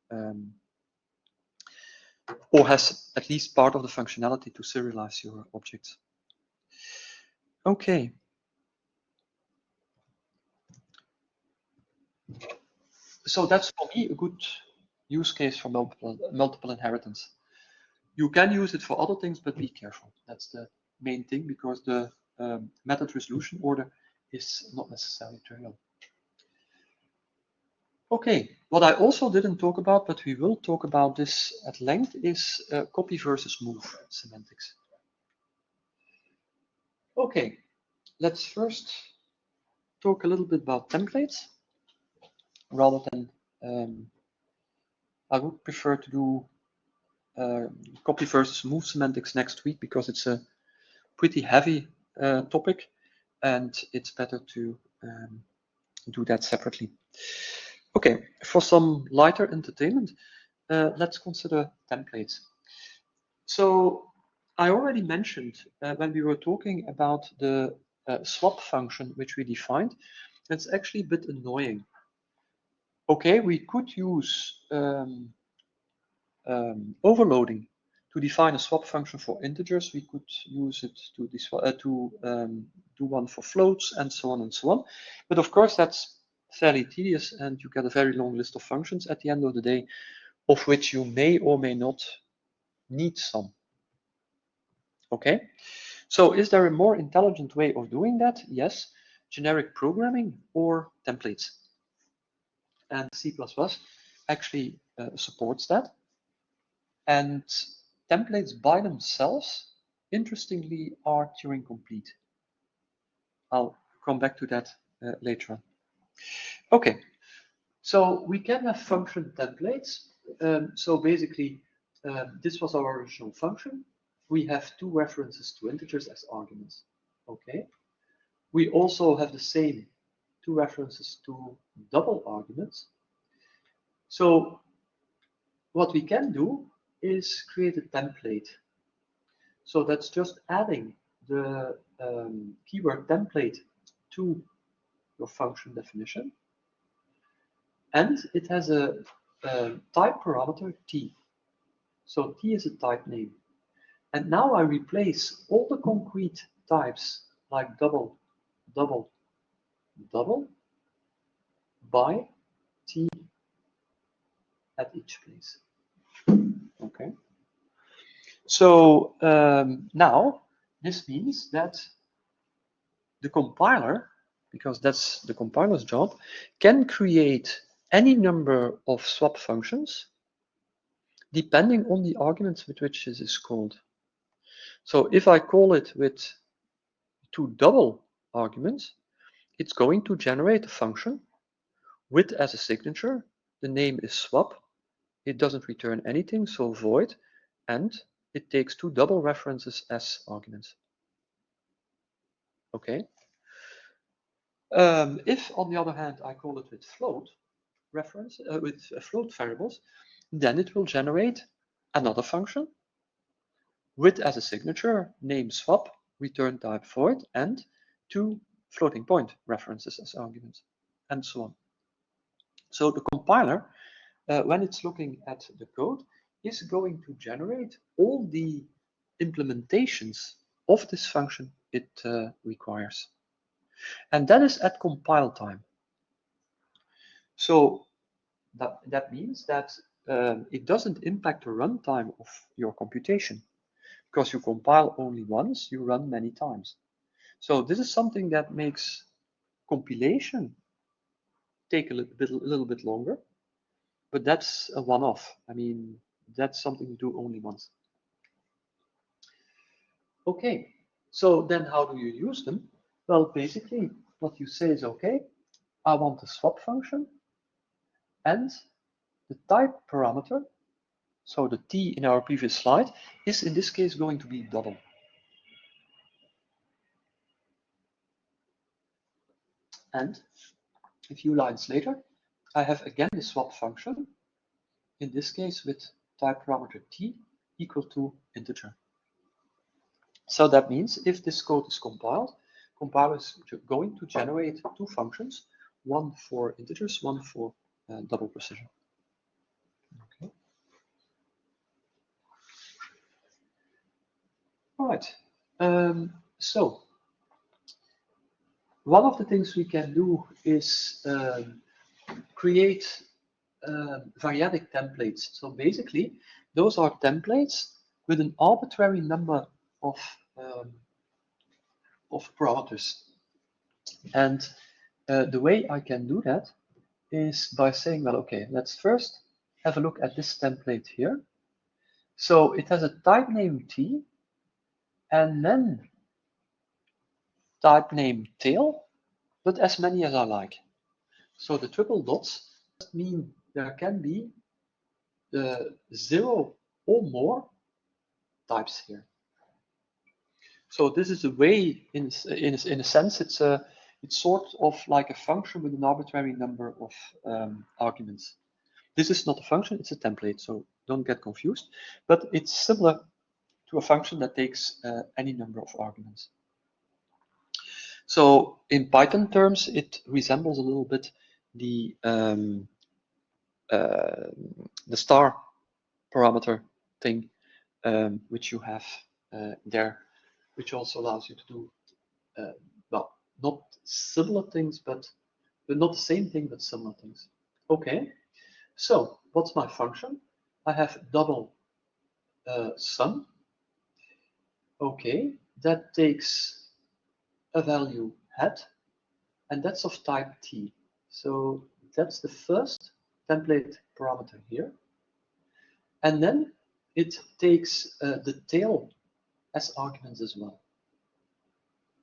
or has at least part of the functionality to serialize your objects. Okay. So that's for me a good use case for multiple inheritance. You can use it for other things, but be careful. That's the main thing, because the method resolution order is not necessarily trivial. Okay, what I also didn't talk about, but we will talk about this at length, is copy versus move semantics. Okay, let's first talk a little bit about templates, rather than, I would prefer to do copy versus move semantics next week, because it's a pretty heavy topic, and it's better to do that separately. Okay, for some lighter entertainment, let's consider templates. So I already mentioned when we were talking about the swap function which we defined, it's actually a bit annoying. Okay, we could use overloading to define a swap function for integers. We could use it to do one for floats, and so on and so on. But of course, that's fairly tedious, and you get a very long list of functions at the end of the day, of which you may or may not need some. Okay, so is there a more intelligent way of doing that? Yes, generic programming or templates. And C++ actually supports that. And templates by themselves, interestingly, are Turing complete. I'll come back to that later on. Okay, so we can have function templates. So basically, this was our original function. We have two references to integers as arguments. Okay. We also have the same two references to double arguments. So what we can do is create a template. So that's just adding the keyword template to your function definition. And it has a type parameter t. So t is a type name. And now I replace all the concrete types like double, double, double by t at each place. Okay. So now this means that the compiler, because that's the compiler's job, can create any number of swap functions depending on the arguments with which this is called. So if I call it with 2 double arguments, it's going to generate a function with as a signature, the name is swap, it doesn't return anything, so void, and it takes 2 double references as arguments. Okay. If on the other hand I call it with float reference, with float variables, then it will generate another function with as a signature name swap, return type void, and 2 floating point references as arguments, and so on. So the compiler, when it's looking at the code, is going to generate all the implementations of this function it requires. And that is at compile time. So that means that it doesn't impact the runtime of your computation, because you compile only once, you run many times. So this is something that makes compilation take a little bit longer, but that's a one-off. I mean, that's something you do only once. Okay, so then how do you use them? Well, basically, what you say is, okay, I want a swap function, and the type parameter, so the t in our previous slide, is in this case going to be double. And a few lines later, I have again the swap function, in this case with type parameter t equal to integer. So that means if this code is compiled, compiler is going to generate 2 functions, one for integers, one for double precision. Okay. All right. So one of the things we can do is create variadic templates. So basically, those are templates with an arbitrary number of parameters. And the way I can do that is by saying, well, okay, let's first have a look at this template here. So it has a type name t, and then type name tail, but as many as I like. So the triple dots mean there can be 0 or more types here. So this is a way, in a sense, it's sort of like a function with an arbitrary number of arguments. This is not a function, it's a template, so don't get confused. But it's similar to a function that takes any number of arguments. So in Python terms, it resembles a little bit the star parameter thing, which you have there, which also allows you to do, well, not similar things, but not the same thing, but similar things. Okay, so what's my function? I have double sum. Okay, that takes a value head, and that's of type t. So that's the first template parameter here. And then it takes the tail as arguments as well.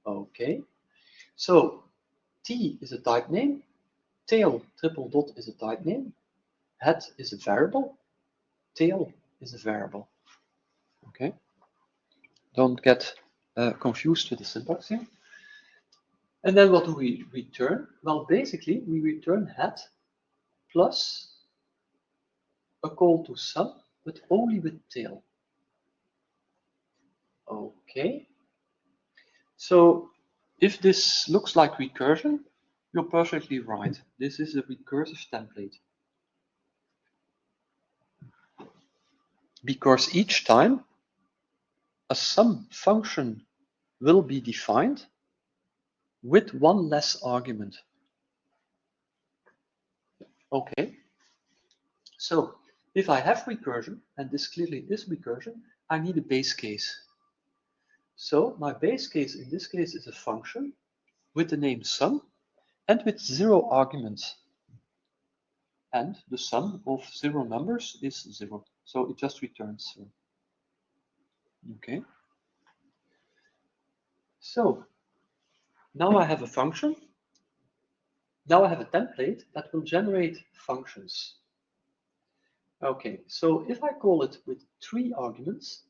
Okay, so t is a type name, tail triple dot is a type name, head is a variable, tail is a variable. Okay, don't get confused with the syntax here. And then what do we return? Well, basically we return head plus a call to sum, but only with tail. Okay, so if this looks like recursion, you're perfectly right. This is a recursive template. Because each time a sum function will be defined with one less argument. Okay, so if I have recursion, and this clearly is recursion, I need a base case. So my base case in this case is a function with the name sum and with 0 arguments. And the sum of 0 numbers is 0. So it just returns 0. Okay. So now I have a function. Now I have a template that will generate functions. Okay, so if I call it with 3 arguments,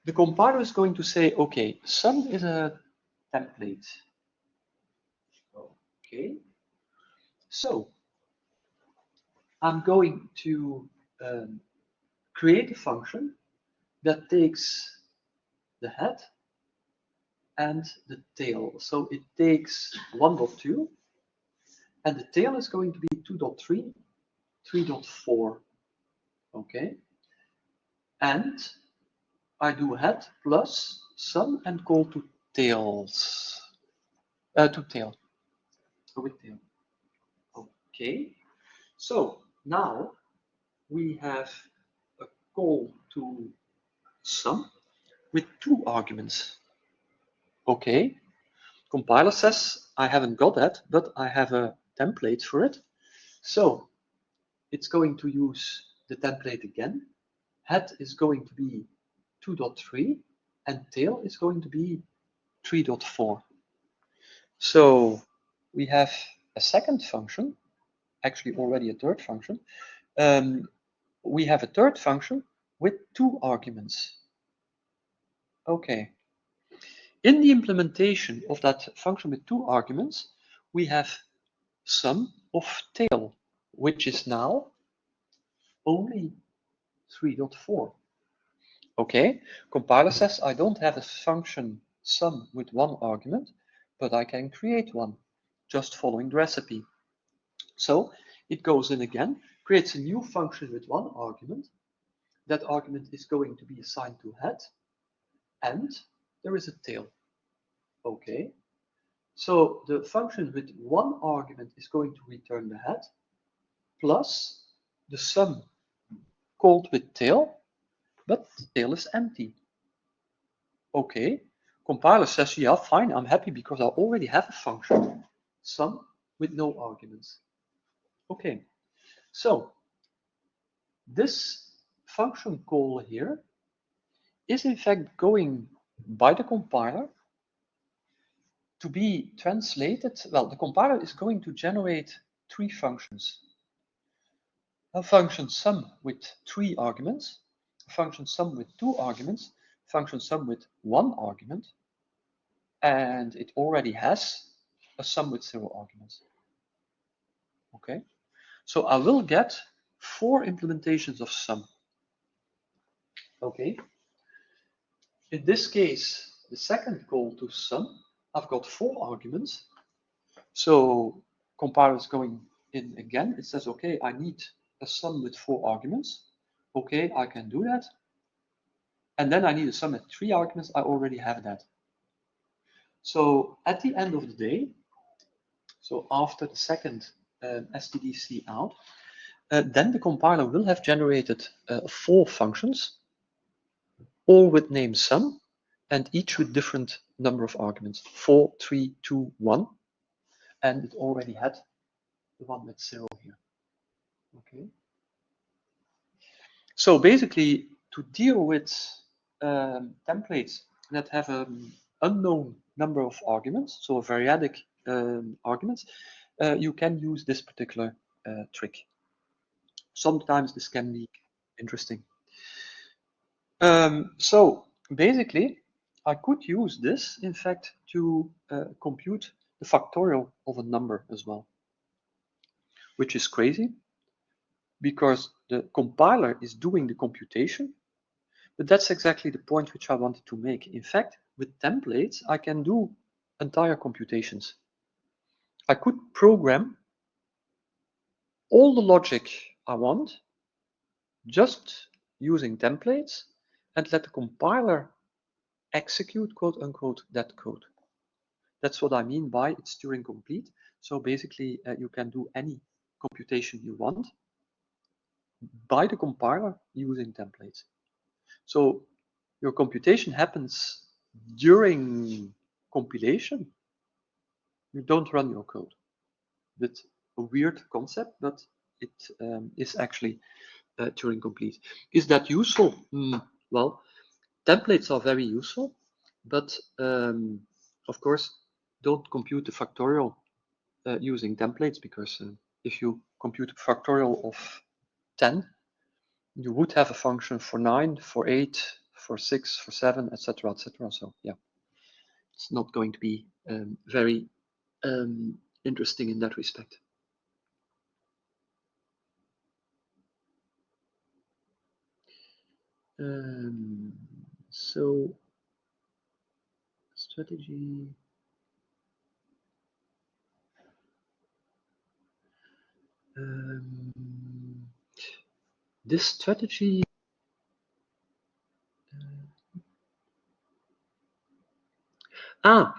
the compiler is going to say, okay, sum is a template. Okay, so I'm going to create a function that takes the head and the tail. So it takes 1.2, and the tail is going to be 2.3, 3.4. Okay, and I do head plus sum and call to tails, to tail, with tail. Okay, so now we have a call to sum with 2 arguments. Okay, compiler says I haven't got that, but I have a template for it. So it's going to use the template again. Head is going to be 2.3 and tail is going to be 3.4. So we have a second function, actually already a third function. We have a third function with 2 arguments. Okay. In the implementation of that function with 2 arguments, we have sum of tail, which is now only 3.4. Okay, compiler says I don't have a function sum with 1 argument, but I can create one just following the recipe. So it goes in again, creates a new function with 1 argument. That argument is going to be assigned to head, and there is a tail. Okay, so the function with 1 argument is going to return the head plus the sum called with tail, but the tail is empty. Okay, compiler says, yeah, fine, I'm happy because I already have a function sum with no arguments. Okay, so this function call here is in fact going by the compiler to be translated. Well, the compiler is going to generate 3 functions. A function sum with 3 arguments, a function sum with 2 arguments, function sum with 1 argument, and it already has a sum with 0 arguments. Okay, so I will get 4 implementations of sum. Okay, in this case, the second call to sum, I've got 4 arguments. So compiler is going in again. It says, okay, I need a sum with 4 arguments. Okay, I can do that. And then I need a sum with 3 arguments. I already have that. So at the end of the day, so after the second stdc out, then the compiler will have generated 4 functions, all with name sum, and each with different number of arguments, 4, 3, 2, 1. And it already had the one with 0 here. Okay. So basically, to deal with templates that have an unknown number of arguments, so variadic arguments, you can use this particular trick. Sometimes this can be interesting. So basically, I could use this, in fact, to compute the factorial of a number as well, which is crazy because the compiler is doing the computation, but that's exactly the point which I wanted to make. In fact, with templates, I can do entire computations. I could program all the logic I want just using templates and let the compiler execute, quote unquote, that code. That's what I mean by it's Turing complete. So basically, you can do any computation you want by the compiler using templates. So your computation happens during compilation. You don't run your code. That's a weird concept, but it is actually Turing complete. Is that useful? Well, templates are very useful, but of course, don't compute the factorial using templates, because if you compute a factorial of 10, you would have a function for 9, for 8, for 6, for 7, etc., etc. So yeah, it's not going to be very interesting in that respect. So strategy. This strategy. Yeah,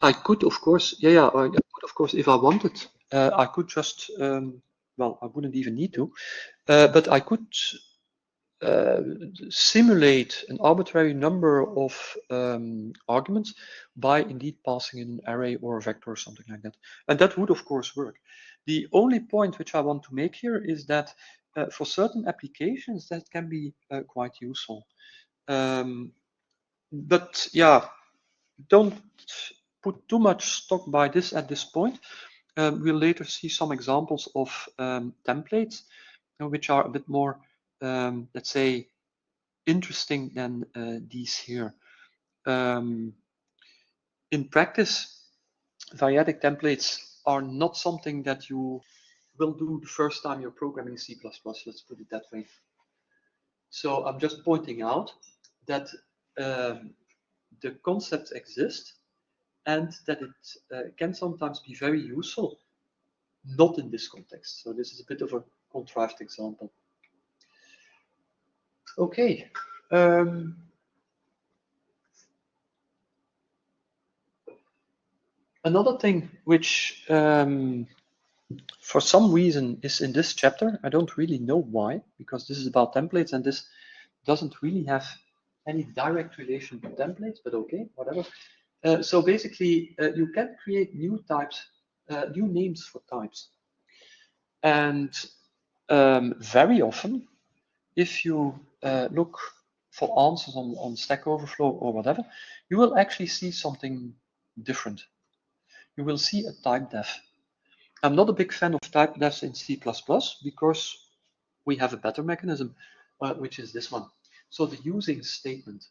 I could, of course. Yeah, I could, of course, if I wanted, I could just. Well, I wouldn't even need to, but I could simulate an arbitrary number of arguments by indeed passing in an array or a vector or something like that. And that would, of course, work. The only point which I want to make here is that for certain applications, that can be quite useful. But yeah, don't put too much stock by this at this point. We'll later see some examples of templates, which are a bit more, let's say, interesting than these here. In practice, variadic templates are not something that you will do the first time you're programming C++, let's put it that way. So I'm just pointing out that the concepts exist and that it can sometimes be very useful, not in this context. So this is a bit of a contrived example. Okay. Another thing which for some reason is in this chapter, I don't really know why, because this is about templates and this doesn't really have any direct relation to templates, but okay, whatever. So basically, you can create new types, new names for types. And very often, if you look for answers on Stack Overflow or whatever, you will actually see something different. You will see a type def. I'm not a big fan of type defs in C++ because we have a better mechanism, which is this one. So the using statement.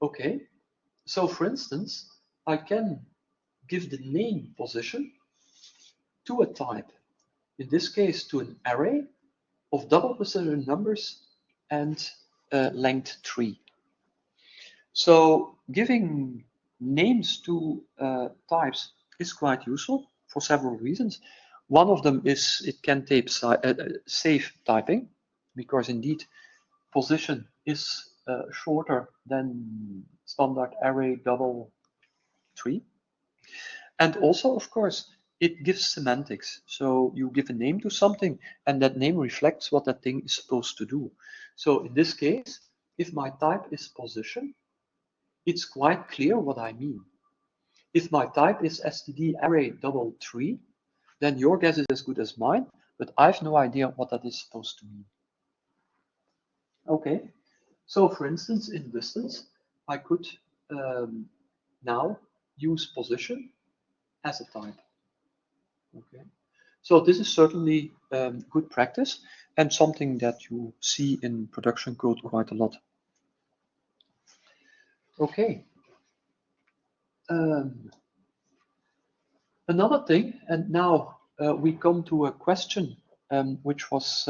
Okay, so for instance, I can give the name position to a type, in this case to an array of double precision numbers and length 3. So giving names to types is quite useful for several reasons. One of them is it can save typing, because indeed position is shorter than standard array double 3. And also, of course, it gives semantics. So you give a name to something and that name reflects what that thing is supposed to do. So in this case, if my type is position, it's quite clear what I mean. If my type is std array double 3, then your guess is as good as mine, but I have no idea what that is supposed to mean. Okay, so for instance, in distance, I could now use position as a type. Okay, so this is certainly good practice and something that you see in production code quite a lot. Okay. Another thing, and now we come to a question which was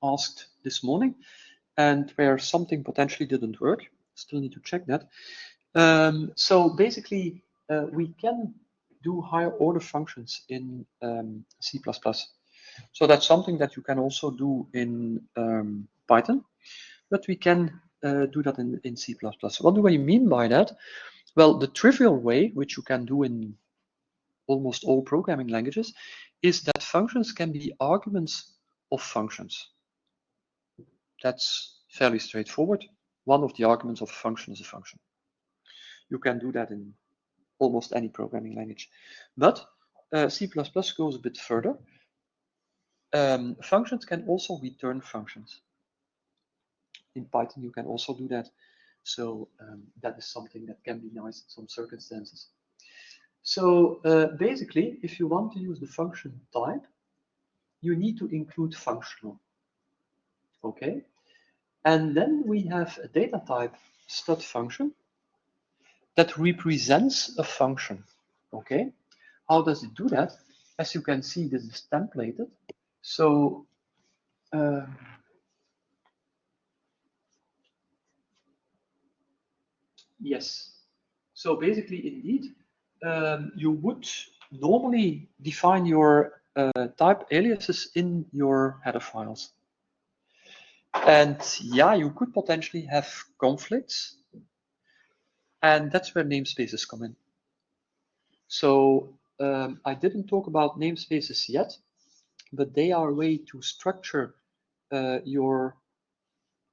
asked this morning, and where something potentially didn't work. Still need to check that. So basically, we can do higher order functions in C++. So that's something that you can also do in Python, but we can do that in C++. What do I mean by that? Well, the trivial way, which you can do in almost all programming languages, is that functions can be arguments of functions. That's fairly straightforward. One of the arguments of a function is a function. You can do that in almost any programming language. But C++ goes a bit further. Functions can also return functions. In Python, you can also do that. So that is something that can be nice in some circumstances. So basically, if you want to use the function type, you need to include functional. Okay. And then we have a data type stud function that represents a function. Okay. How does it do that? As you can see, this is templated. So yes. So basically, indeed, you would normally define your type aliases in your header files. And yeah, you could potentially have conflicts. And that's where namespaces come in. So I didn't talk about namespaces yet, but they are a way to structure your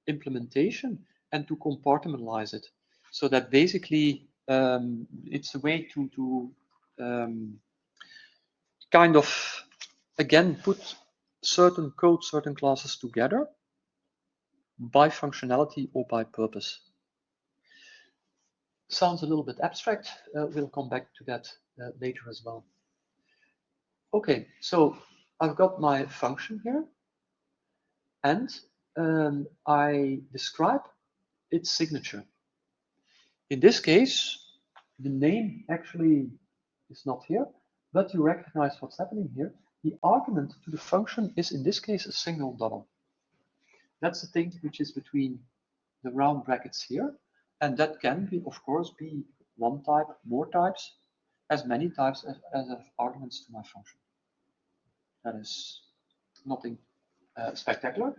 implementation and to compartmentalize it. So that basically it's a way to kind of, again, put certain code, certain classes together by functionality or by purpose. Sounds a little bit abstract. We'll come back to that later as well. Okay, so I've got my function here, and I describe its signature. In this case, the name actually is not here, but you recognize what's happening here. The argument to the function is, in this case, a single double. That's the thing which is between the round brackets here, and that can be, of course, be one type, more types, as many types as arguments to my function. That is nothing spectacular.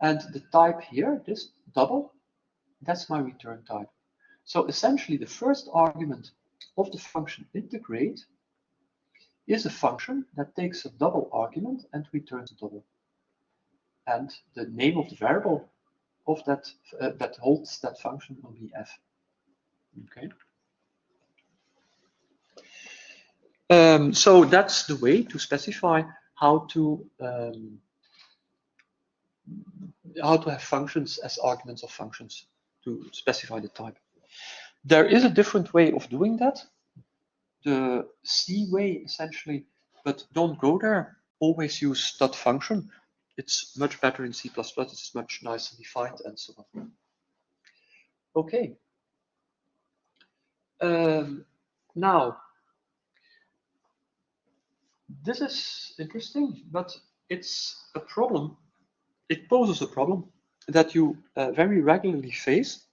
And the type here, this double, that's my return type. So essentially, the first argument of the function integrate is a function that takes a double argument and returns a double. And the name of the variable of that that holds that function will be f. Okay. So that's the way to specify how to have functions as arguments of functions to specify the type. There is a different way of doing that, the C way essentially, but don't go there. Always use stud function. It's much better in C++. It's much nicer defined and so on. Okay. Now, this is interesting, but it's a problem. It poses a problem that you very regularly face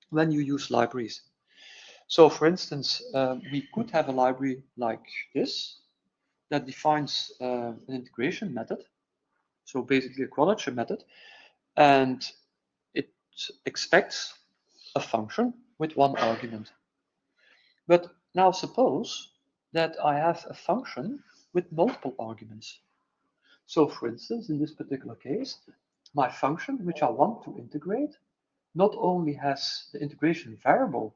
when you use libraries. So for instance, we could have a library like this that defines an integration method. So basically a quadrature method, and it expects a function with one argument. But now suppose that I have a function with multiple arguments. So for instance, in this particular case, my function, which I want to integrate, not only has the integration variable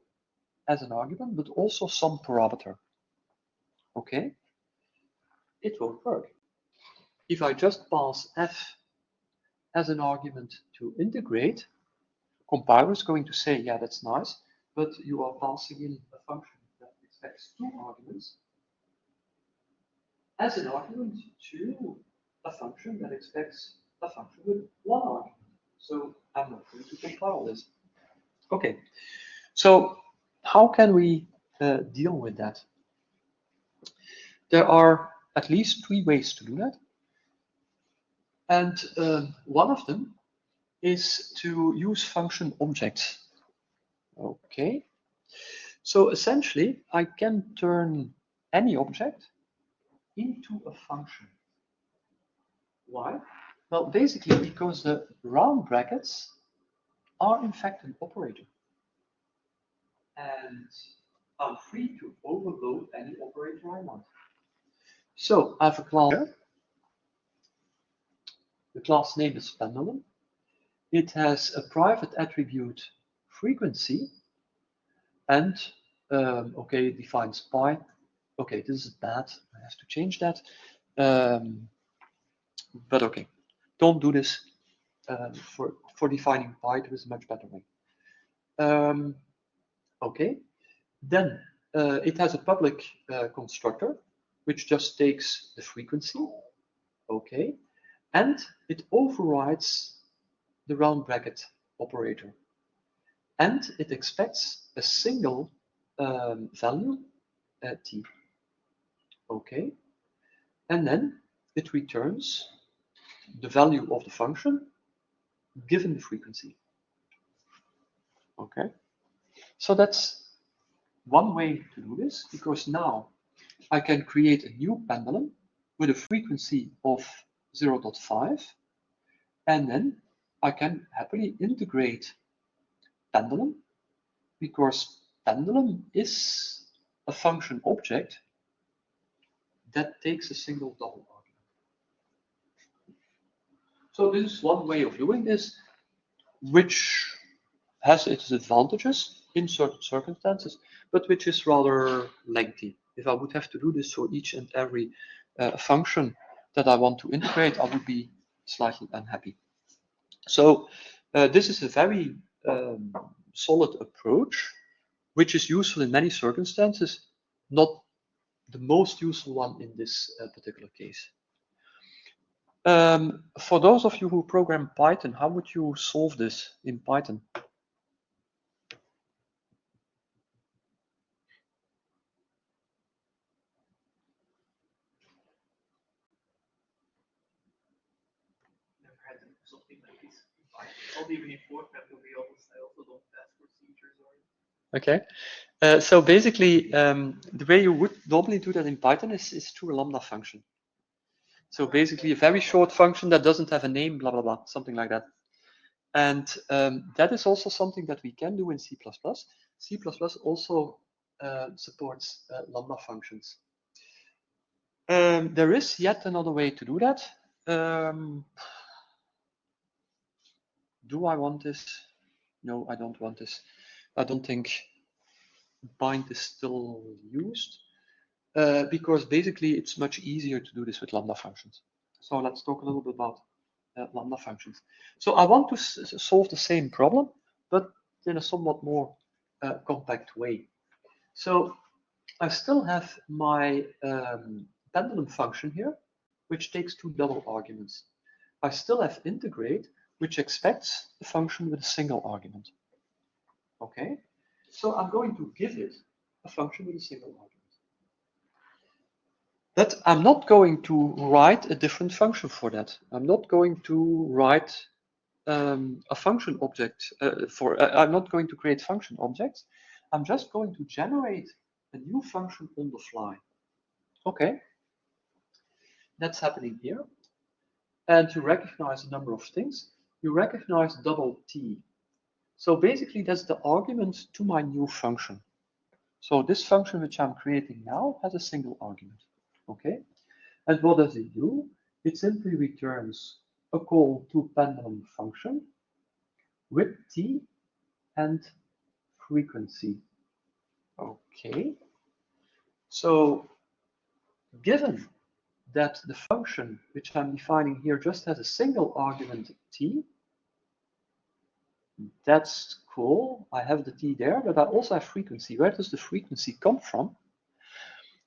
as an argument, but also some parameter. Okay? It won't work. If I just pass f as an argument to integrate, compiler is going to say, yeah, that's nice, but you are passing in a function that expects two arguments as an argument to a function that expects a function with one argument. So I'm not going to compile this. Okay, so how can we deal with that? There are at least 3 ways to do that. And one of them is to use function objects. Okay, so essentially I can turn any object into a function. Why? Well, basically because the round brackets are in fact an operator. And I'm free to overload any operator I want. So I have a class here. The class name is pendulum. it has a private attribute frequency, and okay, it defines pi. Okay, this is bad. I have to change that. But okay, don't do this for defining pi. There is a much better way. Okay, then it has a public constructor which just takes the frequency. Okay, and it overrides the round bracket operator, and it expects a single value t. Okay, and then it returns the value of the function given the frequency. Okay, so that's one way to do this, because now I can create a new pendulum with a frequency of 0.5, and then I can happily integrate pendulum, because pendulum is a function object that takes a single double argument. So this is one way of doing this, which has its advantages in certain circumstances, but which is rather lengthy. If I would have to do this for each and every function that I want to integrate, I would be slightly unhappy. So this is a very solid approach, which is useful in many circumstances, not the most useful one in this particular case. For those of you who program Python, how would you solve this in Python? Never had to do something like this. Not even in Fortran, to be honest. I also don't test procedures or anything. Okay. So basically, the way you would normally do that in Python is through a lambda function. So basically, a very short function that doesn't have a name, blah, blah, blah, something like that. And that is also something that we can do in C++. C++ also supports lambda functions. There is yet another way to do that. Do I want this? No, I don't want this. I don't think bind is still used because basically it's much easier to do this with lambda functions. So let's talk a little bit about lambda functions. So I want to solve the same problem, but in a somewhat more compact way. So I still have my pendulum function here, which takes two double arguments. I still have integrate, which expects the function with a single argument. Okay, so I'm going to give it a function with a single argument. But I'm not going to write a different function for that. I'm not going to write a function object I'm not going to create function objects. I'm just going to generate a new function on the fly. Okay, that's happening here. And to recognize a number of things, you recognize double T. So basically, that's the argument to my new function. So this function which I'm creating now has a single argument. Okay, and what does it do? It simply returns a call to pendulum function with T and frequency. Okay, so given that the function which I'm defining here just has a single argument T, that's cool. I have the T there, but I also have frequency. Where does the frequency come from?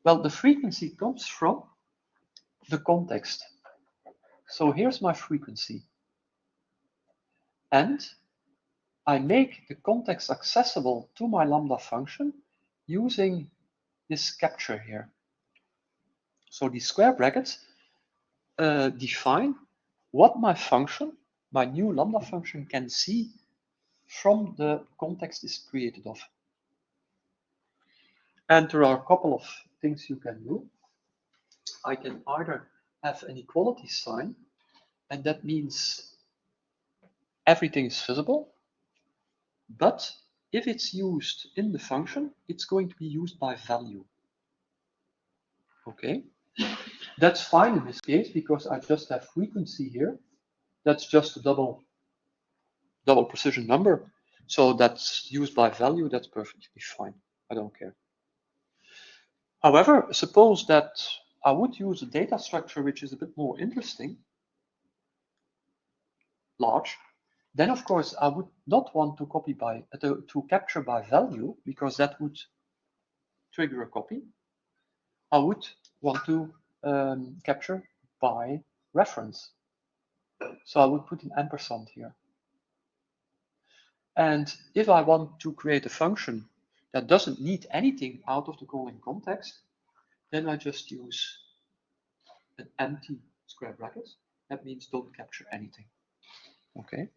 Well, the frequency comes from the context. So here's my frequency. And I make the context accessible to my lambda function using this capture here. So these square brackets define what my function, my new lambda function, can see from the context is created of. And there are a couple of things you can do. I can either have an equality sign, and that means everything is visible, but if it's used in the function, it's going to be used by value. Okay, that's fine in this case because I just have frequency here. That's just a double double precision number. So that's used by value, that's perfectly fine. I don't care. However, suppose that I would use a data structure which is a bit more interesting, large, then of course I would not want to copy by to capture by value, because that would trigger a copy. I would want to capture by reference. So I would put an ampersand here. And if I want to create a function that doesn't need anything out of the calling context, then I just use an empty square bracket. That means don't capture anything. Okay.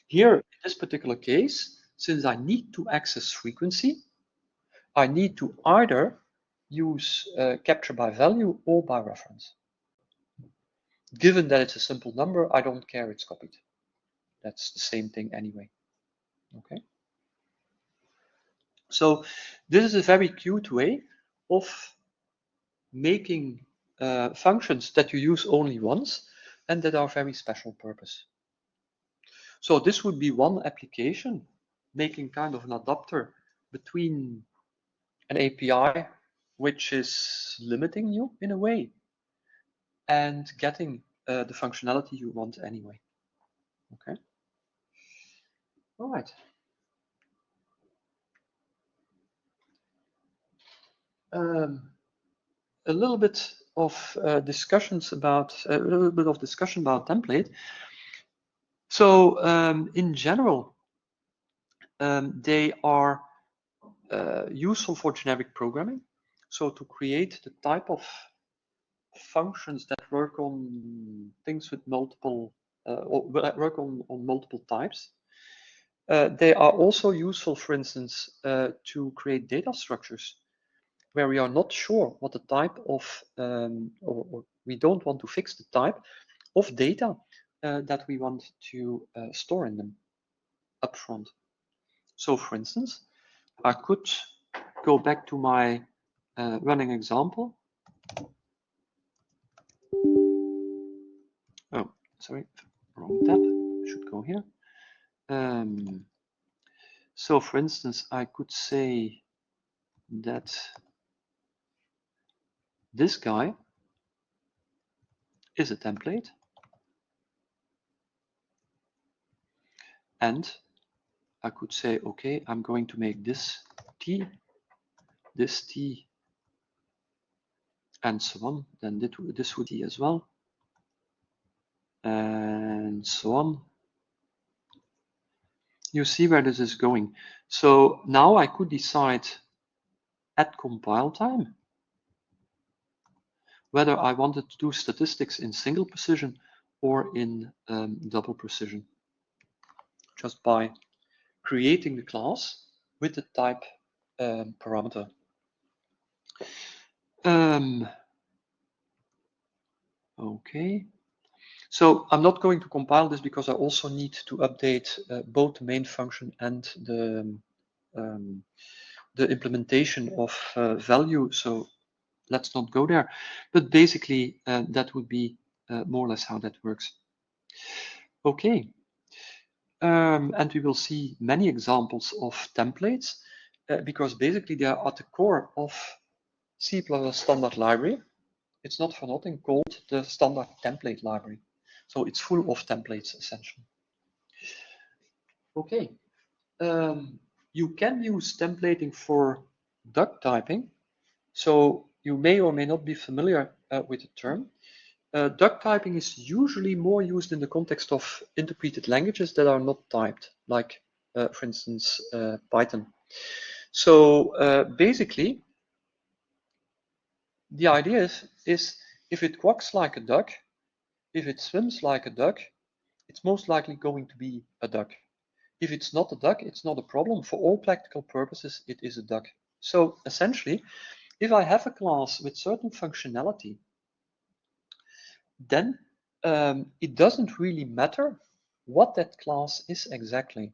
Here, in this particular case, since I need to access frequency, I need to either use capture by value or by reference. Given that it's a simple number, I don't care it's copied. That's the same thing anyway. Okay. So this is a very cute way of making functions that you use only once and that are very special purpose. So this would be one application, making kind of an adapter between an API which is limiting you in a way and getting the functionality you want anyway. Okay. All right. A little bit of discussion about template. So in general, they are useful for generic programming. So to create the type of functions that work on things with multiple or work on multiple types. They are also useful, for instance, to create data structures where we are not sure what the type of, or we don't want to fix the type of data that we want to store in them upfront. So for instance, I could go back to my running example. Oh, sorry, wrong tab, should go here. So for instance, I could say that this guy is a template, and I could say, okay, I'm going to make this T, and so on. Then this would be as well, and so on. You see where this is going. So now I could decide at compile time whether I wanted to do statistics in single precision or in double precision, just by creating the class with the type parameter. Okay, so I'm not going to compile this because I also need to update both the main function and the implementation of value. So let's not go there. But basically, that would be more or less how that works. Okay. And we will see many examples of templates because basically they are at the core of C++ standard library. It's not for nothing called the standard template library. So it's full of templates essentially. Okay. You can use templating for duck typing. So you may or may not be familiar with the term. Duck typing is usually more used in the context of interpreted languages that are not typed, like, for instance, Python. So basically, the idea is if it quacks like a duck, if it swims like a duck, it's most likely going to be a duck. If it's not a duck, it's not a problem. For all practical purposes, it is a duck. So essentially, if I have a class with certain functionality, then it doesn't really matter what that class is exactly.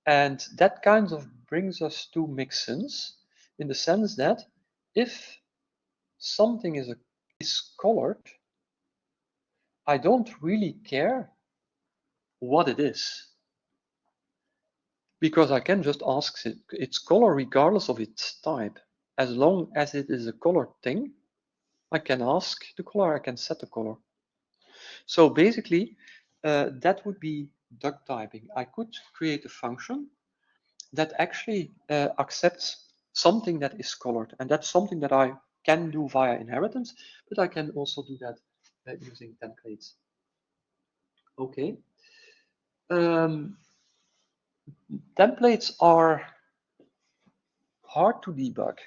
And that kind of brings us to make sense in the sense that if something is colored, I don't really care what it is. Because I can just ask it its color regardless of its type. As long as it is a colored thing, I can ask the color, I can set the color. So basically, that would be duck typing. I could create a function that actually accepts something that is colored, and that's something that I can do via inheritance, but I can also do that using templates. Okay. Templates are hard to debug.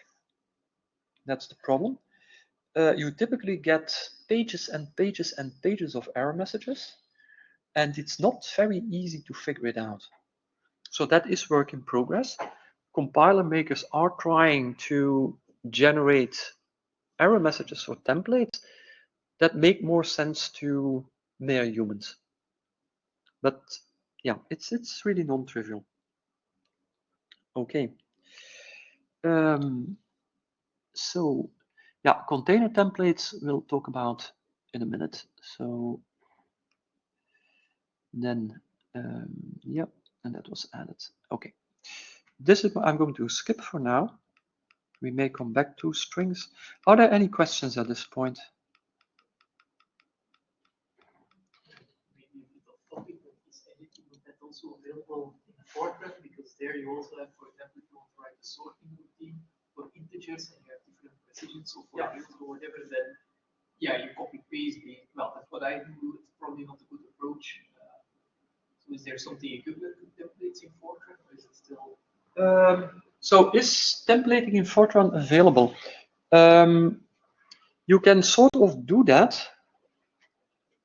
That's the problem. You typically get pages and pages and pages of error messages, and it's not very easy to figure it out. So that is work in progress. Compiler makers are trying to generate error messages for templates that make more sense to mere humans. But yeah, it's really non-trivial. Okay. So yeah, container templates we'll talk about in a minute. So then, yeah, and that was added. Okay. This is what I'm going to skip for now. We may come back to strings. Are there any questions at this point? Maybe a bit of topic, but is editing that also available in Fortran? Because there you also have, for example, if you want to write a sorting routine for integers and you have different precisions, so for example, or whatever, then yeah, you copy paste. Well, that's what I do. It's probably not a good approach. So is there something equivalent to templates in Fortran, or is it still? So is templating in Fortran available? You can sort of do that.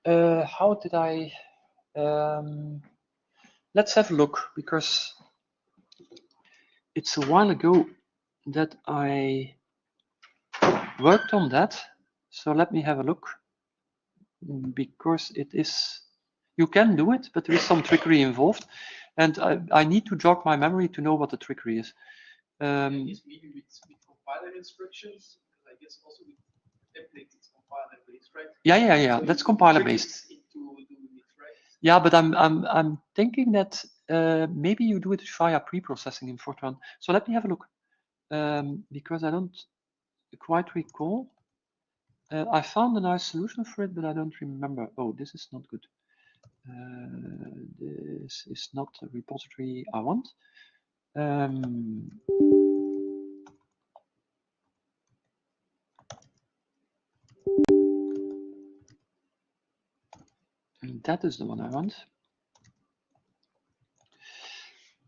How did I? Let's have a look, because it's a while ago that I worked on that. So let me have a look, because it is, you can do it, but there is some trickery involved. And I need to jog my memory to know what the trickery is. Maybe with compiler instructions, I guess also with templates it's compiler based, right? Yeah. So that's compiler based. Yeah, but I'm thinking that maybe you do it via pre-processing in Fortran. So let me have a look, because I don't quite recall. I found a nice solution for it, but I don't remember. Oh, this is not good. This is not a repository I want. And that is the one I want.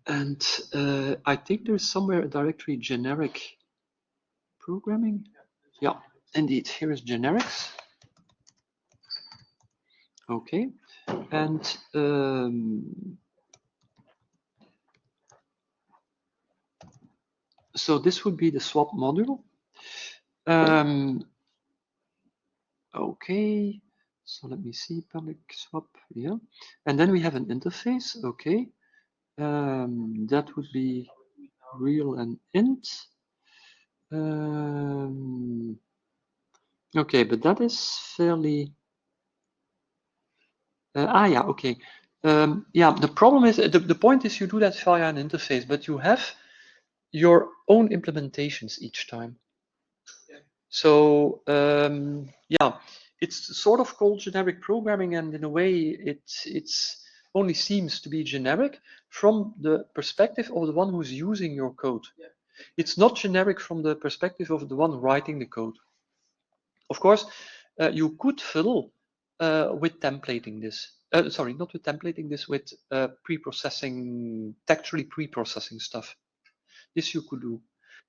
And I think there's somewhere a directory generic programming. Yeah, indeed. Here is generics. Okay, and so this would be the swap module. Okay, so let me see, public swap, yeah. And then we have an interface, okay. That would be real and int. Okay, but that is fairly, yeah, okay. Yeah, the problem is, the point is you do that via an interface, but you have your own implementations each time. Yeah. So yeah, it's sort of called generic programming, and in a way it's only seems to be generic from the perspective of the one who's using your code. Yeah. It's not generic from the perspective of the one writing the code. Of course, you could fiddle with templating this. Sorry, not with templating this, with pre-processing, textually pre-processing stuff. This you could do,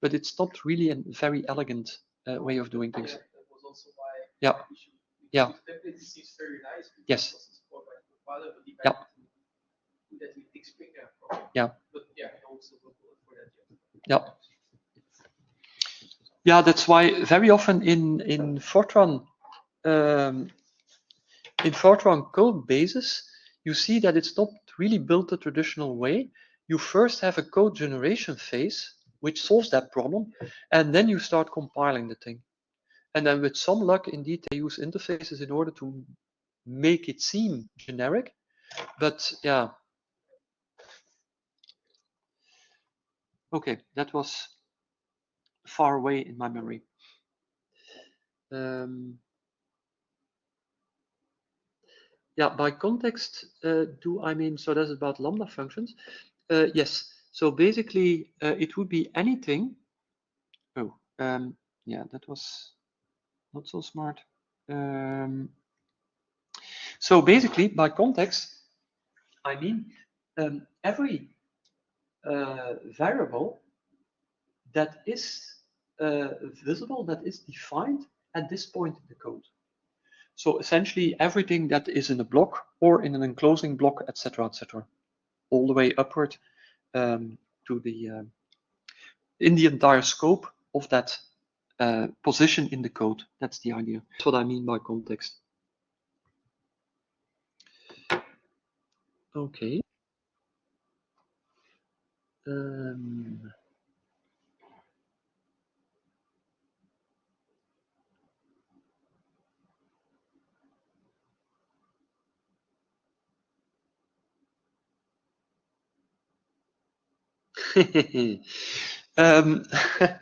but it's not really a very elegant way of doing things. Yeah, that was also why. Yeah. Yeah. Template seems very nice. Yes. Compiler, but Yeah. Do that with Xpring. Yeah. But yeah, I also look for that. Yeah. Yeah, that's why very often in Fortran code bases, you see that it's not really built the traditional way. You first have a code generation phase, which solves that problem, and then you start compiling the thing. And then with some luck, indeed, they use interfaces in order to make it seem generic. But yeah. Okay, that was far away in my memory. Yeah, by context, do I mean, so that's about Lambda functions? Yes, so basically it would be anything. Oh, yeah, that was not so smart. So basically by context, I mean every variable that is visible, that is defined at this point in the code. So essentially everything that is in a block or in an enclosing block, etc., all the way upward to the in the entire scope of that position in the code. That's the idea. That's what I mean by context. Okay.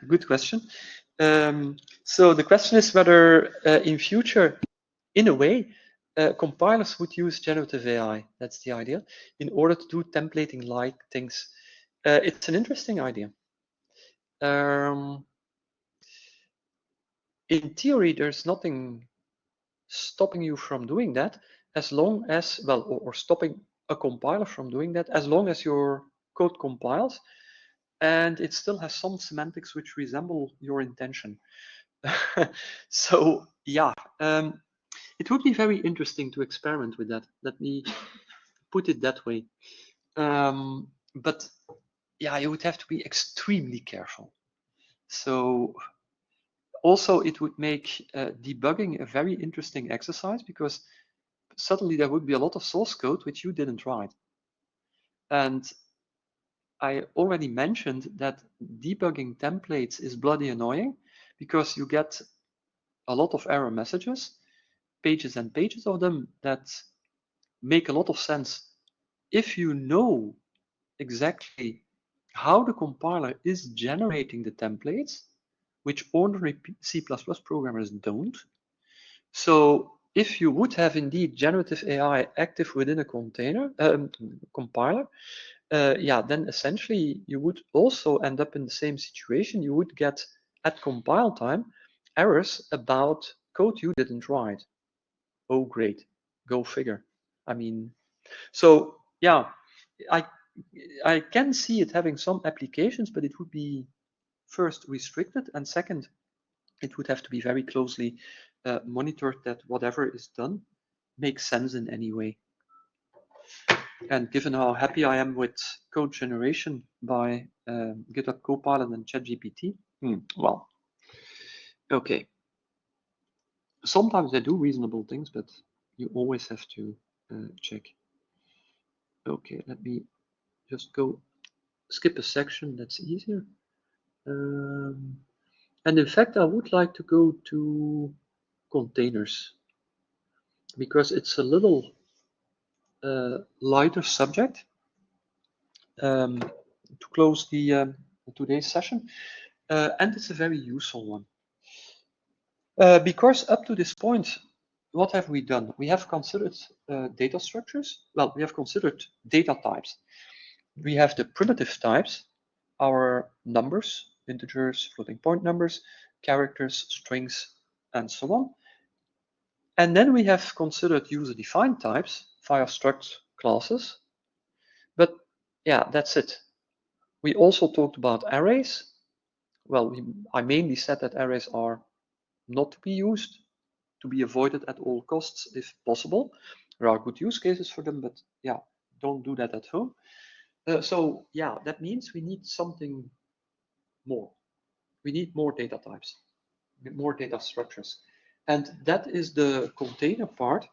Good question. So the question is whether in future, in a way, compilers would use generative AI. That's the idea, in order to do templating-like things. It's an interesting idea. In theory, there's nothing stopping you from doing that, as long as, well, or stopping a compiler from doing that, as long as your code compiles and it still has some semantics which resemble your intention. So yeah, it would be very interesting to experiment with that. Let me put it that way. But yeah, you would have to be extremely careful. So also it would make debugging a very interesting exercise, because suddenly there would be a lot of source code which you didn't write. And I already mentioned that debugging templates is bloody annoying, because you get a lot of error messages, pages and pages of them, that make a lot of sense if you know exactly how the compiler is generating the templates, which ordinary C++ programmers don't. So if you would have indeed generative AI active within a compiler, yeah, then essentially you would also end up in the same situation. You would get at compile time errors about code you didn't write. Oh, great. Go figure. I mean, so yeah, I can see it having some applications, but it would be first restricted, and second, it would have to be very closely monitored that whatever is done makes sense in any way. And given how happy I am with code generation by GitHub Copilot and ChatGPT, well, okay. Sometimes they do reasonable things, but you always have to check. Okay, let me just go skip a section, that's easier. And in fact, I would like to go to containers, because it's a little lighter subject to close the today's session, and it's a very useful one. Because up to this point, what have we done? We have considered data structures. Well, we have considered data types. We have the primitive types, our numbers, integers, floating point numbers, characters, strings, and so on. And then we have considered user-defined types via struct classes. But yeah, that's it. We also talked about arrays. Well, I mainly said that arrays are not to be used, to be avoided at all costs if possible. There are good use cases for them, but yeah, don't do that at home. So yeah, that means we need something more. We need more data types, more data structures. And that is the container part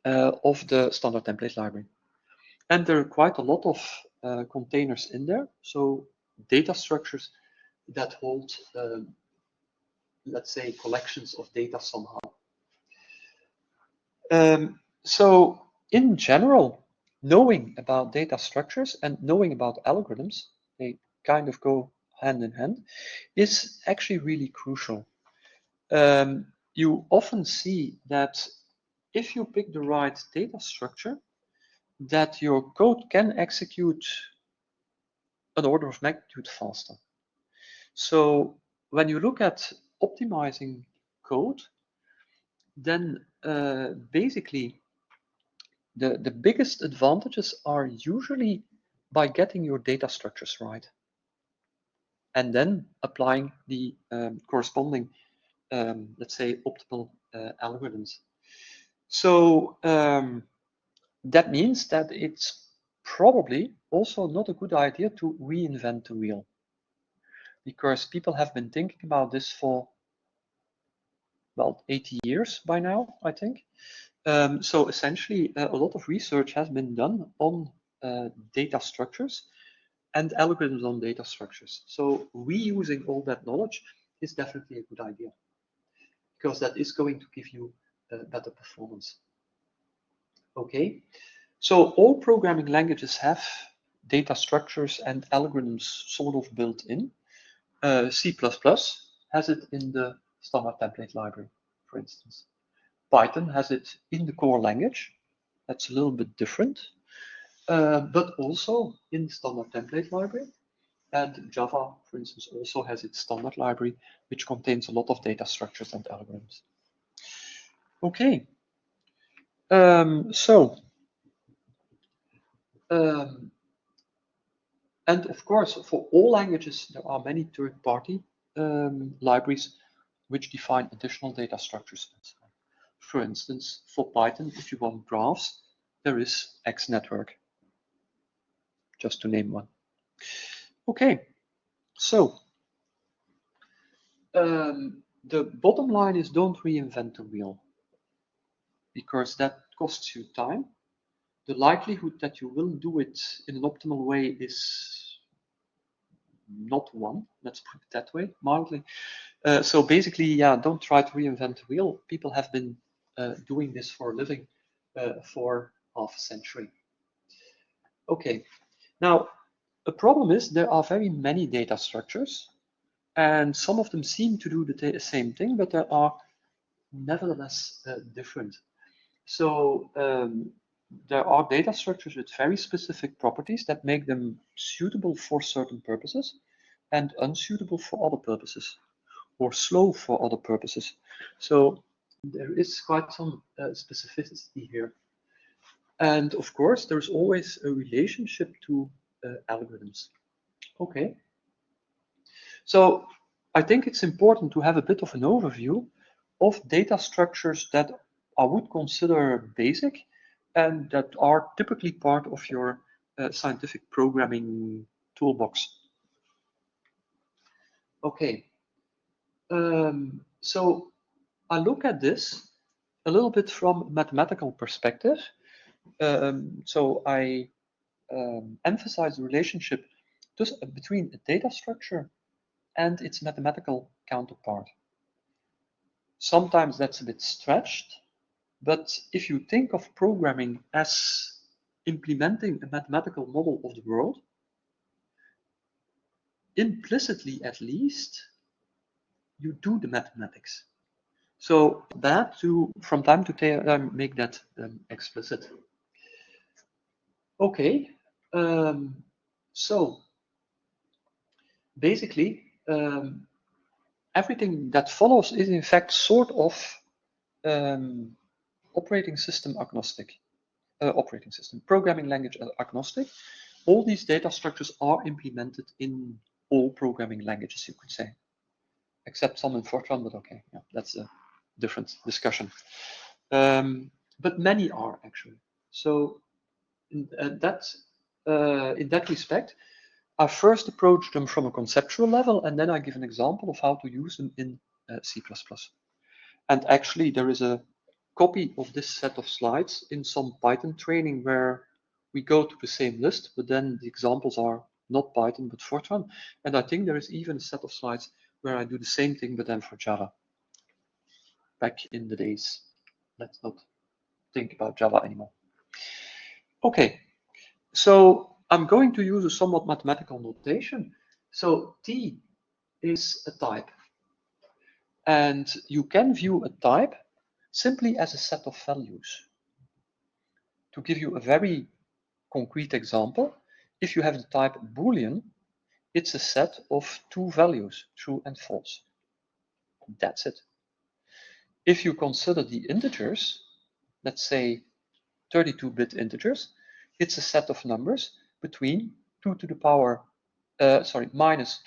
of the standard template library. And there are quite a lot of containers in there. So data structures that hold, let's say, collections of data somehow. So in general, knowing about data structures and knowing about algorithms, they kind of go hand in hand, is actually really crucial. You often see that if you pick the right data structure, that your code can execute an order of magnitude faster. So when you look at optimizing code, then basically the biggest advantages are usually by getting your data structures right and then applying the corresponding, let's say, optimal algorithms. So that means that it's probably also not a good idea to reinvent the wheel, because people have been thinking about this for, well, 80 years by now, I think. So essentially, a lot of research has been done on data structures and algorithms on data structures. So reusing all that knowledge is definitely a good idea, because that is going to give you better performance. Okay, so all programming languages have data structures and algorithms sort of built in. C++ has it in the standard template library, for instance. Python has it in the core language. That's a little bit different, but also in the standard template library. And Java, for instance, also has its standard library, which contains a lot of data structures and algorithms. Okay, and of course, for all languages, there are many third-party libraries which define additional data structures. For instance, for Python, if you want graphs, there is XNetwork, just to name one. Okay, so the bottom line is don't reinvent the wheel, because that costs you time. The likelihood that you will do it in an optimal way is not one, let's put it that way, mildly. So basically, yeah, don't try to reinvent the wheel. People have been doing this for a living for half a century. Okay, now the problem is there are very many data structures, and some of them seem to do the same thing, but there are nevertheless different. So there are data structures with very specific properties that make them suitable for certain purposes and unsuitable for other purposes, or slow for other purposes. So there is quite some specificity here. And of course, there's always a relationship to algorithms. Okay. So I think it's important to have a bit of an overview of data structures that I would consider basic and that are typically part of your scientific programming toolbox. Okay, so I look at this a little bit from a mathematical perspective. So I emphasize the relationship between a data structure and its mathematical counterpart. Sometimes that's a bit stretched, but if you think of programming as implementing a mathematical model of the world, implicitly at least, you do the mathematics. So that to, from time to time, make that explicit. Okay, so basically, everything that follows is in fact sort of operating system agnostic, programming language agnostic. All these data structures are implemented in all programming languages, you could say, except some in Fortran, but okay, yeah, that's a different discussion. But many are actually. So in that respect, I first approach them from a conceptual level, and then I give an example of how to use them in C++. And actually, there is a copy of this set of slides in some Python training where we go to the same list, but then the examples are not Python, but Fortran. And I think there is even a set of slides where I do the same thing, but then for Java. Back in the days. Let's not think about Java anymore. Okay, So I'm going to use a somewhat mathematical notation. So T is a type. And you can view a type simply as a set of values. To give you a very concrete example, if you have the type Boolean, it's a set of two values, true and false. That's it. If you consider the integers, let's say 32-bit integers, it's a set of numbers between minus 2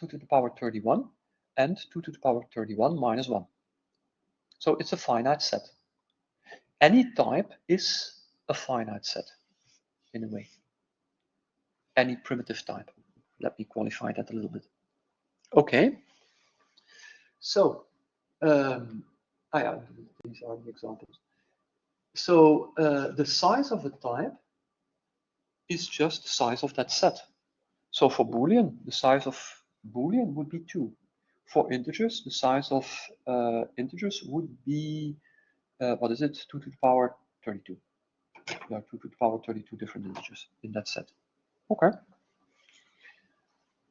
to the power 31 and 2 to the power 31 minus 1. So it's a finite set. Any type is a finite set, in a way. Any primitive type. Let me qualify that a little bit. Okay. So, these are the examples. So the size of a type is just the size of that set. So for Boolean, the size of Boolean would be 2. For integers, the size of integers would be, 2 to the power 32. There are 2 to the power 32 different integers in that set. Okay.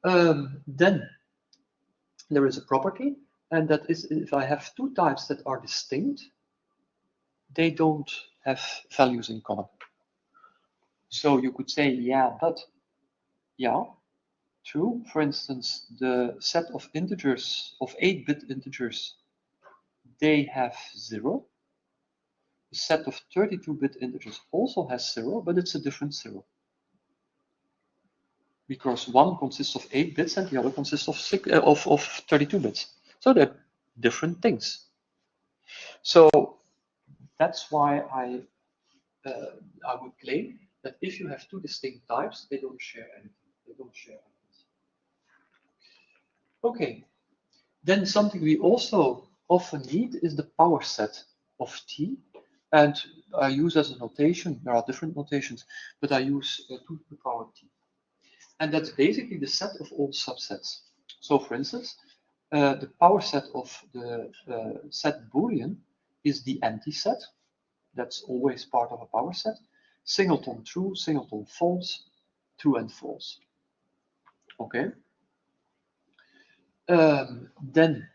Then there is a property, and that is if I have two types that are distinct, they don't have values in common. So you could say, yeah, true. For instance, the set of integers, of 8-bit integers, they have 0. The set of 32-bit integers also has 0, but it's a different 0. Because one consists of 8 bits and the other consists of 32 bits. So they're different things. So that's why I would claim that if you have two distinct types, they don't share anything. They don't share anything. Okay. Then something we also often need is the power set of T. And I use as a notation, there are different notations, but I use 2 to the power T. And that's basically the set of all subsets. So for instance, the power set of the set Boolean is the empty set. That's always part of a power set. Singleton true, singleton false, true and false. Okay. Then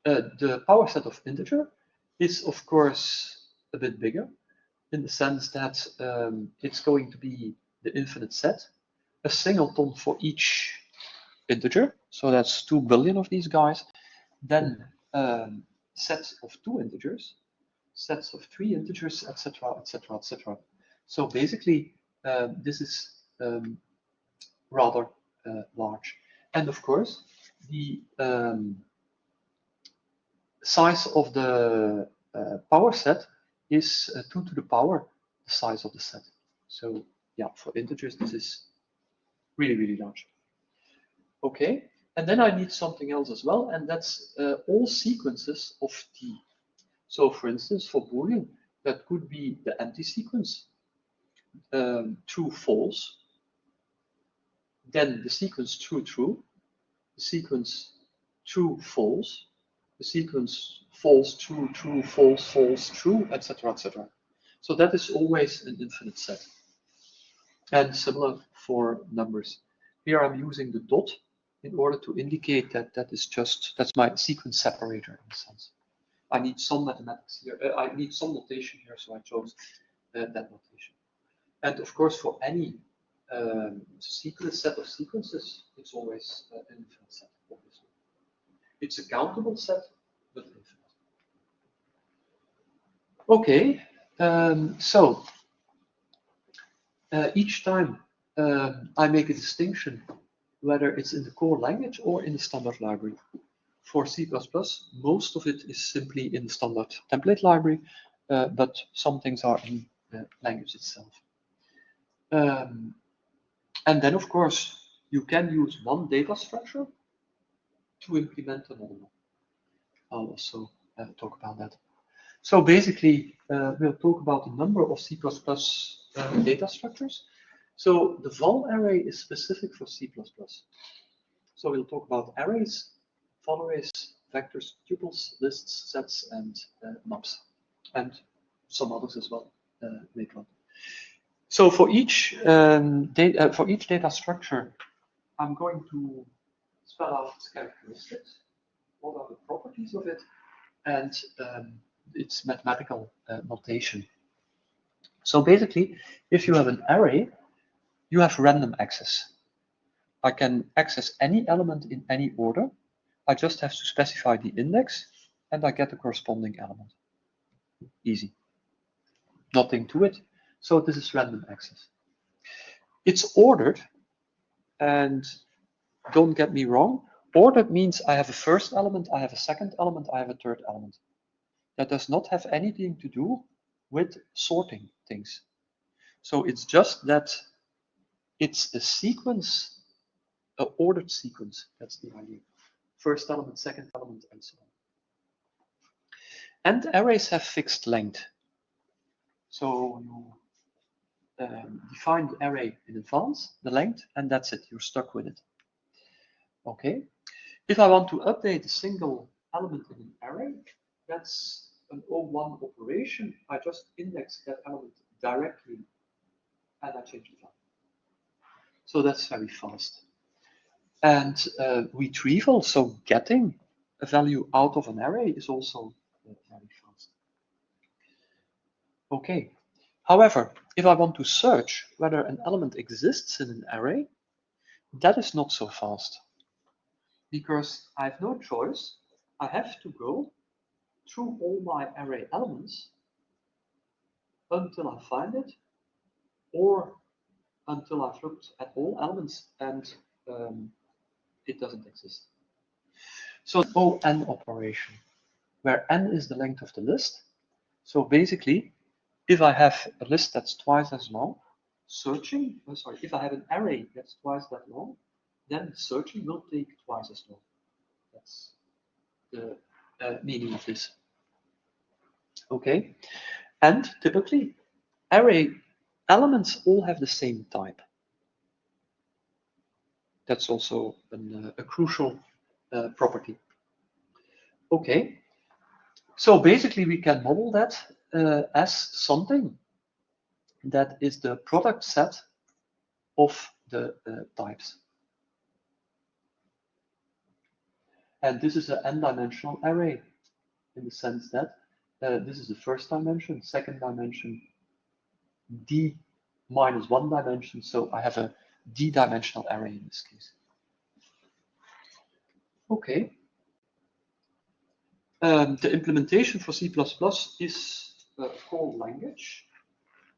the power set of integer is, of course, a bit bigger in the sense that it's going to be the infinite set, a singleton for each integer. So that's 2 billion of these guys. Then sets of 2 integers, sets of 3 integers, etc., etc., etc. So basically, this is rather large. And of course, the size of the power set is 2 to the power the size of the set. So yeah, for integers, this is really, really large. Okay, and then I need something else as well, and that's all sequences of T. So for instance, for Boolean, that could be the empty sequence, true, false, then the sequence true, true, the sequence true, false, the sequence false, true, true, false, false, true, etc., etc. So that is always an infinite set. And similar for numbers. Here I'm using the dot in order to indicate that that's my sequence separator in a sense. I need some mathematics here. I need some notation here, so I chose that notation. And of course, for any set of sequences, it's always an infinite set, obviously. It's a countable set, but infinite. Okay, so each time I make a distinction whether it's in the core language or in the standard library. For C++, most of it is simply in the standard template library, but some things are in the language itself. And then, of course, you can use one data structure to implement another one. I'll also talk about that. So basically, we'll talk about a number of C++ data structures. So the val array is specific for C++. So we'll talk about arrays, val arrays, vectors, tuples, lists, sets, and maps, and some others as well, later on. So for each data structure, I'm going to spell out its characteristics, what are the properties of it, and its mathematical notation. So basically, if you have an array, you have random access. I can access any element in any order. I just have to specify the index, and I get the corresponding element. Easy. Nothing to it. So this is random access. It's ordered, and don't get me wrong, ordered means I have a first element, I have a second element, I have a third element. That does not have anything to do with sorting things. So it's just that it's a sequence, an ordered sequence. That's the idea. First element, second element, and so on. And arrays have fixed length. So you define the array in advance, the length, and that's it. You're stuck with it. Okay. If I want to update a single element in an array, that's an O1 operation. I just index that element directly and I change the value. So that's very fast. And retrieval, so getting a value out of an array, is also very fast. Okay. However, if I want to search whether an element exists in an array, that is not so fast. Because I have no choice. I have to go through all my array elements until I find it, or until I've looked at all elements and it doesn't exist. So ON operation, where n is the length of the list. So basically, if I have a list that's twice as long, searching, if I have an array that's twice that long, then searching will take twice as long. That's the meaning of this. Okay, and typically, array elements all have the same type. That's also a crucial property. Okay, so basically we can model that as something that is the product set of the types. And this is an n-dimensional array in the sense that this is the first dimension, second dimension, d minus 1 dimension. So I have a d-dimensional array in this case. Okay. The implementation for C++ is a core language.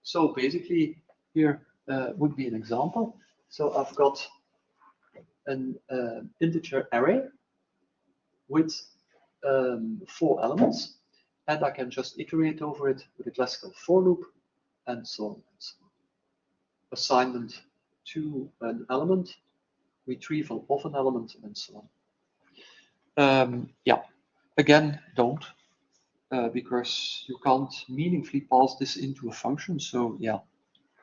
So basically, here would be an example. So I've got an integer array with 4 elements, and I can just iterate over it with a classical for loop, and so on and so on. Assignment to an element, retrieval of an element, and so on. Yeah, again, don't, because you can't meaningfully pass this into a function. So yeah,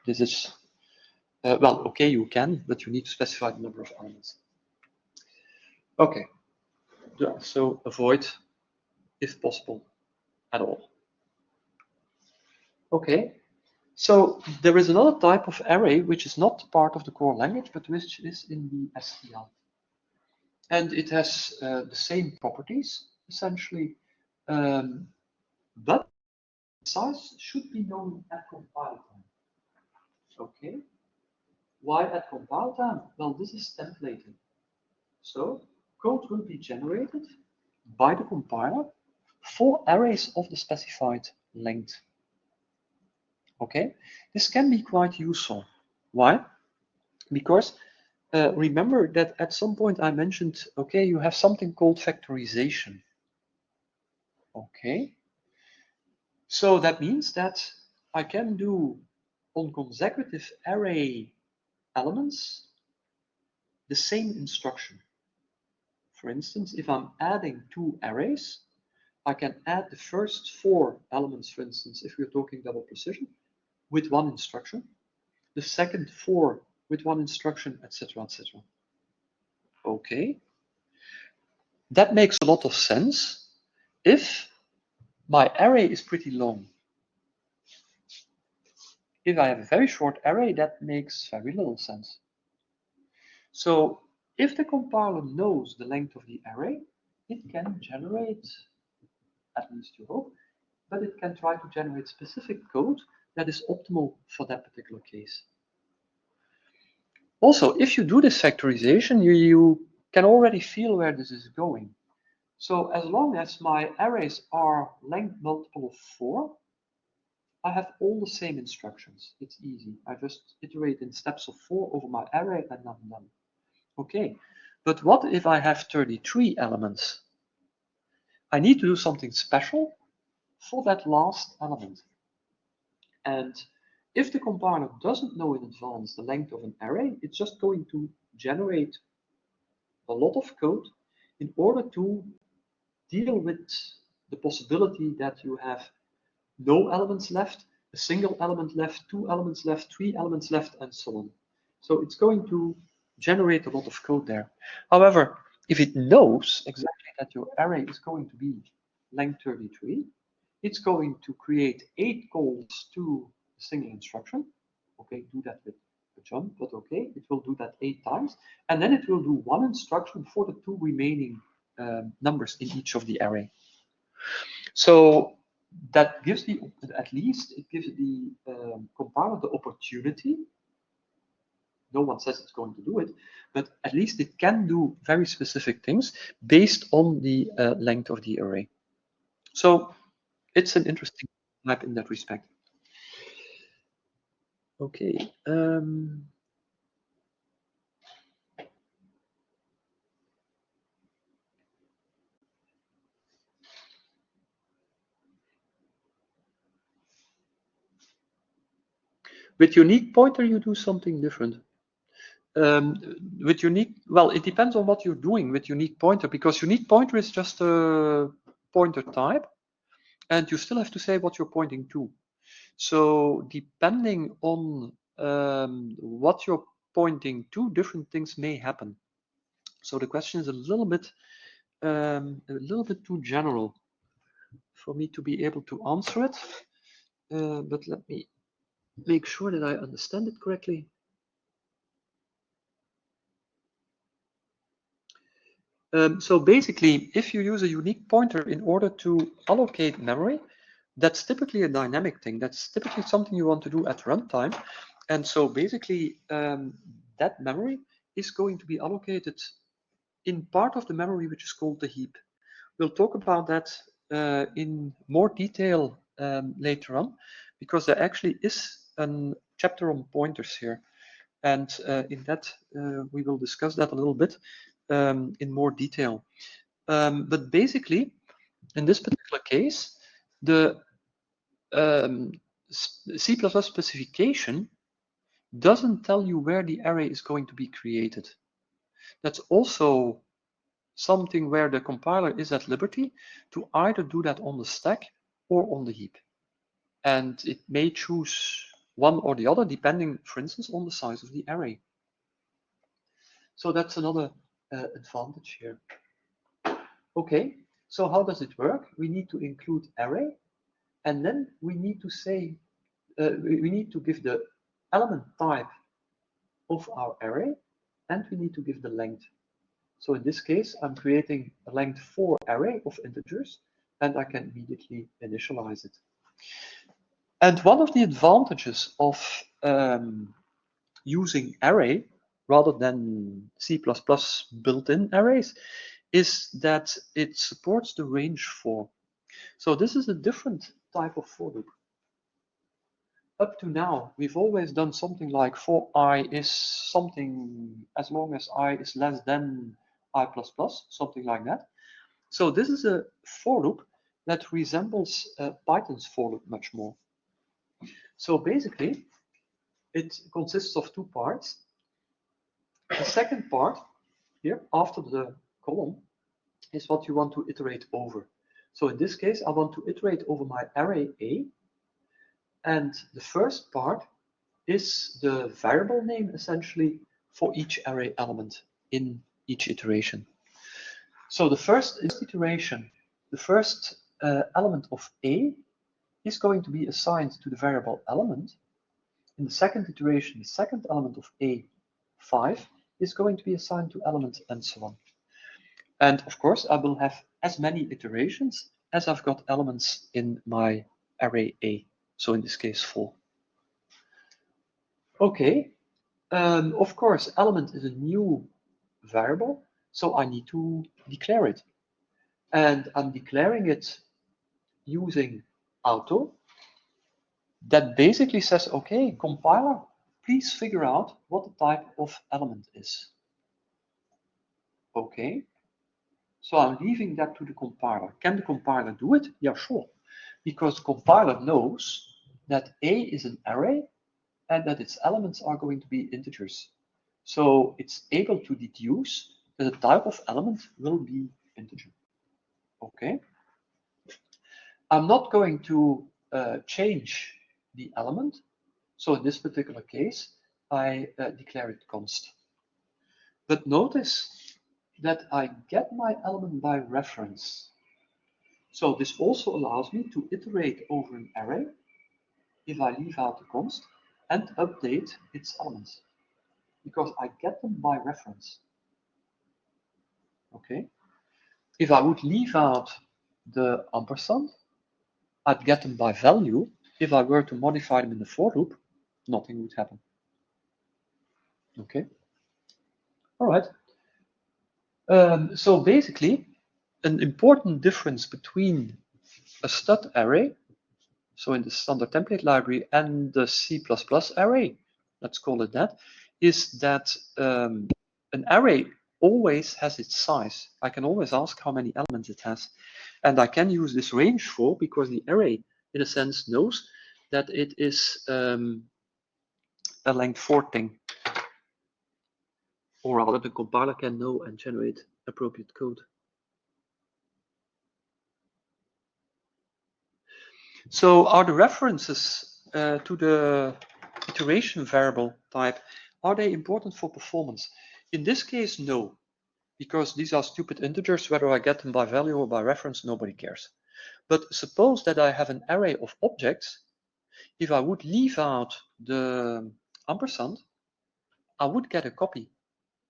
this is, well, okay, you can, but you need to specify the number of elements. Okay, yeah, so avoid, if possible, at all. Okay, so there is another type of array which is not part of the core language, but which is in the STL. And it has the same properties, essentially, but size should be known at compile time. Okay, why at compile time? Well, this is templating. So code will be generated by the compiler for arrays of the specified length. Okay, this can be quite useful. Why? Because remember that at some point I mentioned, okay, you have something called factorization. Okay, so that means that I can do on consecutive array elements the same instruction. For instance, if I'm adding 2 arrays, I can add the first 4 elements, for instance, if we're talking double precision, with 1 instruction, the second 4 with 1 instruction, etc., etc. Okay, that makes a lot of sense if my array is pretty long. If I have a very short array, that makes very little sense. So if the compiler knows the length of the array, it can generate, at least you hope, but it can try to generate specific code that is optimal for that particular case. Also, if you do this factorization, you can already feel where this is going. So as long as my arrays are length multiple of 4, I have all the same instructions. It's easy. I just iterate in steps of 4 over my array and I'm done. Okay, but what if I have 33 elements? I need to do something special for that last element. And if the compiler doesn't know in advance the length of an array, it's just going to generate a lot of code in order to deal with the possibility that you have no elements left, a single element left, 2 elements left, 3 elements left, and so on. So it's going to generate a lot of code there. However, if it knows exactly that your array is going to be length 33, it's going to create 8 calls to a single instruction. Okay, do that with a jump, but okay, it will do that 8 times. And then it will do 1 instruction for the 2 remaining numbers in each of the array. So that gives at least it gives the compiler the opportunity. No one says it's going to do it, but at least it can do very specific things based on the length of the array. So it's an interesting type in that respect. Okay. With unique pointer, you do something different. With unique, well, it depends on what you're doing with unique pointer, because unique pointer is just a pointer type, and you still have to say what you're pointing to. So depending on what you're pointing to, different things may happen. So the question is a little bit too general for me to be able to answer it. But let me make sure that I understand it correctly. So basically, if you use a unique pointer in order to allocate memory, that's typically a dynamic thing. That's typically something you want to do at runtime. And so basically, that memory is going to be allocated in part of the memory which is called the heap. We'll talk about that in more detail later on, because there actually is a chapter on pointers here. And in that, we will discuss that a little bit in more detail. But basically, in this particular case, the C++ specification doesn't tell you where the array is going to be created. That's also something where the compiler is at liberty to either do that on the stack or on the heap. And it may choose one or the other, depending, for instance, on the size of the array. So that's another advantage here. Okay, so how does it work? We need to include array, and then we need to say, we need to give the element type of our array, and we need to give the length. So in this case, I'm creating a length 4 array of integers, and I can immediately initialize it. And one of the advantages of using array rather than C++ built-in arrays is that it supports the range for. So this is a different type of for loop. Up to now, we've always done something like for I is something as long as I is less than I++, something like that. So this is a for loop that resembles Python's for loop much more. So basically, it consists of 2 parts. The second part here, after the column, is what you want to iterate over. So in this case, I want to iterate over my array A. And the first part is the variable name, essentially, for each array element in each iteration. So the first iteration, the first element of A is going to be assigned to the variable element. in the second iteration, the second element of A5 is going to be assigned to element and so on. And of course, I will have as many iterations as I've got elements in my array A. So in this case, 4. Okay. Of course, element is a new variable, so I need to declare it. And I'm declaring it using auto. That basically says, okay, compiler, please figure out what the type of element is. Okay. So I'm leaving that to the compiler. Can the compiler do it? Yeah, sure. Because the compiler knows that A is an array and that its elements are going to be integers. So it's able to deduce that the type of element will be integer. Okay. I'm not going to change the element. So in this particular case, I declare it const. But notice that I get my element by reference. So this also allows me to iterate over an array if I leave out the const and update its elements, because I get them by reference. Okay. If I would leave out the ampersand, I'd get them by value. If I were to modify them in the for loop, nothing would happen. Okay. All right. So basically, an important difference between a stud array, so in the standard template library, and the C++ array, let's call it that, is that an array always has its size. I can always ask how many elements it has. And I can use this range for, because the array, in a sense, knows that it is a length 4 thing. Or rather, the compiler can know and generate appropriate code. So are the references to the iteration variable type, are they important for performance? In this case, no, because these are stupid integers. Whether I get them by value or by reference, nobody cares. But suppose that I have an array of objects. If I would leave out the ampersand, I would get a copy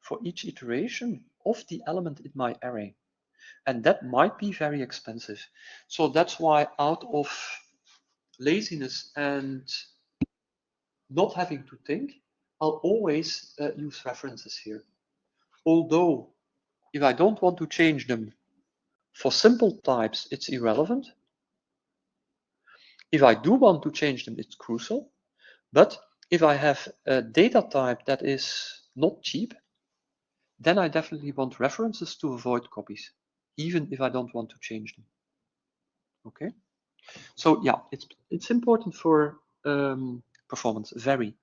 for each iteration of the element in my array. And that might be very expensive. So that's why, out of laziness and not having to think, I'll always use references here. Although, if I don't want to change them for simple types, it's irrelevant. If I do want to change them, it's crucial. But if I have a data type that is not cheap, then I definitely want references to avoid copies, even if I don't want to change them. Okay. So yeah, it's important for performance, very.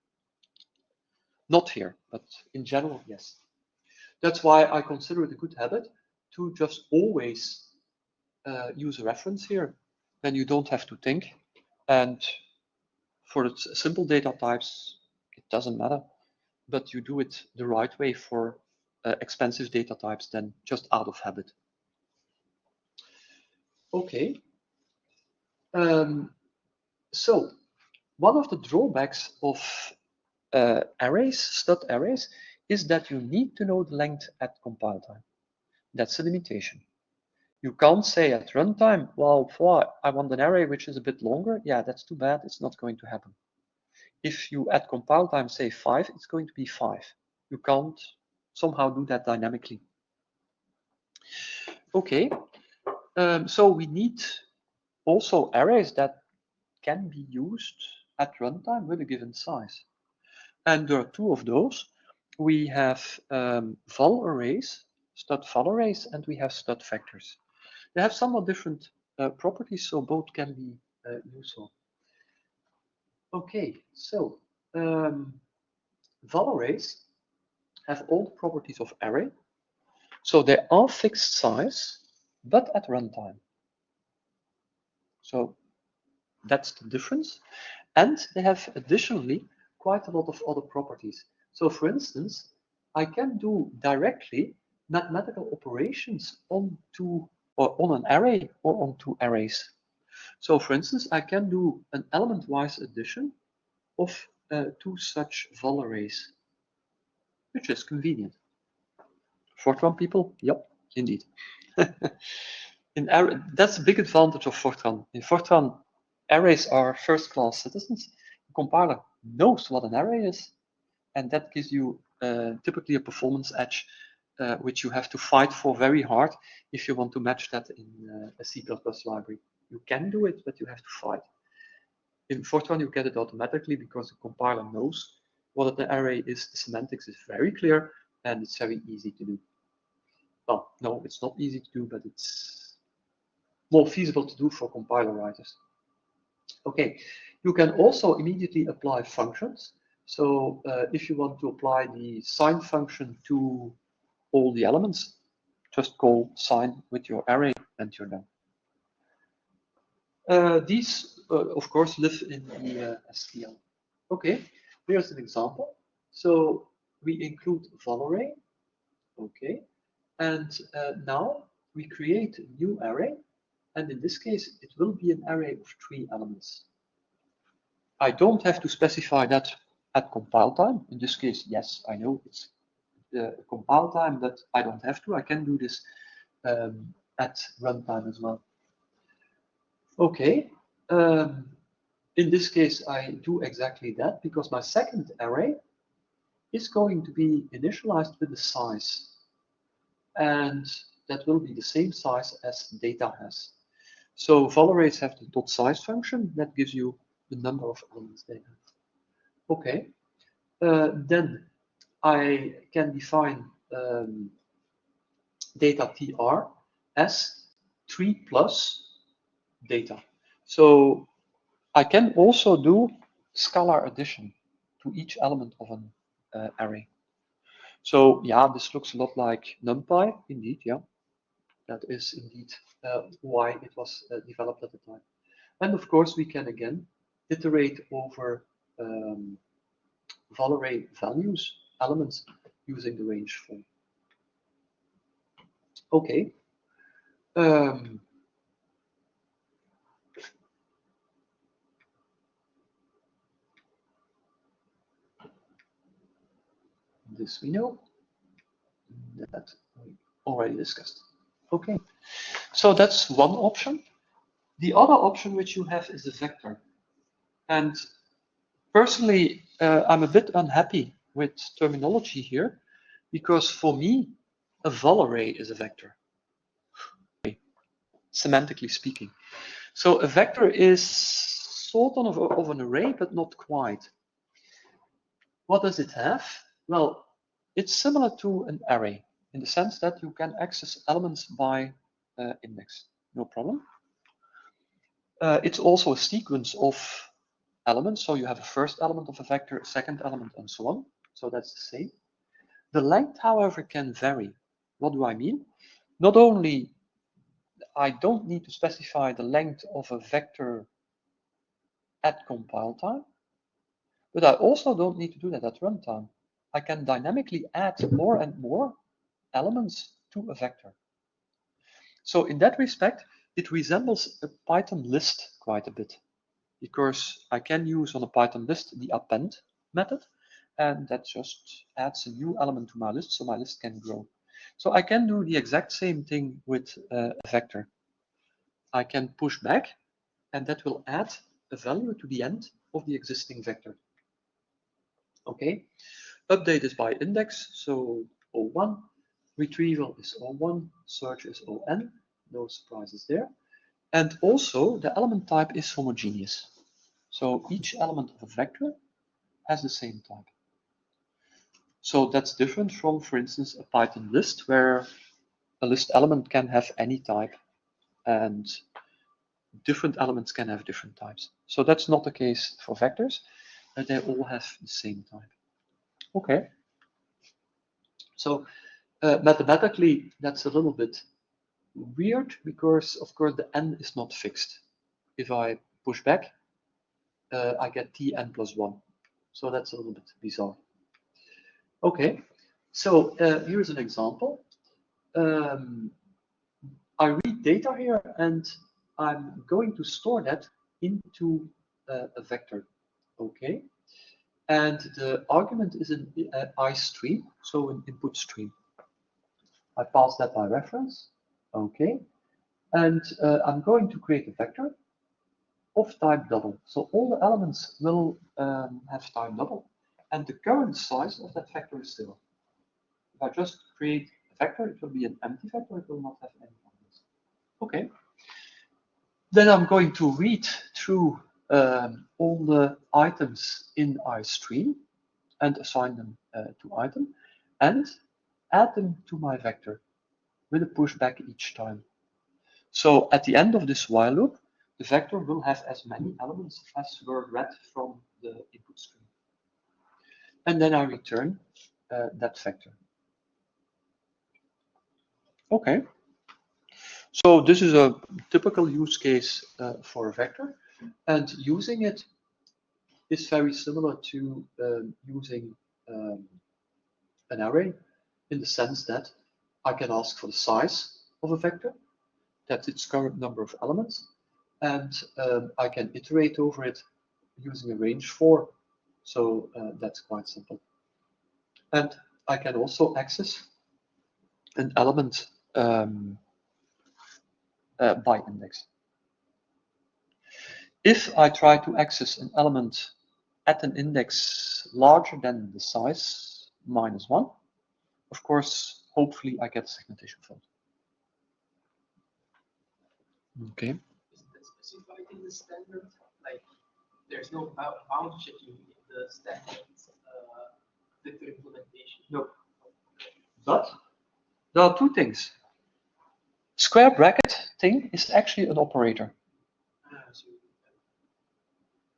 Not here, but in general, yes. That's why I consider it a good habit to just always use a reference here. Then you don't have to think. And for the simple data types, it doesn't matter. But you do it the right way for expensive data types than just out of habit. Okay. So one of the drawbacks of arrays, stud arrays, is that you need to know the length at compile time. That's a limitation. You can't say at runtime, well, I want an array which is a bit longer. Yeah, that's too bad. It's not going to happen. If you at compile time say 5, it's going to be 5. You can't somehow do that dynamically. Okay, so we need also arrays that can be used at runtime with a given size. And there are two of those. We have val arrays, stud val arrays, and we have stud vectors. They have somewhat different properties, so both can be useful. Okay, so val arrays have all the properties of array. So they are fixed size, but at runtime. So that's the difference. And they have additionally quite a lot of other properties. So for instance, I can do directly mathematical operations on an array or on two arrays. So for instance, I can do an element-wise addition of two such vol arrays, which is convenient. Fortran people, yep, indeed. That's a big advantage of Fortran. In Fortran, arrays are first-class citizens. The compiler knows what an array is, and that gives you typically a performance edge, which you have to fight for very hard if you want to match that in a C++ library. You can do it, but you have to fight. In Fortran, you get it automatically because the compiler knows what an array is. The semantics is very clear, and it's very easy to do. Well, no, it's not easy to do, but it's more feasible to do for compiler writers. Okay, you can also immediately apply functions. So if you want to apply the sign function to all the elements, just call sign with your array and you're done. These, of course, live in the STL. Okay, here's an example. So we include vol array. Okay, and now we create a new array. And in this case, it will be an array of 3 elements. I don't have to specify that at compile time. In this case, yes, I know it's compile time, but I don't have to. I can do this at runtime as well. Okay. In this case, I do exactly that because my second array is going to be initialized with the size. And that will be the same size as data has. So vol arrays have the dot size function that gives you the number of elements they have. Okay, then I can define data tr as 3 plus data. So I can also do scalar addition to each element of an array. So yeah, this looks a lot like NumPy, indeed, yeah. That is indeed why it was developed at the time. And of course, we can again iterate over vol array values, elements, using the range form. Okay. This we know. That we already discussed. Okay. So that's one option. The other option which you have is a vector. And personally, I'm a bit unhappy with terminology here, because for me, a vol array is a vector, semantically speaking. So a vector is sort of an array, but not quite. What does it have? Well, it's similar to an array in the sense that you can access elements by index, no problem. It's also a sequence of elements. So you have a first element of a vector, a second element, and so on. So that's the same. The length, however, can vary. What do I mean? Not only I don't need to specify the length of a vector at compile time, but I also don't need to do that at runtime. I can dynamically add more and more elements to a vector. So in that respect, it resembles a Python list quite a bit, because I can use on a Python list the append method, and that just adds a new element to my list so my list can grow. So I can do the exact same thing with a vector. I can push back, and that will add a value to the end of the existing vector. Okay, update is by index, so O1, retrieval is O1, search is ON, no surprises there. And also the element type is homogeneous. So each element of a vector has the same type. So that's different from, for instance, a Python list, where a list element can have any type and different elements can have different types. So that's not the case for vectors, but they all have the same type. Okay. So mathematically, that's a little bit weird because, of course, the n is not fixed. If I push back, I get tn plus 1. So that's a little bit bizarre. Okay, so here's an example. I read data here, and I'm going to store that into a vector. Okay, and the argument is an iStream, so an input stream. I pass that by reference, okay, and I'm going to create a vector of type double. So all the elements will have type double, and the current size of that vector is 0. If I just create a vector, it will be an empty vector, it will not have any elements. Okay. Then I'm going to read through all the items in iStream and assign them to item and add them to my vector with a pushback each time. So at the end of this while loop, the vector will have as many elements as were read from the input stream. And then I return that vector. Okay. So this is a typical use case for a vector, and using it is very similar to using an array in the sense that I can ask for the size of a vector, that's its current number of elements, and I can iterate over it using a range for, so that's quite simple. And I can also access an element by index. If I try to access an element at an index larger than the size -1, of course, hopefully I get a segmentation fault. Okay. Is that specified in the standard? Like, there's no bound checking in the standard vector implementation? No. But there are two things. Square bracket thing is actually an operator.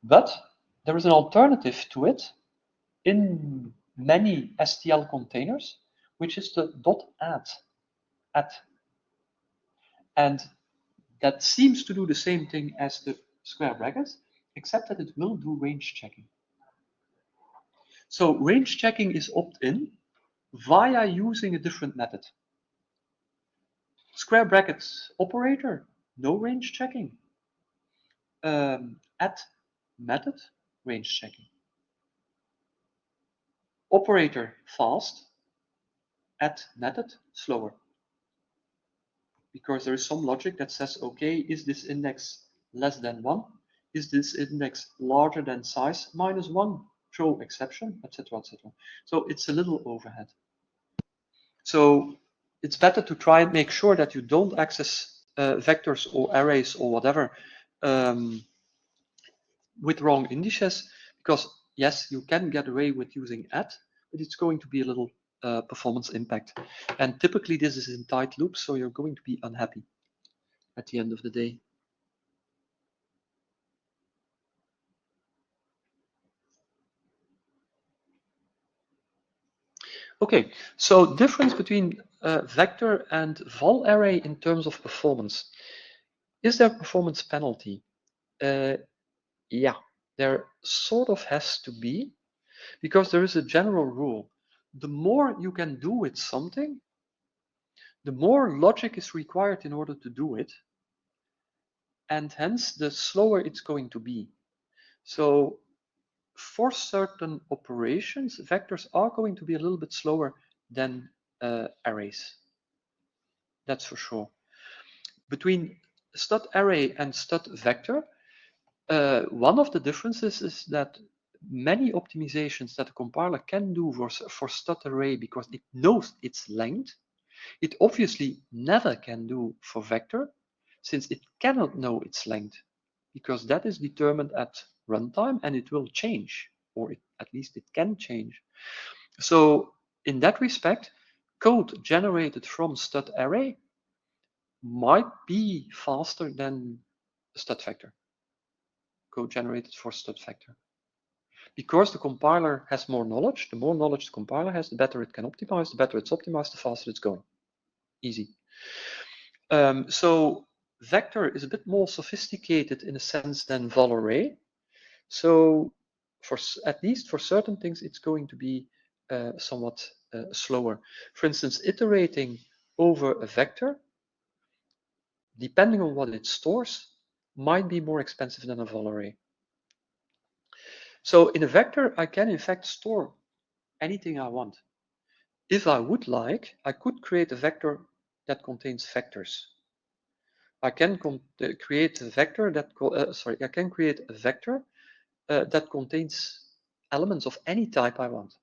But there is an alternative to it in many STL containers, which is the .add. And that seems to do the same thing as the square brackets, except that it will do range checking. So range checking is opt-in via using a different method. Square brackets operator, no range checking. Add method, range checking. Operator fast, add method slower. Because there is some logic that says, okay, is this index less than 1? Is this index larger than size -1? Throw exception, etc., etc. So it's a little overhead. So it's better to try and make sure that you don't access vectors or arrays or whatever with wrong indices, because yes, you can get away with using add, but it's going to be a little performance impact. And typically this is in tight loops, so you're going to be unhappy at the end of the day. Okay, so difference between vector and vol array in terms of performance. Is there a performance penalty? Yeah, there sort of has to be, because there is a general rule. The more you can do with something, the more logic is required in order to do it, and hence the slower it's going to be. So for certain operations, vectors are going to be a little bit slower than arrays. That's for sure. Between stud array and stud vector, one of the differences is that many optimizations that a compiler can do for stud array, because it knows its length, it obviously never can do for vector, since it cannot know its length, because that is determined at runtime and it will change, or at least it can change. So in that respect, code generated from stud array might be faster than stud vector, code generated for stud vector. Because the compiler has more knowledge, the more knowledge the compiler has, the better it can optimize, the better it's optimized, the faster it's going. Easy. So vector is a bit more sophisticated in a sense than vol array. So for at least for certain things, it's going to be somewhat slower. For instance, iterating over a vector, depending on what it stores, might be more expensive than a vol array. So in a vector, I can in fact store anything I want. If I would like, I could create a vector that contains vectors. I can create a vector that I can create a vector that contains elements of any type I want.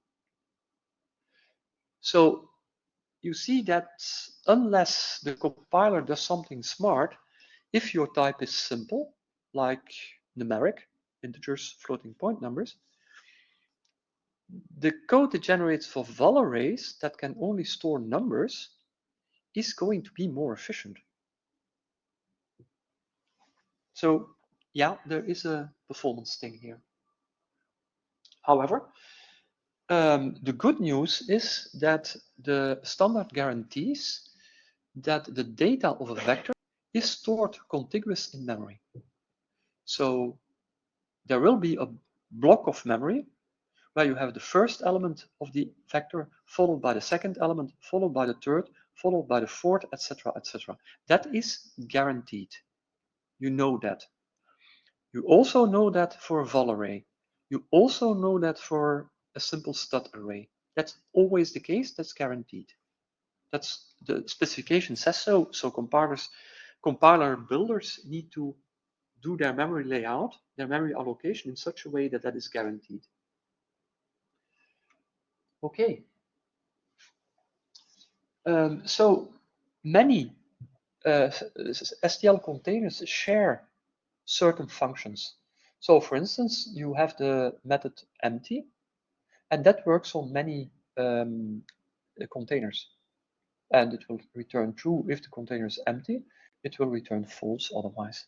So you see that unless the compiler does something smart, if your type is simple, like numeric, integers, floating point numbers, the code it generates for val arrays that can only store numbers is going to be more efficient. So yeah, there is a performance thing here. However, the good news is that the standard guarantees that the data of a vector is stored contiguous in memory. So there will be a block of memory where you have the first element of the vector, followed by the second element, followed by the third, followed by the fourth, etc., etc. That is guaranteed. You know that. You also know that for a val array. You also know that for a simple stud array. That's always the case. That's guaranteed. That's the specification says so. So compiler builders need to do their memory layout, their memory allocation in such a way that that is guaranteed. Okay. So many STL containers share certain functions. So for instance, you have the method empty, and that works on many containers. And it will return true if the container is empty. It will return false otherwise.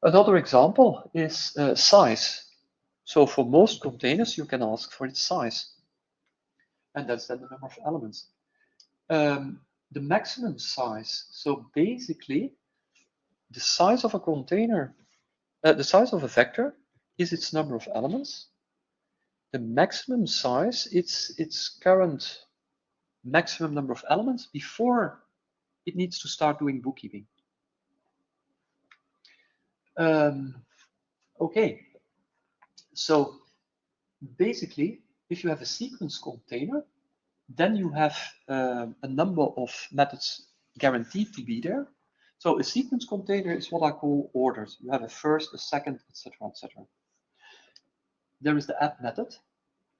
Another example is size. So for most containers, you can ask for its size. And that's then the number of elements. The maximum size. So basically, the size of a container, the size of a vector is its number of elements. The maximum size, it's its current maximum number of elements before it needs to start doing bookkeeping. Okay, so basically, if you have a sequence container, then you have a number of methods guaranteed to be there. So a sequence container is what I call ordered. You have a first, a second, etc., etc. There is the add method,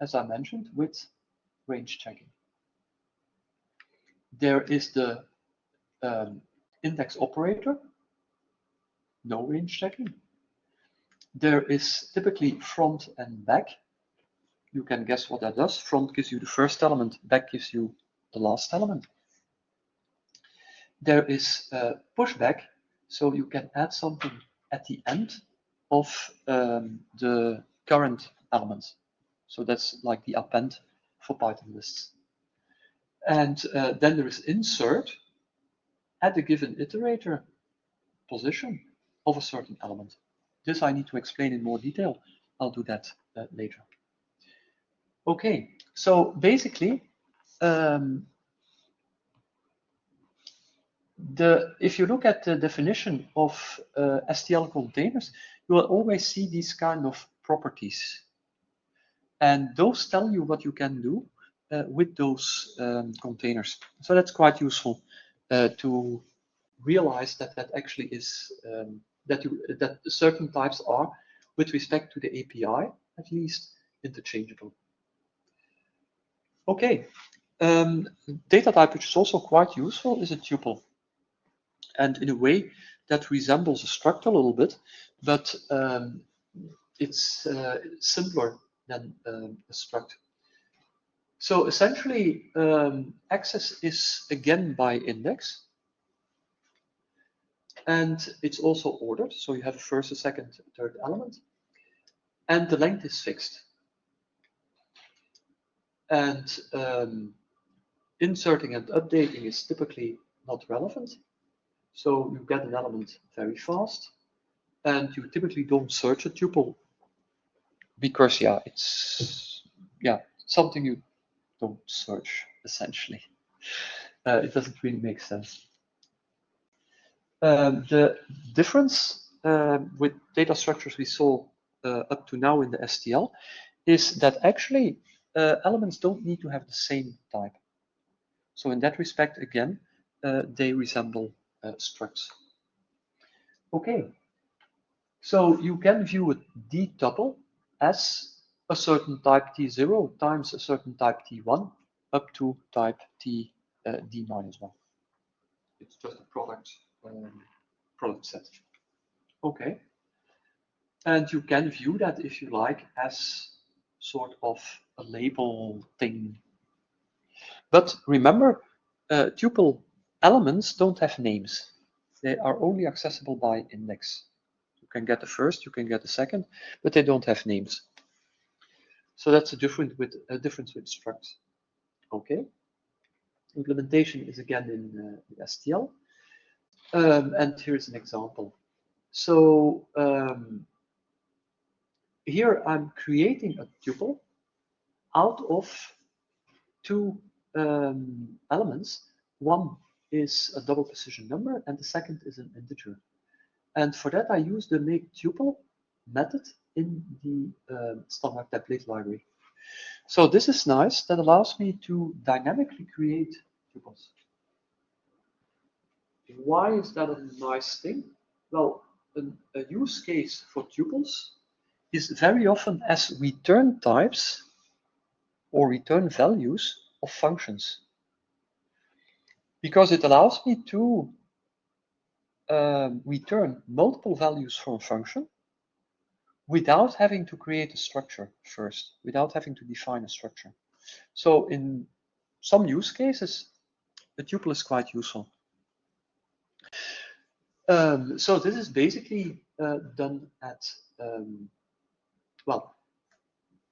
as I mentioned, with range checking. There is the index operator, no range checking. There is typically front and back. You can guess what that does. Front gives you the first element, back gives you the last element. There is pushback, so you can add something at the end of the current element. So that's like the append for Python lists. And then there is insert at a given iterator position of a certain element. This I need to explain in more detail. I'll do that later. Okay, so basically, if you look at the definition of STL containers, you will always see these kind of properties. And those tell you what you can do with those containers. So that's quite useful to realize that that actually is, that certain types are, with respect to the API, at least, interchangeable. Okay, data type which is also quite useful is a tuple. And in a way that resembles a struct a little bit, but it's simpler than a struct. So essentially, access is again by index, and it's also ordered. So you have a first, a second, a third element, and the length is fixed. And inserting and updating is typically not relevant. So you get an element very fast, and you typically don't search a tuple because it's something you don't search essentially. It doesn't really make sense. The difference with data structures we saw up to now in the STL is that actually elements don't need to have the same type. So in that respect, again, they resemble structs. Okay, so you can view a D tuple as a certain type T0 times a certain type T1 up to type T D minus 1. It's just a product set. Okay. And you can view that, if you like, as sort of a label thing. But remember, tuple elements don't have names. They are only accessible by index. You can get the first, you can get the second, but they don't have names. So that's a difference with structs. Okay. Implementation is again in STL. And here's an example. So here I'm creating a tuple out of two elements. One is a double precision number and the second is an integer. And for that I use the make tuple method in the standard template library. So this is nice. That allows me to dynamically create tuples. Why is that a nice thing? Well, a use case for tuples is very often as return types or return values of functions. Because it allows me to return multiple values from a function without having to create a structure first, without having to define a structure. So in some use cases, a tuple is quite useful. So this is basically done at, well,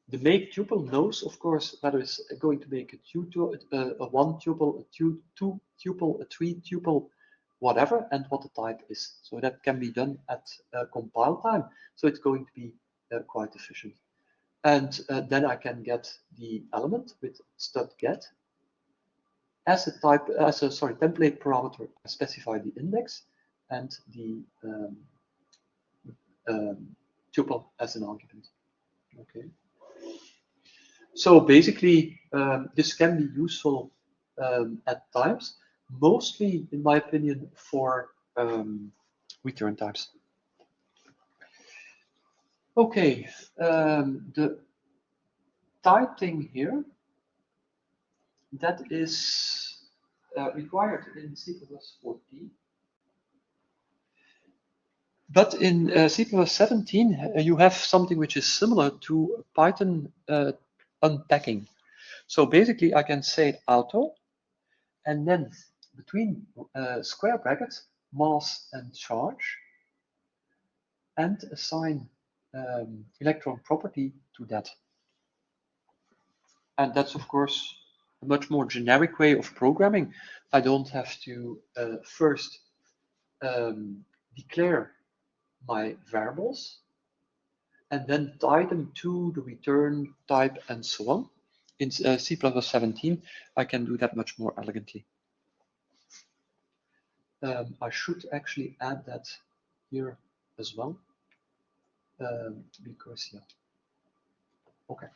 the make tuple knows, of course, whether it's going to make a one tuple, a two tuple, a three tuple, whatever, and what the type is. So that can be done at compile time. So it's going to be quite efficient. And then I can get the element with stud get. As a template parameter, I specify the index and the tuple as an argument. Okay. So basically, this can be useful at times, mostly, in my opinion, for return types. Okay, the type thing here, that is required in C++14. But in C++17, you have something which is similar to Python unpacking. So basically, I can say auto, and then between square brackets, mass and charge, and assign electron property to that. And that's, of course, a much more generic way of programming. I don't have to first declare my variables and then tie them to the return type and so on. In C++17, I can do that much more elegantly. I should actually add that here as well, because, yeah. Okay.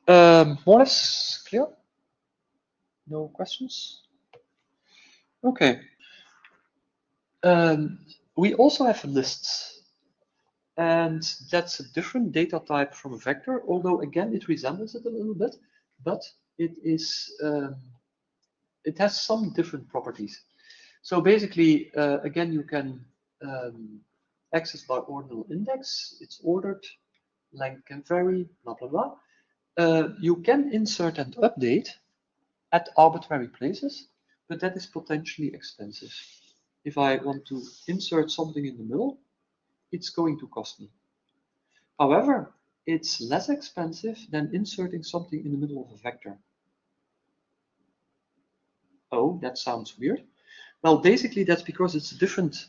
More or less clear? No questions? Okay. We also have lists. And that's a different data type from a vector, although again it resembles it a little bit, but it is it has some different properties. So basically, again, you can access by ordinal index. It's ordered, length can vary, blah blah blah. You can insert and update at arbitrary places, but that is potentially expensive. If I want to insert something in the middle, it's going to cost me. However, it's less expensive than inserting something in the middle of a vector. Oh, that sounds weird. Well, basically, that's because it's a different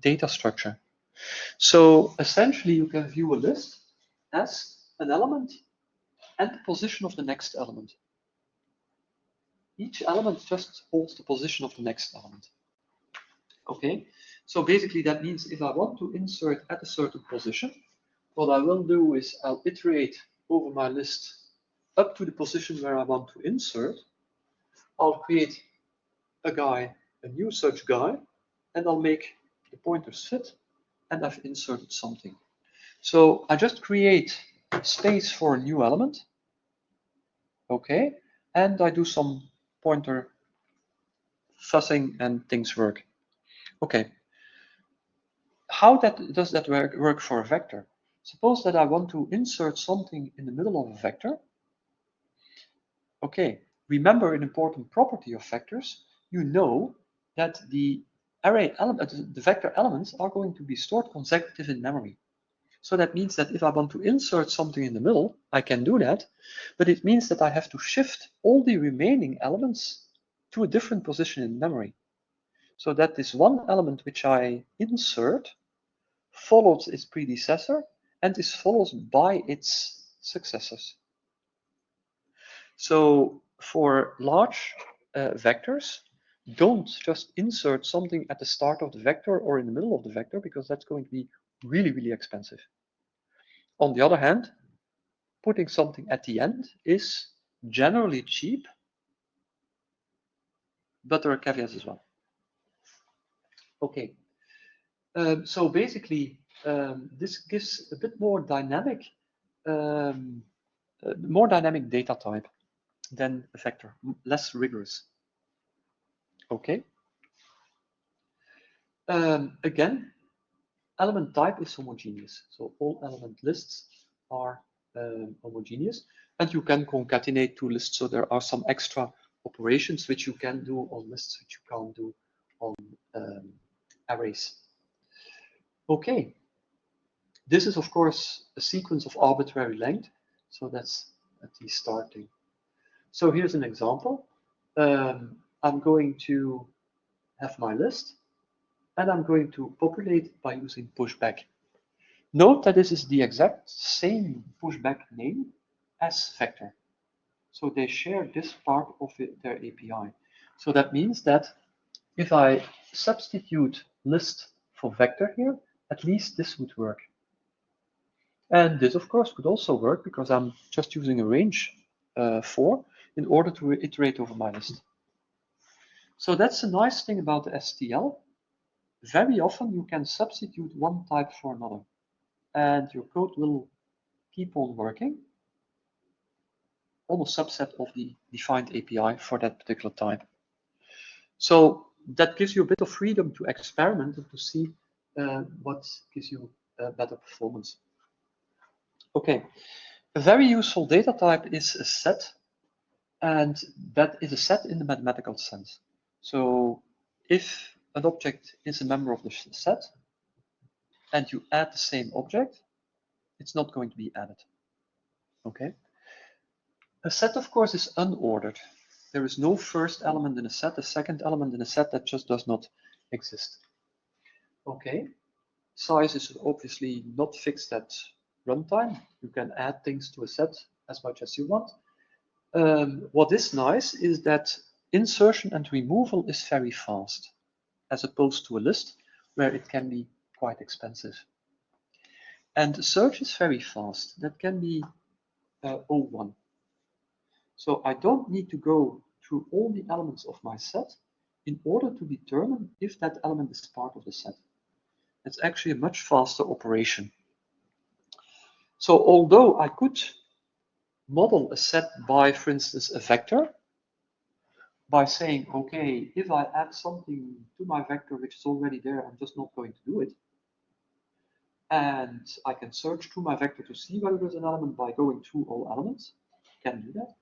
data structure. So essentially, you can view a list as an element and the position of the next element. Each element just holds the position of the next element. Okay, so basically that means if I want to insert at a certain position, what I will do is I'll iterate over my list up to the position where I want to insert. I'll create a guy, a new such guy, and I'll make the pointers fit, and I've inserted something. So I just create space for a new element, okay, and I do some pointer fuzzing and things work. Okay, how does that work for a vector? Suppose that I want to insert something in the middle of a vector. Okay, remember an important property of vectors. You know that the array element, the vector elements are going to be stored consecutive in memory. So that means that if I want to insert something in the middle, I can do that, but it means that I have to shift all the remaining elements to a different position in memory. So that this one element which I insert follows its predecessor and is followed by its successors. So for large vectors, don't just insert something at the start of the vector or in the middle of the vector, because that's going to be really, really expensive. On the other hand, putting something at the end is generally cheap, but there are caveats as well. Okay, so basically, this gives a bit more dynamic data type than a vector, less rigorous. Okay. Again, element type is homogeneous. So all element lists are homogeneous, and you can concatenate two lists. So there are some extra operations which you can do on lists, which you can't do on arrays. Okay. This is, of course, a sequence of arbitrary length. So that's at the starting. So here's an example. I'm going to have my list, and I'm going to populate by using pushback. Note that this is the exact same pushback name as vector. So they share this part of their API. So that means that if I substitute list for vector here, at least this would work. And this, of course, could also work because I'm just using a range 4 in order to iterate over my list. So that's a nice thing about the STL. Very often you can substitute one type for another, and your code will keep on working on a subset of the defined API for that particular type. So that gives you a bit of freedom to experiment and to see what gives you better performance. Okay, a very useful data type is a set, and that is a set in the mathematical sense. So if an object is a member of the set and you add the same object, it's not going to be added. Okay. A set, of course, is unordered. There is no first element in a set, a second element in a set that just does not exist. Okay. Size is obviously not fixed at runtime. You can add things to a set as much as you want. What is nice is that insertion and removal is very fast, as opposed to a list where it can be quite expensive. And search is very fast. That can be O1. So I don't need to go through all the elements of my set in order to determine if that element is part of the set. It's actually a much faster operation. So although I could model a set by, for instance, a vector, by saying, okay, if I add something to my vector which is already there, I'm just not going to do it. And I can search through my vector to see whether there's an element by going through all elements. I can do that.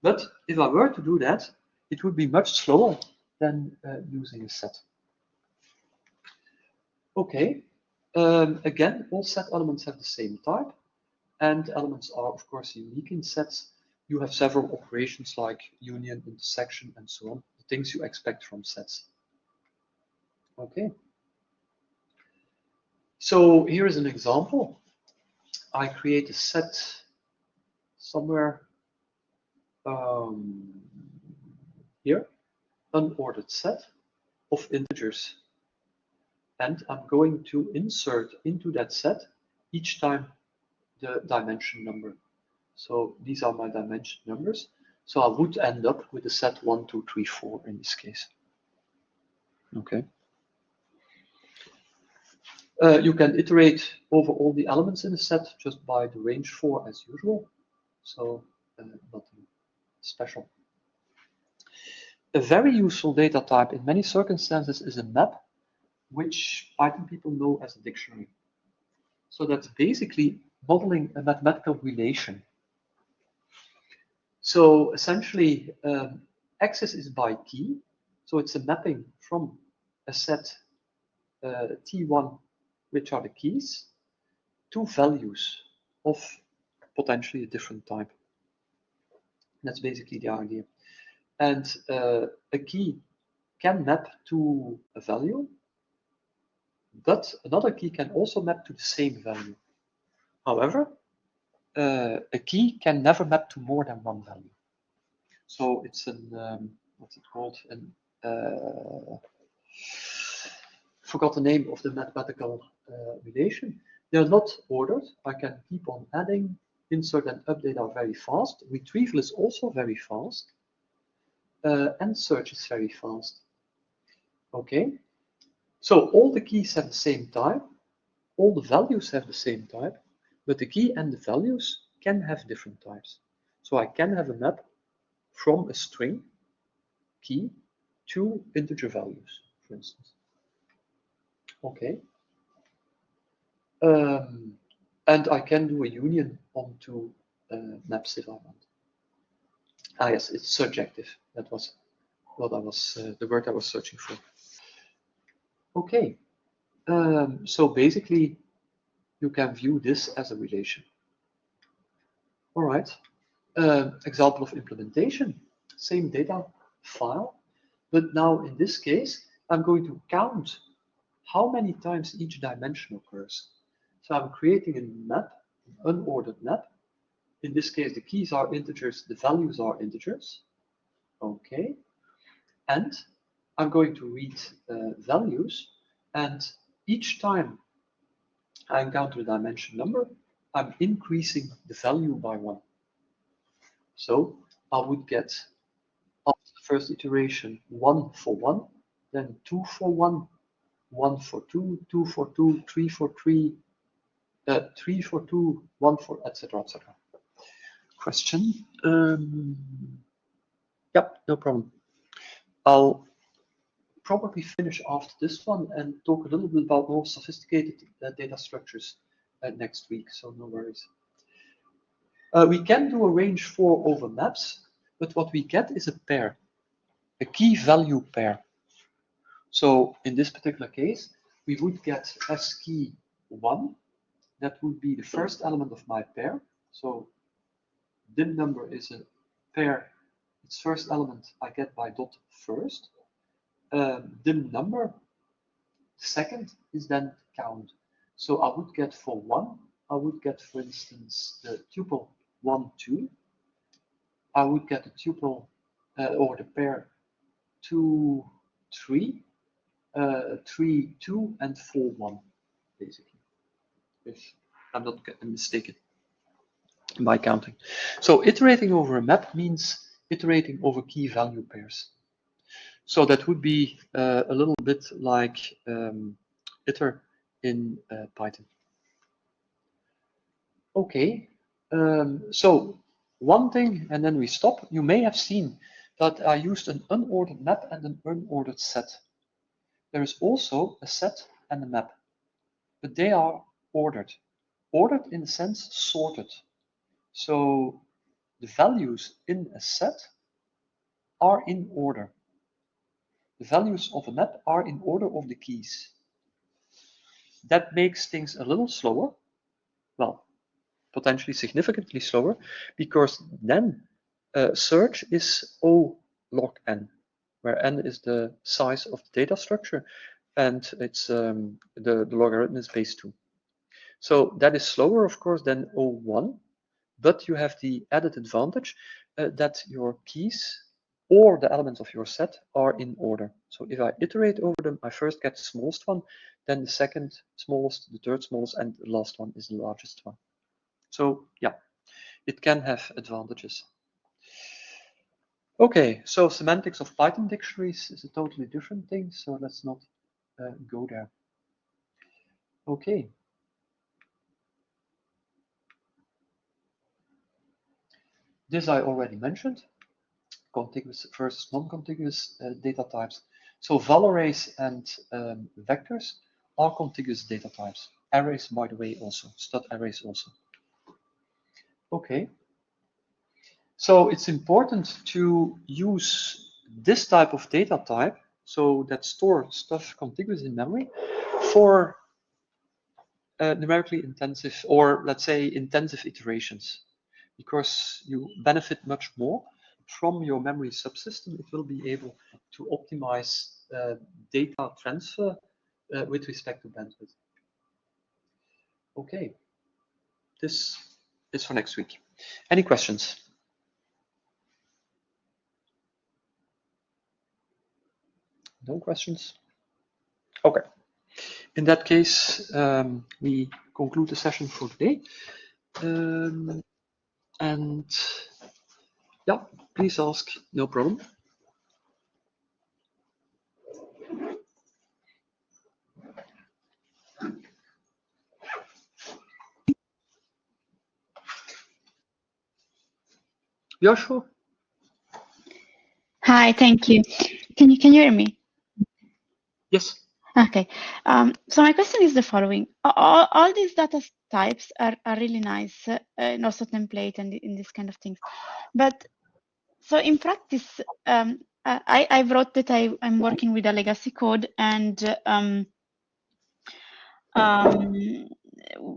But if I were to do that, it would be much slower than using a set. Okay. Again, all set elements have the same type, and elements are, of course, unique in sets. You have several operations like union, intersection, and so on, the things you expect from sets. Okay. So here is an example. I create a set somewhere here, unordered set of integers. And I'm going to insert into that set each time the dimension number. So these are my dimension numbers. So I would end up with a set 1, 2, 3, 4 in this case. Okay. You can iterate over all the elements in a set just by the range 4 as usual. So nothing special. A very useful data type in many circumstances is a map, which Python people know as a dictionary. So that's basically modeling a mathematical relation. So essentially, access is by key. So it's a mapping from a set T1, which are the keys, to values of potentially a different type. That's basically the idea. And a key can map to a value, but another key can also map to the same value. However, a key can never map to more than one value. So it's an, what's it called? Forgot the name of the mathematical relation. They're not ordered. I can keep on adding. Insert and update are very fast. Retrieval is also very fast. And search is very fast. Okay. So all the keys have the same type. All the values have the same type. But the key and the values can have different types. So I can have a map from a string key to integer values, for instance. Okay. And I can do a union onto maps if I want. Ah, yes, it's surjective. That was what I was, the word I was searching for. Okay. So basically, you can view this as a relation. All right. Example of implementation, same data file, but now in this case, I'm going to count how many times each dimension occurs. So I'm creating a map, an unordered map. In this case, the keys are integers, the values are integers. Okay. And I'm going to read values, and each time I encounter a dimension number, I'm increasing the value by 1. So I would get, after the first iteration, 1 for 1, then 2 for 1, 1 for 2, 2 for 2, 3 for 3, 3 for 2, 1 for, etc., etc. Question? Yep, no problem. I'll probably finish after this one and talk a little bit about more sophisticated data structures next week, so no worries. We can do a range 4 over maps, but what we get is a pair, a key value pair. So in this particular case, we would get S key 1. That would be the first element of my pair. So dim number is a pair. Its first element I get by dot first. Dim number second is then count. So I would get for 1, I would get, for instance, the tuple 1, 2. I would get the tuple or the pair 2, 3, 3, 2, and 4, 1, basically, if I'm not mistaken by counting. So iterating over a map means iterating over key value pairs. So that would be a little bit like iter in Python. Okay, so one thing, and then we stop. You may have seen that I used an unordered map and an unordered set. There is also a set and a map, but they are ordered. Ordered in the sense sorted. So the values in a set are in order. The values of a map are in order of the keys. That makes things a little slower. Well, potentially significantly slower, because then search is O log n, where n is the size of the data structure, and it's the logarithm is base 2. So that is slower, of course, than O1, but you have the added advantage that your keys or the elements of your set are in order. So if I iterate over them, I first get the smallest one, then the second smallest, the third smallest, and the last one is the largest one. So yeah, it can have advantages. Okay, so semantics of Python dictionaries is a totally different thing, so let's not go there. Okay. This I already mentioned, contiguous versus non-contiguous data types. So val arrays and vectors are contiguous data types. Arrays, by the way, also, stud arrays also. Okay. So it's important to use this type of data type, so that store stuff contiguous in memory, for numerically intensive, or let's say intensive iterations, because you benefit much more from your memory subsystem. It will be able to optimize data transfer with respect to bandwidth. Okay, this is for next week. Any questions? No questions? Okay. In that case, we conclude the session for today. And yeah, please ask, no problem. Yeah, sure. Hi, thank you. Can you hear me? Yes. Okay. So my question is the following: all these data types are really nice, and also template and in this kind of things. But so in practice, I wrote that I'm working with a legacy code and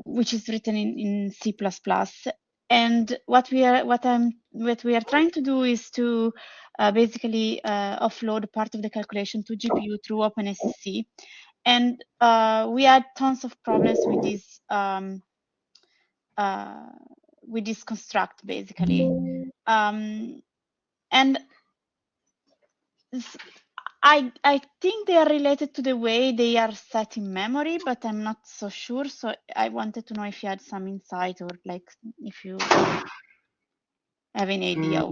which is written in C++. And what we are trying to do is to basically offload part of the calculation to GPU through OpenSSC. And we had tons of problems with this construct, basically. And I think they are related to the way they are set in memory, but I'm not so sure. So I wanted to know if you had some insight, or like if you have any idea.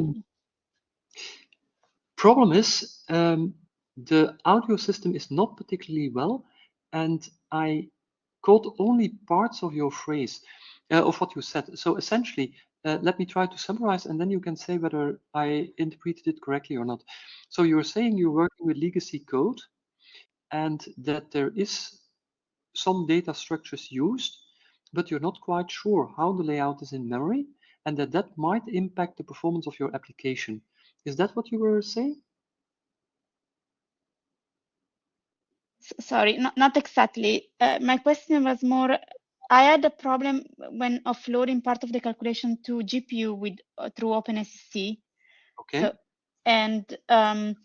Problem is, the audio system is not particularly well, and I caught only parts of your phrase, of what you said. So essentially, let me try to summarize, and then you can say whether I interpreted it correctly or not. So you're saying you're working with legacy code, and that there is some data structures used, but you're not quite sure how the layout is in memory, and that might impact the performance of your application. Is that what you were saying? Sorry, not exactly. My question was more, I had a problem when offloading part of the calculation to GPU with through OpenSSC. Okay. So, and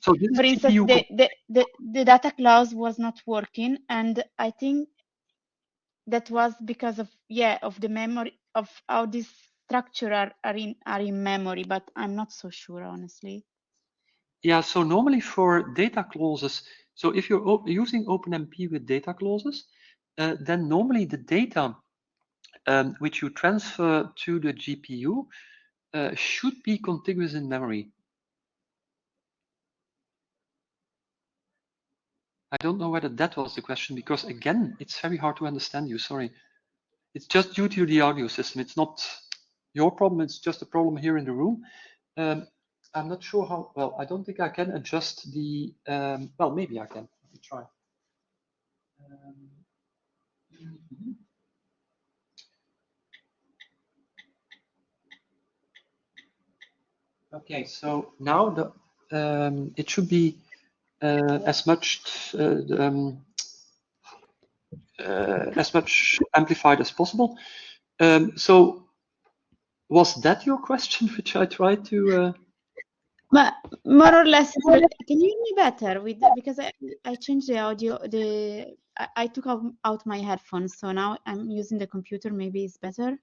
so this for instance, GPU the data clause was not working, and I think that was because of the memory, of how this structure are in memory, but I'm not so sure, honestly. Yeah, so normally for data clauses, so if you're using OpenMP with data clauses, then normally the data which you transfer to the GPU should be contiguous in memory. I don't know whether that was the question, because again, it's very hard to understand you, sorry. It's just due to the audio system. It's not your problem, it's just a problem here in the room. I'm not sure how, well, I don't think I can adjust the, well, maybe I can. Let me try. Okay, so now the it should be as much amplified as possible. So was that your question, which I tried to? But more or less, can you hear me better because I changed the audio. I took out my headphones, so now I'm using the computer. Maybe it's better.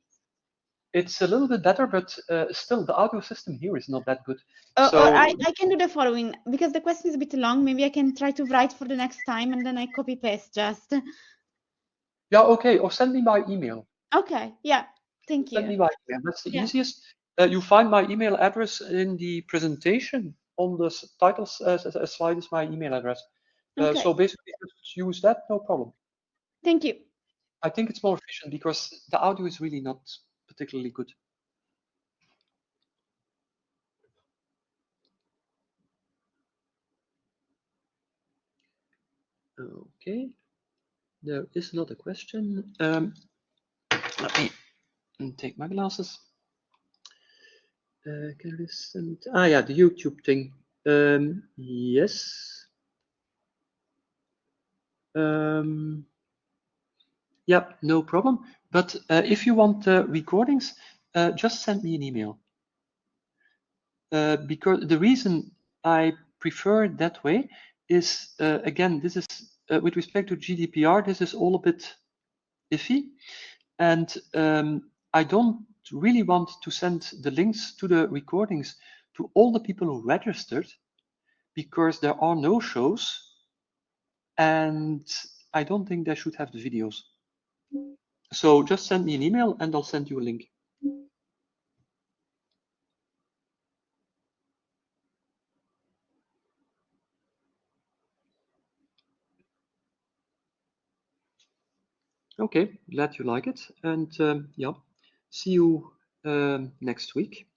It's a little bit better, but still the audio system here is not that good. So I can do the following, because the question is a bit long. Maybe I can try to write for the next time, and then I copy paste just. Yeah, okay, or send me by email. Okay, yeah. Thank Send me you. by email. That's the Yeah. easiest. You find my email address in the presentation on the title slide is my email address. Okay. So basically, just use that, no problem. Thank you. I think it's more efficient because the audio is really not particularly good. Okay, there is another question. Let me take my glasses. Can I listen? Yeah, the YouTube thing. Yes. Yeah, no problem. But if you want recordings, just send me an email. Because the reason I prefer it that way is, again, this is with respect to GDPR, this is all a bit iffy. And I don't really want to send the links to the recordings to all the people who registered because there are no shows and I don't think they should have the videos. So just send me an email and I'll send you a link. Okay, glad you like it. And yeah, see you next week.